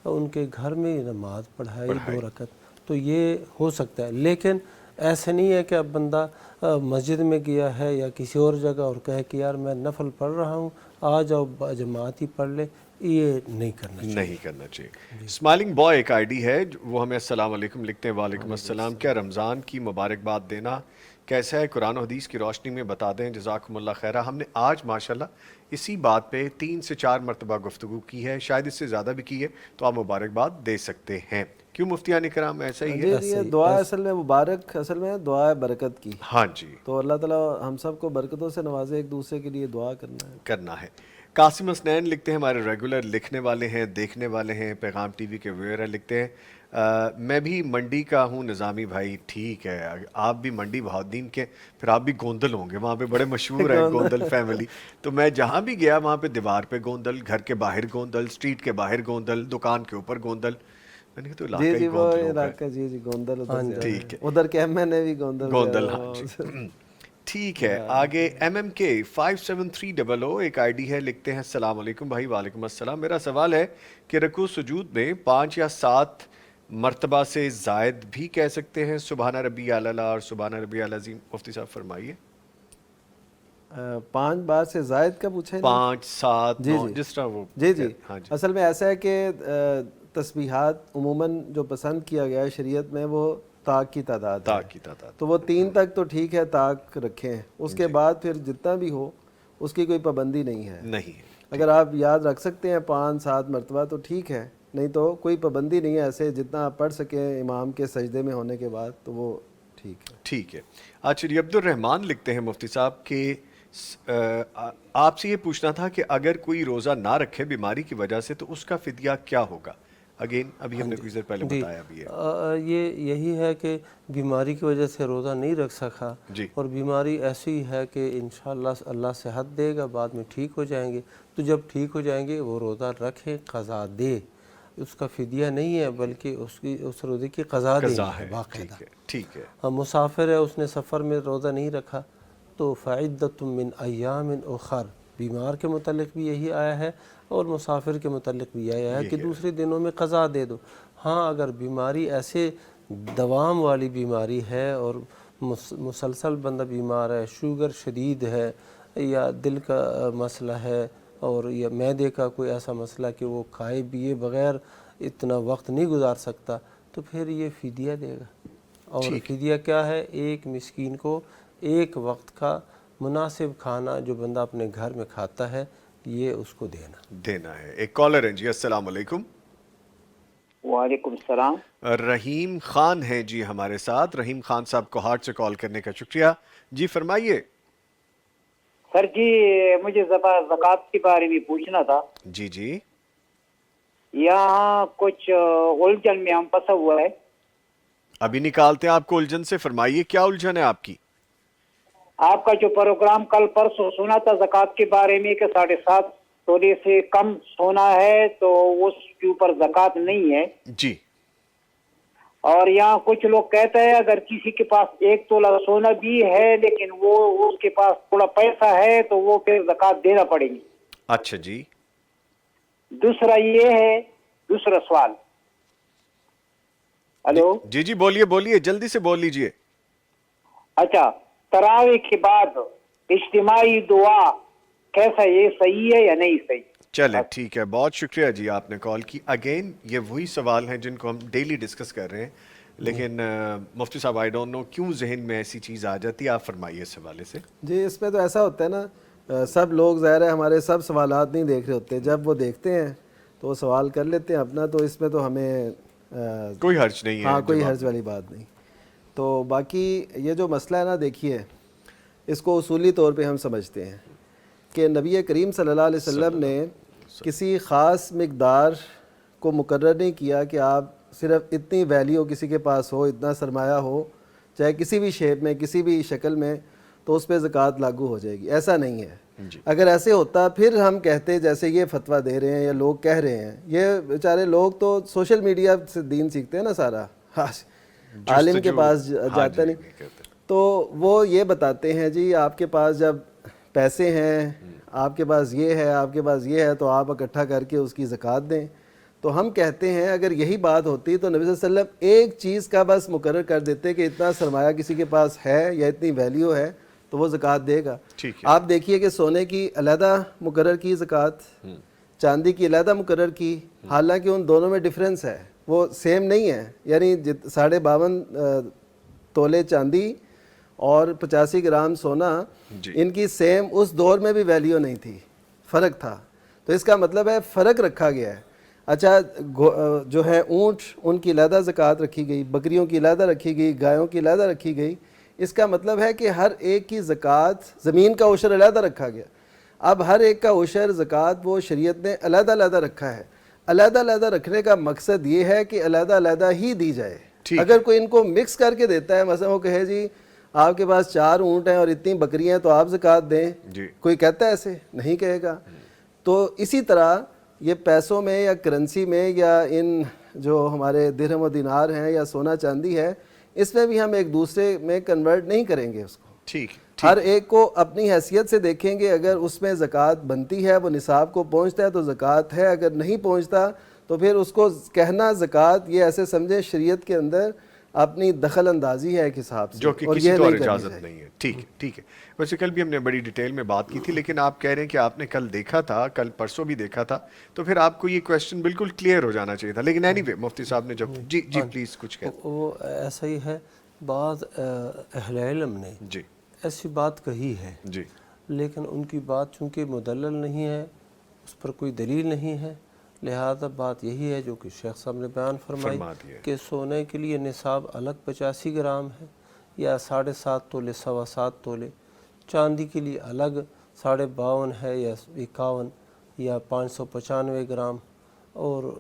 ان کے گھر میں نماز پڑھائی 2 رکعت. تو یہ ہو سکتا ہے, لیکن ایسے نہیں ہے کہ اب بندہ مسجد میں گیا ہے یا کسی اور جگہ اور کہے کہ یار میں نفل پڑھ رہا ہوں, آ جاؤ جماعت ہی پڑھ لے. یہ نہیں کرنا چاہیے. اسمائلنگ بوائے ایک آئی ڈی ہے, وہ ہمیں السلام علیکم لکھتے ہیں. وعلیکم السلام. کیا رمضان کی مبارکباد دینا کیسا ہے؟ قرآن و حدیث کی روشنی میں بتا دیں, جزاکم اللہ خیرہ. ہم نے آج ماشاءاللہ اسی بات پہ 3 سے 4 مرتبہ گفتگو کی ہے, شاید اس سے زیادہ بھی کی ہے, تو آپ مبارکباد دے سکتے ہیں. کیوں مفتیان کرام ایسا ہی ہے؟ یہ دعا اصل میں مبارک, اصل میں دعا برکت کی. ہاں جی, تو اللہ تعالیٰ ہم سب کو برکتوں سے نوازے, ایک دوسرے کے لیے دعا کرنا ہے. قاسم حسنین لکھتے ہیں, ہمارے ریگولر لکھنے والے ہیں, دیکھنے والے ہیں, پیغام ٹی وی کے ویور لکھتے ہیں, میں بھی منڈی کا ہوں نظامی بھائی. ٹھیک ہے, آپ بھی منڈی بہاؤالدین کے, پھر آپ بھی گوندل ہوں گے, وہاں پہ بڑے مشہور ہے گوندل فیملی. تو میں جہاں بھی گیا وہاں پہ دیوار پہ گوندل, گھر کے باہر گوندل, اسٹریٹ کے باہر گوندل, دکان کے اوپر گوندل. میں نے کہا تو علاقہ جی گوندل. ٹھیک ہے, ادھر کے میں نے بھی گوندل. ہاں جی ٹھیک ہے. آگے MMK 57300 ایک آئی ڈی ہے, لکھتے ہیں السلام علیکم بھائی. وعلیکم السلام. میرا سوال ہے کہ رکوع سجود میں 5 یا 7 مرتبہ سے زائد بھی کہہ سکتے ہیں سبحان ربی الاعلیٰ اور سبحان ربی العظیم؟ مفتی صاحب فرمائیے. 5 بار سے زائد کا پوچھیں؟ 5 7 9 جس طرح وہ. جی اصل میں ایسا ہے کہ تسبیحات عموماً جو پسند کیا گیا ہے شریعت میں وہ تاک کی تعداد ہے. تو وہ 3 تک تو ٹھیک ہے تاک رکھیں, اس کے بعد پھر جتنا بھی ہو اس کی کوئی پابندی نہیں ہے. اگر آپ یاد رکھ سکتے ہیں 5 7 مرتبہ تو ٹھیک ہے, نہیں تو کوئی پابندی نہیں ہے. ایسے جتنا آپ پڑھ سکیں امام کے سجدے میں ہونے کے بعد تو وہ ٹھیک ہے. اچھا جی, عبد الرحمان لکھتے ہیں مفتی صاحب کہ آپ سے یہ پوچھنا تھا کہ اگر کوئی روزہ نہ رکھے بیماری کی وجہ سے تو اس کا فدیہ کیا ہوگا؟ اگین ابھی ہم نے کچھ دیر پہلے بتایا بھی ہے. یہی ہے کہ بیماری کی وجہ سے روزہ نہیں رکھ سکا اور بیماری ایسی ہے کہ انشاءاللہ اللہ صحت دے گا, بعد میں ٹھیک ہو جائیں گے. تو جب ٹھیک ہو جائیں گے وہ روزہ رکھے, قضا دے. اس کا فدیہ نہیں ہے بلکہ اس روزے کی قضا دے ہے باقاعدہ. ٹھیک ہے. مسافر ہے, اس نے سفر میں روزہ نہیں رکھا تو فعدۃ من ایام اخر. بیمار کے متعلق بھی یہی آیا ہے اور مسافر کے متعلق بھی یہی آیا ہے کہ دوسرے دنوں میں قضا دے دو. ہاں اگر بیماری ایسے دوام والی بیماری ہے اور مسلسل بندہ بیمار ہے، شوگر شدید ہے یا دل کا مسئلہ ہے اور یا معدے کا کوئی ایسا مسئلہ کہ وہ کھائے پیے بغیر اتنا وقت نہیں گزار سکتا، تو پھر یہ فدیہ دے گا. اور فدیہ کیا ہے؟ ایک مسکین کو ایک وقت کا مناسب کھانا جو بندہ اپنے گھر میں کھاتا ہے یہ اس کو دینا ہے. ایک کالر ہیں جی. السلام علیکم. وعلیکم السلام. رحیم خان ہیں جی ہمارے ساتھ. رحیم خان صاحب کو ہارٹ سے کال کرنے کا شکریہ. جی فرمائیے. سر جی مجھے زکوٰۃ کے بارے میں پوچھنا تھا. جی یہاں کچھ الجھن میں ہم پھنسا ہوا ہے. ابھی نکالتے ہیں آپ کو الجھن سے. فرمائیے کیا الجھن ہے آپ کی؟ آپ کا جو پروگرام کل پرسوں سنا تھا زکوٰۃ کے بارے میں کہ 7.5 تولے سے کم سونا ہے تو اس کے اوپر زکوٰۃ نہیں ہے. جی. اور یہاں کچھ لوگ کہتے ہیں اگر کسی کے پاس 1 تولہ سونا بھی ہے لیکن وہ اس کے پاس تھوڑا پیسہ ہے تو وہ پھر زکوٰۃ دینا پڑے گی. اچھا جی. دوسرا یہ ہے، دوسرا سوال. ہلو جی بولیے جلدی سے بول لیجئے. اچھا، تراویح کے بعد اجتماعی دعا کیسا، یہ صحیح ہے یا نہیں صحیح؟ چلیں ٹھیک ہے، بہت شکریہ جی آپ نے کال کی. اگین یہ وہی سوال ہیں جن کو ہم ڈیلی ڈسکس کر رہے ہیں، لیکن مفتی صاحب آئی ڈونٹ نو کیوں ذہن میں ایسی چیز آ جاتی ہے. آپ فرمائیے اس حوالے سے. جی اس میں تو ایسا ہوتا ہے نا، سب لوگ ظاہر ہے ہمارے سب سوالات نہیں دیکھ رہے ہوتے. جب وہ دیکھتے ہیں تو وہ سوال کر لیتے ہیں اپنا، تو اس میں تو ہمیں کوئی حرج نہیں ہے. ہاں کوئی حرج والی بات نہیں. تو باقی یہ جو مسئلہ ہے نا، دیکھیے اس کو اصولی طور پہ ہم سمجھتے ہیں کہ نبی کریم صلی اللہ علیہ وسلم نے کسی خاص مقدار کو مقرر نہیں کیا کہ آپ صرف اتنی ویلیو کسی کے پاس ہو، اتنا سرمایہ ہو، چاہے کسی بھی شیپ میں کسی بھی شکل میں، تو اس پہ زکوٰۃ لاگو ہو جائے گی. ایسا نہیں ہے. اگر ایسے ہوتا پھر ہم کہتے جیسے یہ فتویٰ دے رہے ہیں یا لوگ کہہ رہے ہیں، یہ بیچارے لوگ تو سوشل میڈیا سے دین سیکھتے ہیں نا سارا، عالم کے پاس جاتا نہیں. تو وہ یہ بتاتے ہیں جی آپ کے پاس جب پیسے ہیں، آپ کے پاس یہ ہے، آپ کے پاس یہ ہے، تو آپ اکٹھا کر کے اس کی زکوٰۃ دیں. تو ہم کہتے ہیں اگر یہی بات ہوتی تو نبی صلی اللہ علیہ وسلم ایک چیز کا بس مقرر کر دیتے کہ اتنا سرمایہ کسی کے پاس ہے یا اتنی ویلیو ہے تو وہ زکوٰۃ دے گا. آپ دیکھیے کہ سونے کی علیحدہ مقرر کی زکوٰۃ، چاندی کی علیحدہ مقرر کی، حالانکہ ان دونوں میں ڈفرینس ہے، وہ سیم نہیں ہے. یعنی 52.5 تولے چاندی اور 85 گرام سونا، ان کی سیم اس دور میں بھی ویلیو نہیں تھی، فرق تھا. تو اس کا مطلب ہے فرق رکھا گیا ہے. اچھا جو ہے اونٹ، ان کی علیحدہ زکوٰۃ رکھی گئی، بکریوں کی علیحدہ رکھی گئی، گایوں کی علیحدہ رکھی گئی. اس کا مطلب ہے کہ ہر ایک کی زکوٰۃ، زمین کا عشر علیحدہ رکھا گیا. اب ہر ایک کا عشر زکوٰۃ وہ شریعت نے علیحدہ علیحدہ رکھا ہے. علیحدہ علیحدہ رکھنے کا مقصد یہ ہے کہ علیحدہ علیحدہ ہی دی جائے. اگر کوئی ان کو مکس کر کے دیتا ہے، مثلا وہ کہے جی آپ کے پاس 4 اونٹ ہیں اور اتنی بکریاں ہیں تو آپ زکوٰۃ دیں، کوئی کہتا ہے ایسے؟ نہیں کہے گا. تو اسی طرح یہ پیسوں میں یا کرنسی میں یا ان جو ہمارے درہم و دینار ہیں یا سونا چاندی ہے، اس میں بھی ہم ایک دوسرے میں کنورٹ نہیں کریں گے اس کو. ہر ایک کو اپنی حیثیت سے دیکھیں گے. اگر اس میں زکوٰۃ بنتی ہے، وہ نصاب کو پہنچتا ہے تو زکوٰۃ ہے، اگر نہیں پہنچتا تو پھر اس کو کہنا زکوٰۃ، یہ ایسے سمجھے شریعت کے اندر اپنی دخل اندازی ہے ایک حساب سے، جو کہ کسی طور اجازت نہیں ہے. ٹھیک ہے. ویسے کل بھی ہم نے بڑی ڈیٹیل میں بات کی تھی، لیکن آپ کہہ رہے ہیں کہ آپ نے کل دیکھا تھا، کل پرسوں بھی دیکھا تھا، تو پھر آپ کو یہ کویسچن بالکل کلیئر ہو جانا چاہیے تھا. لیکن اینی وے مفتی صاحب نے جب جی پلیز کچھ کہہ. وہ ایسا ہی ہے، بعض اہل علم نے ایسی بات کہی ہے، لیکن ان کی بات چونکہ مدلل نہیں ہے، اس پر کوئی دلیل نہیں ہے، لہذا بات یہی ہے جو کہ شیخ صاحب نے بیان فرمائی کہ سونے کے لیے نصاب الگ 85 گرام ہے یا 7.5 تولے 7.25 تولے، چاندی کے لیے الگ 52.5 ہے یا 51 یا 595 گرام، اور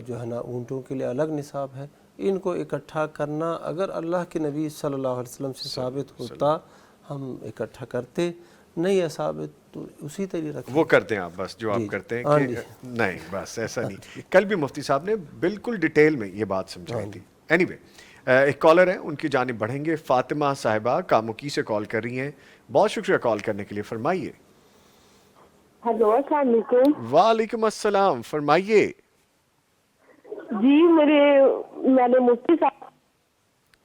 جو ہے نا اونٹوں کے لیے الگ نصاب ہے. ان کو اکٹھا کرنا اگر اللہ کے نبی صلی اللہ علیہ وسلم سے ثابت ہوتا ہم اکٹھا کرتے، نہیں ہے ثابت تو اسی طرح رکھیں. وہ کرتے ہیں آپ بس جو آپ کرتے ہیں کہ نہیں، بس ایسا نہیں. کل بھی مفتی صاحب نے بالکل ڈیٹیل میں یہ بات سمجھائی تھی. اینی وے ایک کالر ہے، ان کی جانب بڑھیں گے. فاطمہ صاحبہ کاموکی سے کال کر رہی ہیں. بہت شکریہ کال کرنے کے لیے. فرمائیے. ہیلو السلام علیکم. وعلیکم السلام. فرمائیے. جی میں نے مفتی صاحب.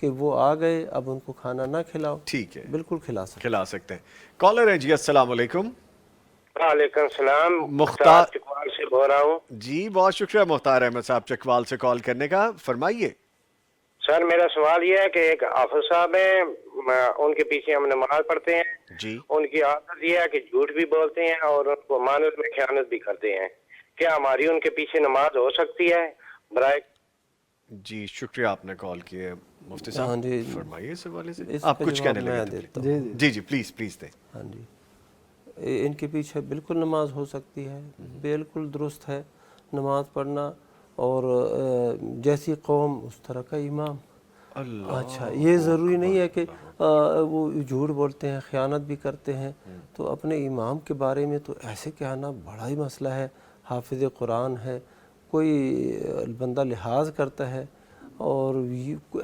کہ وہ آ گئے اب ان کو کھانا نہ کھلاؤ. ٹھیک ہے, بالکل کھلا سکتے ہیں. کالر ہیں جی, السلام علیکم. وعلیکم السلام. مختار چکوال سے بول رہا ہوں. جی بہت شکریہ مختار احمد صاحب چکوال سے کال کرنے کا, فرمائیے. سر میرا سوال یہ ہے کہ ایک حافظ صاحب ہیں, ان کے پیچھے ہم نماز پڑھتے ہیں جی, ان کی عادت یہ ہے کہ جھوٹ بھی بولتے ہیں اور ان کو امانت میں خیانت بھی کرتے ہیں. کیا ہماری ان کے پیچھے نماز ہو سکتی ہے برائے؟ جی شکریہ آپ نے کال کیا. مفتی صاحب فرمائیے اس حوالے سے, آپ کچھ کہنے لگے تھے. جی جی پلیز دیں. ہاں جی, ان کے پیچھے بالکل نماز ہو سکتی ہے, بالکل درست ہے نماز پڑھنا, اور جیسی قوم اس طرح کا امام. اچھا, یہ ضروری نہیں ہے کہ وہ جھوٹ بولتے ہیں, خیانت بھی کرتے ہیں, تو اپنے امام کے بارے میں تو ایسے کہنا بڑا ہی مسئلہ ہے. حافظ قرآن ہے, کوئی بندہ لحاظ کرتا ہے اور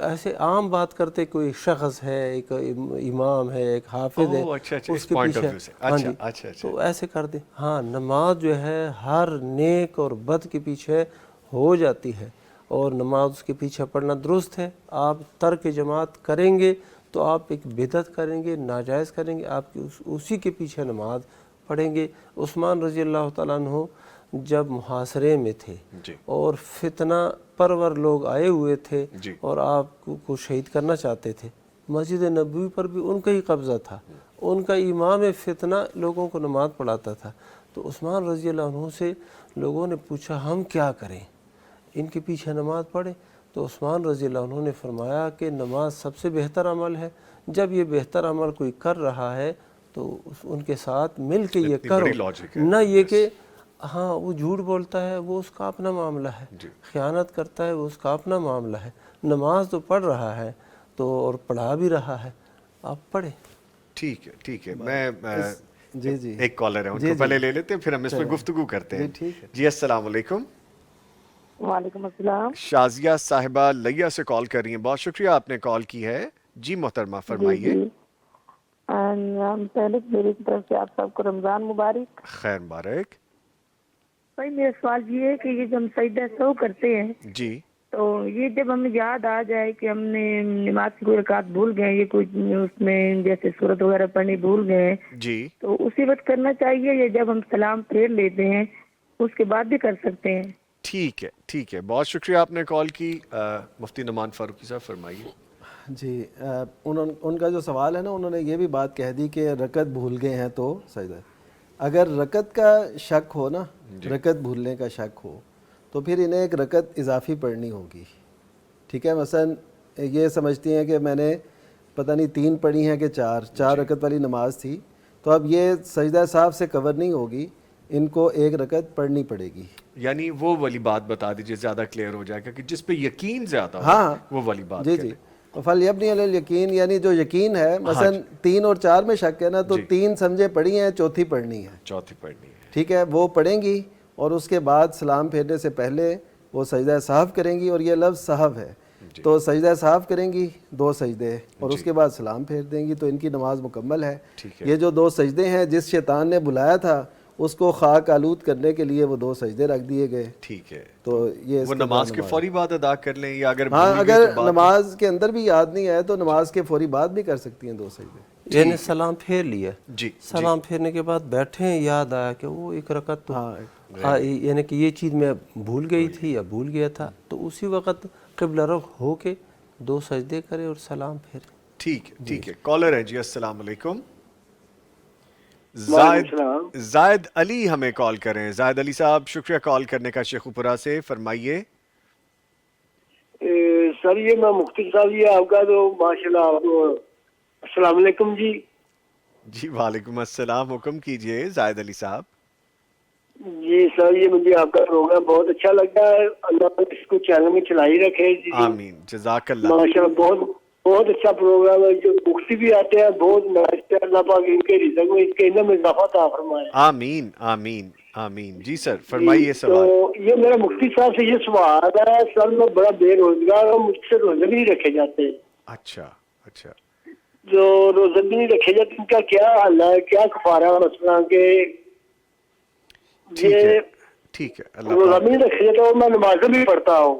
ایسے عام بات کرتے, کوئی شخص ہے, ایک امام ہے, ایک حافظ ہے, اس کے پیچھے ہاں جی تو ایسے کر دیں. ہاں نماز جو ہے ہر نیک اور بد کے پیچھے ہو جاتی ہے, اور نماز اس کے پیچھے پڑھنا درست ہے. آپ ترک جماعت کریں گے تو آپ ایک بدعت کریں گے, ناجائز کریں گے, آپ کی اسی کے پیچھے نماز پڑھیں گے. عثمان رضی اللہ تعالیٰ عنہ جب محاصرے میں تھے اور فتنہ پرور لوگ آئے ہوئے تھے اور آپ کو شہید کرنا چاہتے تھے, مسجد نبوی پر بھی ان کا ہی قبضہ تھا, ان کا امام فتنہ لوگوں کو نماز پڑھاتا تھا. تو عثمان رضی اللہ عنہ سے لوگوں نے پوچھا ہم کیا کریں, ان کے پیچھے نماز پڑھیں؟ تو عثمان رضی اللہ عنہ نے فرمایا کہ نماز سب سے بہتر عمل ہے, جب یہ بہتر عمل کوئی کر رہا ہے تو ان کے ساتھ مل کے یہ کرو, نہ یہ کہ ہاں وہ جھوٹ بولتا ہے وہ اس کا اپنا معاملہ ہے, خیانت کرتا ہے وہ اس کا اپنا معاملہ ہے. نماز تو پڑھ رہا ہے تو اور پڑھا بھی رہا ہے, آپ پڑھیں. ٹھیک ہے, میں جی ایک کالر ہے, ان کو پہلے لے لیتے ہیں پھر ہم اس میں گفتگو کرتے ہیں. جی السلام علیکم. وعلیکم السلام. شازیہ صاحبہ لیا سے کال کر رہی ہیں, بہت شکریہ آپ نے کال کی ہے. جی محترمہ فرمائیے. پہلے میری طرف سے آپ سب کو رمضان مبارک. خیر مبارک. بھائی میرا سوال یہ ہے کہ یہ جو ہم سجدہ سہو کرتے ہیں جی, تو یہ جب ہمیں یاد آ جائے کہ ہم نے نماز کی کوئی رکعت بھول گئے, یہ کوئی اس میں جیسے سورت وغیرہ پڑھنی بھول گئے جی, تو اسی وقت کرنا چاہیے یا جب ہم سلام پھیر لیتے ہیں اس کے بعد بھی کر سکتے ہیں؟ ٹھیک ہے, بہت شکریہ آپ نے کال کی. مفتی نعمان فاروقی صاحب فرمائیے. جی ان کا جو سوال ہے نا, انہوں نے یہ بھی بات کہہ دی کہ رکعت بھول گئے ہیں تو سجدہ. اگر رکعت کا شک ہو نا, رکعت بھولنے کا شک ہو, تو پھر انہیں ایک رکعت اضافی پڑھنی ہوگی. ٹھیک ہے, مثلا یہ سمجھتی ہیں کہ میں نے پتہ نہیں 3 پڑھی ہیں کہ 4 رکعت والی نماز تھی, تو اب یہ سجدہ صاحب سے کور نہیں ہوگی, ان کو 1 رکعت پڑھنی پڑے گی. یعنی وہ والی بات بتا دیجئے, زیادہ کلیئر ہو جائے گا, کہ جس پہ یقین زیادہ ہو. ہاں وہ والی بات. جی فَلْيَبْنِ عَلَى الْيَقِينِ, یعنی جو یقین ہے, مثلا 3 اور 4 میں شک ہے نا, تو 3 سمجھے پڑھی ہیں, چوتھی پڑھنی ہے. ٹھیک ہے, وہ پڑھیں گی اور اس کے بعد سلام پھیرنے سے پہلے وہ سجدہ صاحب کریں گی, اور یہ لفظ صاحب ہے تو سجدہ صاحب کریں گی 2 سجدے, اور اس کے بعد سلام پھیر دیں گی, تو ان کی نماز مکمل ہے. یہ جو 2 سجدے ہیں, جس شیطان نے بلایا تھا اس کو خاک آلود کرنے کے لیے وہ 2 سجدے رکھ دیے گئے. ٹھیک ہے, تو یہ وہ نماز کے فوری بعد ادا کر لیں, یا اگر اگر نماز کے اندر بھی یاد نہیں آئے تو نماز کے فوری بعد بھی کر سکتی ہیں 2 سجدے. یعنی سلام پھیر لیا, سلام پھیرنے کے بعد بیٹھے, یاد آیا کہ وہ 1 رکعت تو یعنی کہ یہ چیز میں بھول گئی تھی یا بھول گیا تھا, تو اسی وقت قبلہ رخ ہو کے 2 سجدے کرے اور سلام پھیرے. ٹھیک ہے. کالر ہے جی, السلام علیکم. زائد علی ہمیں کال کریں. زائد علی صاحب شکریہ کال کرنے کا شیخو پورہ سے, فرمائیے. سر یہ میں مفتی صاحب, یہ آپ کا تو ماشاءاللہ. السلام علیکم. جی وعلیکم السلام, حکم کیجئے زائد علی صاحب. جی سر, یہ مجھے آپ کا پروگرام بہت اچھا لگتا ہے, اللہ اس کو چینل میں چلائی رکھے. آمین, جزاک اللہ. ماشاءاللہ بہت اچھا پروگرام ہے. جو مفتی بھی آتے ہیں بہت ناشتے, اللہ پاک ان کے رزق میں اس کے علم میں اضافہ عطا فرمائے. آمین آمین آمین. جی سر فرمائیے سوال. تو یہ میرا مفتی صاحب سے یہ سوال ہے, سر میں بڑا بے روزگار اور مجھ سے روزے بھی نہیں رکھے جاتے. اچھا, جو روزے بھی نہیں رکھے جاتے, ان کا کیا حل ہے, کیا کفارہ ہے مثلا کہ ٹھیک ہے روزہ بھی نہیں رکھے جاتا اور میں نمازیں بھی پڑھتا ہوں.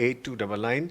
8299,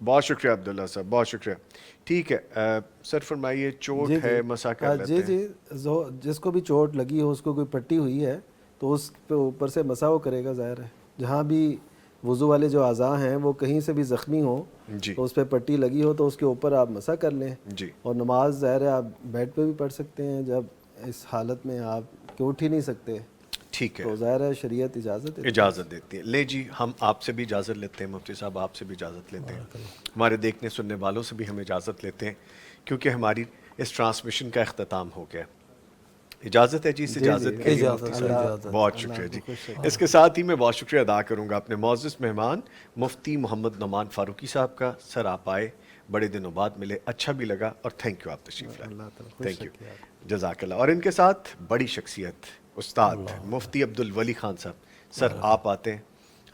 بہت شکریہ عبداللہ صاحب، بہت شکریہ. ٹھیک ہے سر فرمائیے، چوٹ ہے مسا کر لیتے ہیں. جی جس کو بھی چوٹ لگی ہو، اس کو کوئی پٹی ہوئی ہے تو اس پہ اوپر سے مسا وہ کرے گا. ظاہر ہے جہاں بھی وضو والے جو اعضاء ہیں وہ کہیں سے بھی زخمی ہوں تو اس پہ پٹی لگی ہو تو اس کے اوپر آپ مسا کر لیں. اور نماز ظاہر ہے آپ بیڈ پہ بھی پڑھ سکتے ہیں جب اس حالت میں آپ کہ اٹھ ہی نہیں سکتے. ٹھیک ہے، تو ظاہر ہے شریعت اجازت دیتی ہے. لے جی، ہم آپ سے بھی اجازت لیتے ہیں، مفتی صاحب آپ سے بھی اجازت لیتے ہیں، ہمارے دیکھنے سننے والوں سے بھی ہم اجازت لیتے ہیں، کیونکہ ہماری اس ٹرانسمیشن کا اختتام ہو گیا. اجازت ہے جی، اس اجازت کے لیے مفتی صاحب بہت شکریہ جی. اس کے ساتھ ہی میں بہت شکریہ ادا کروں گا اپنے معزز مہمان مفتی محمد نعمان فاروقی صاحب کا. سر آپ آئے، بڑے دنوں بعد ملے، اچھا بھی لگا، اور تھینک یو، آپ تشریف لائے، تھینک یو، جزاک اللہ. اور ان کے ساتھ بڑی شخصیت استاد مفتی عبدالولی خان صاحب. سر آپ آتے ہیں،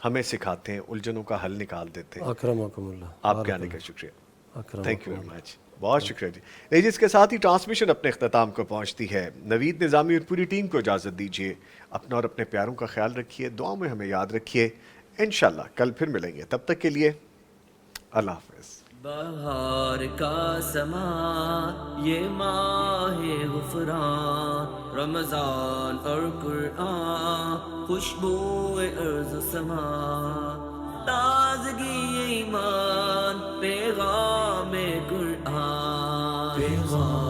ہمیں سکھاتے ہیں، الجھنوں کا حل نکال دیتے ہیں. اکرمکم اللہ، آپ کے آنے کا شکریہ، تھینک یو ویری مچ، بہت شکریہ جی. اس کے ساتھ ہی ٹرانسمیشن اپنے اختتام کو پہنچتی ہے. نوید نظامی اور پوری ٹیم کو اجازت دیجیے. اپنا اور اپنے پیاروں کا خیال رکھیے، دعاؤں میں ہمیں یاد رکھیے. انشاءاللہ کل پھر ملیں گے، تب تک کے لیے اللہ حافظ. بہار کا سما یہ ماہ غفران، رمضان اور قرآن، خوشبو ارض و سما، تازگی ایمان، پیغام قرآن، پیغام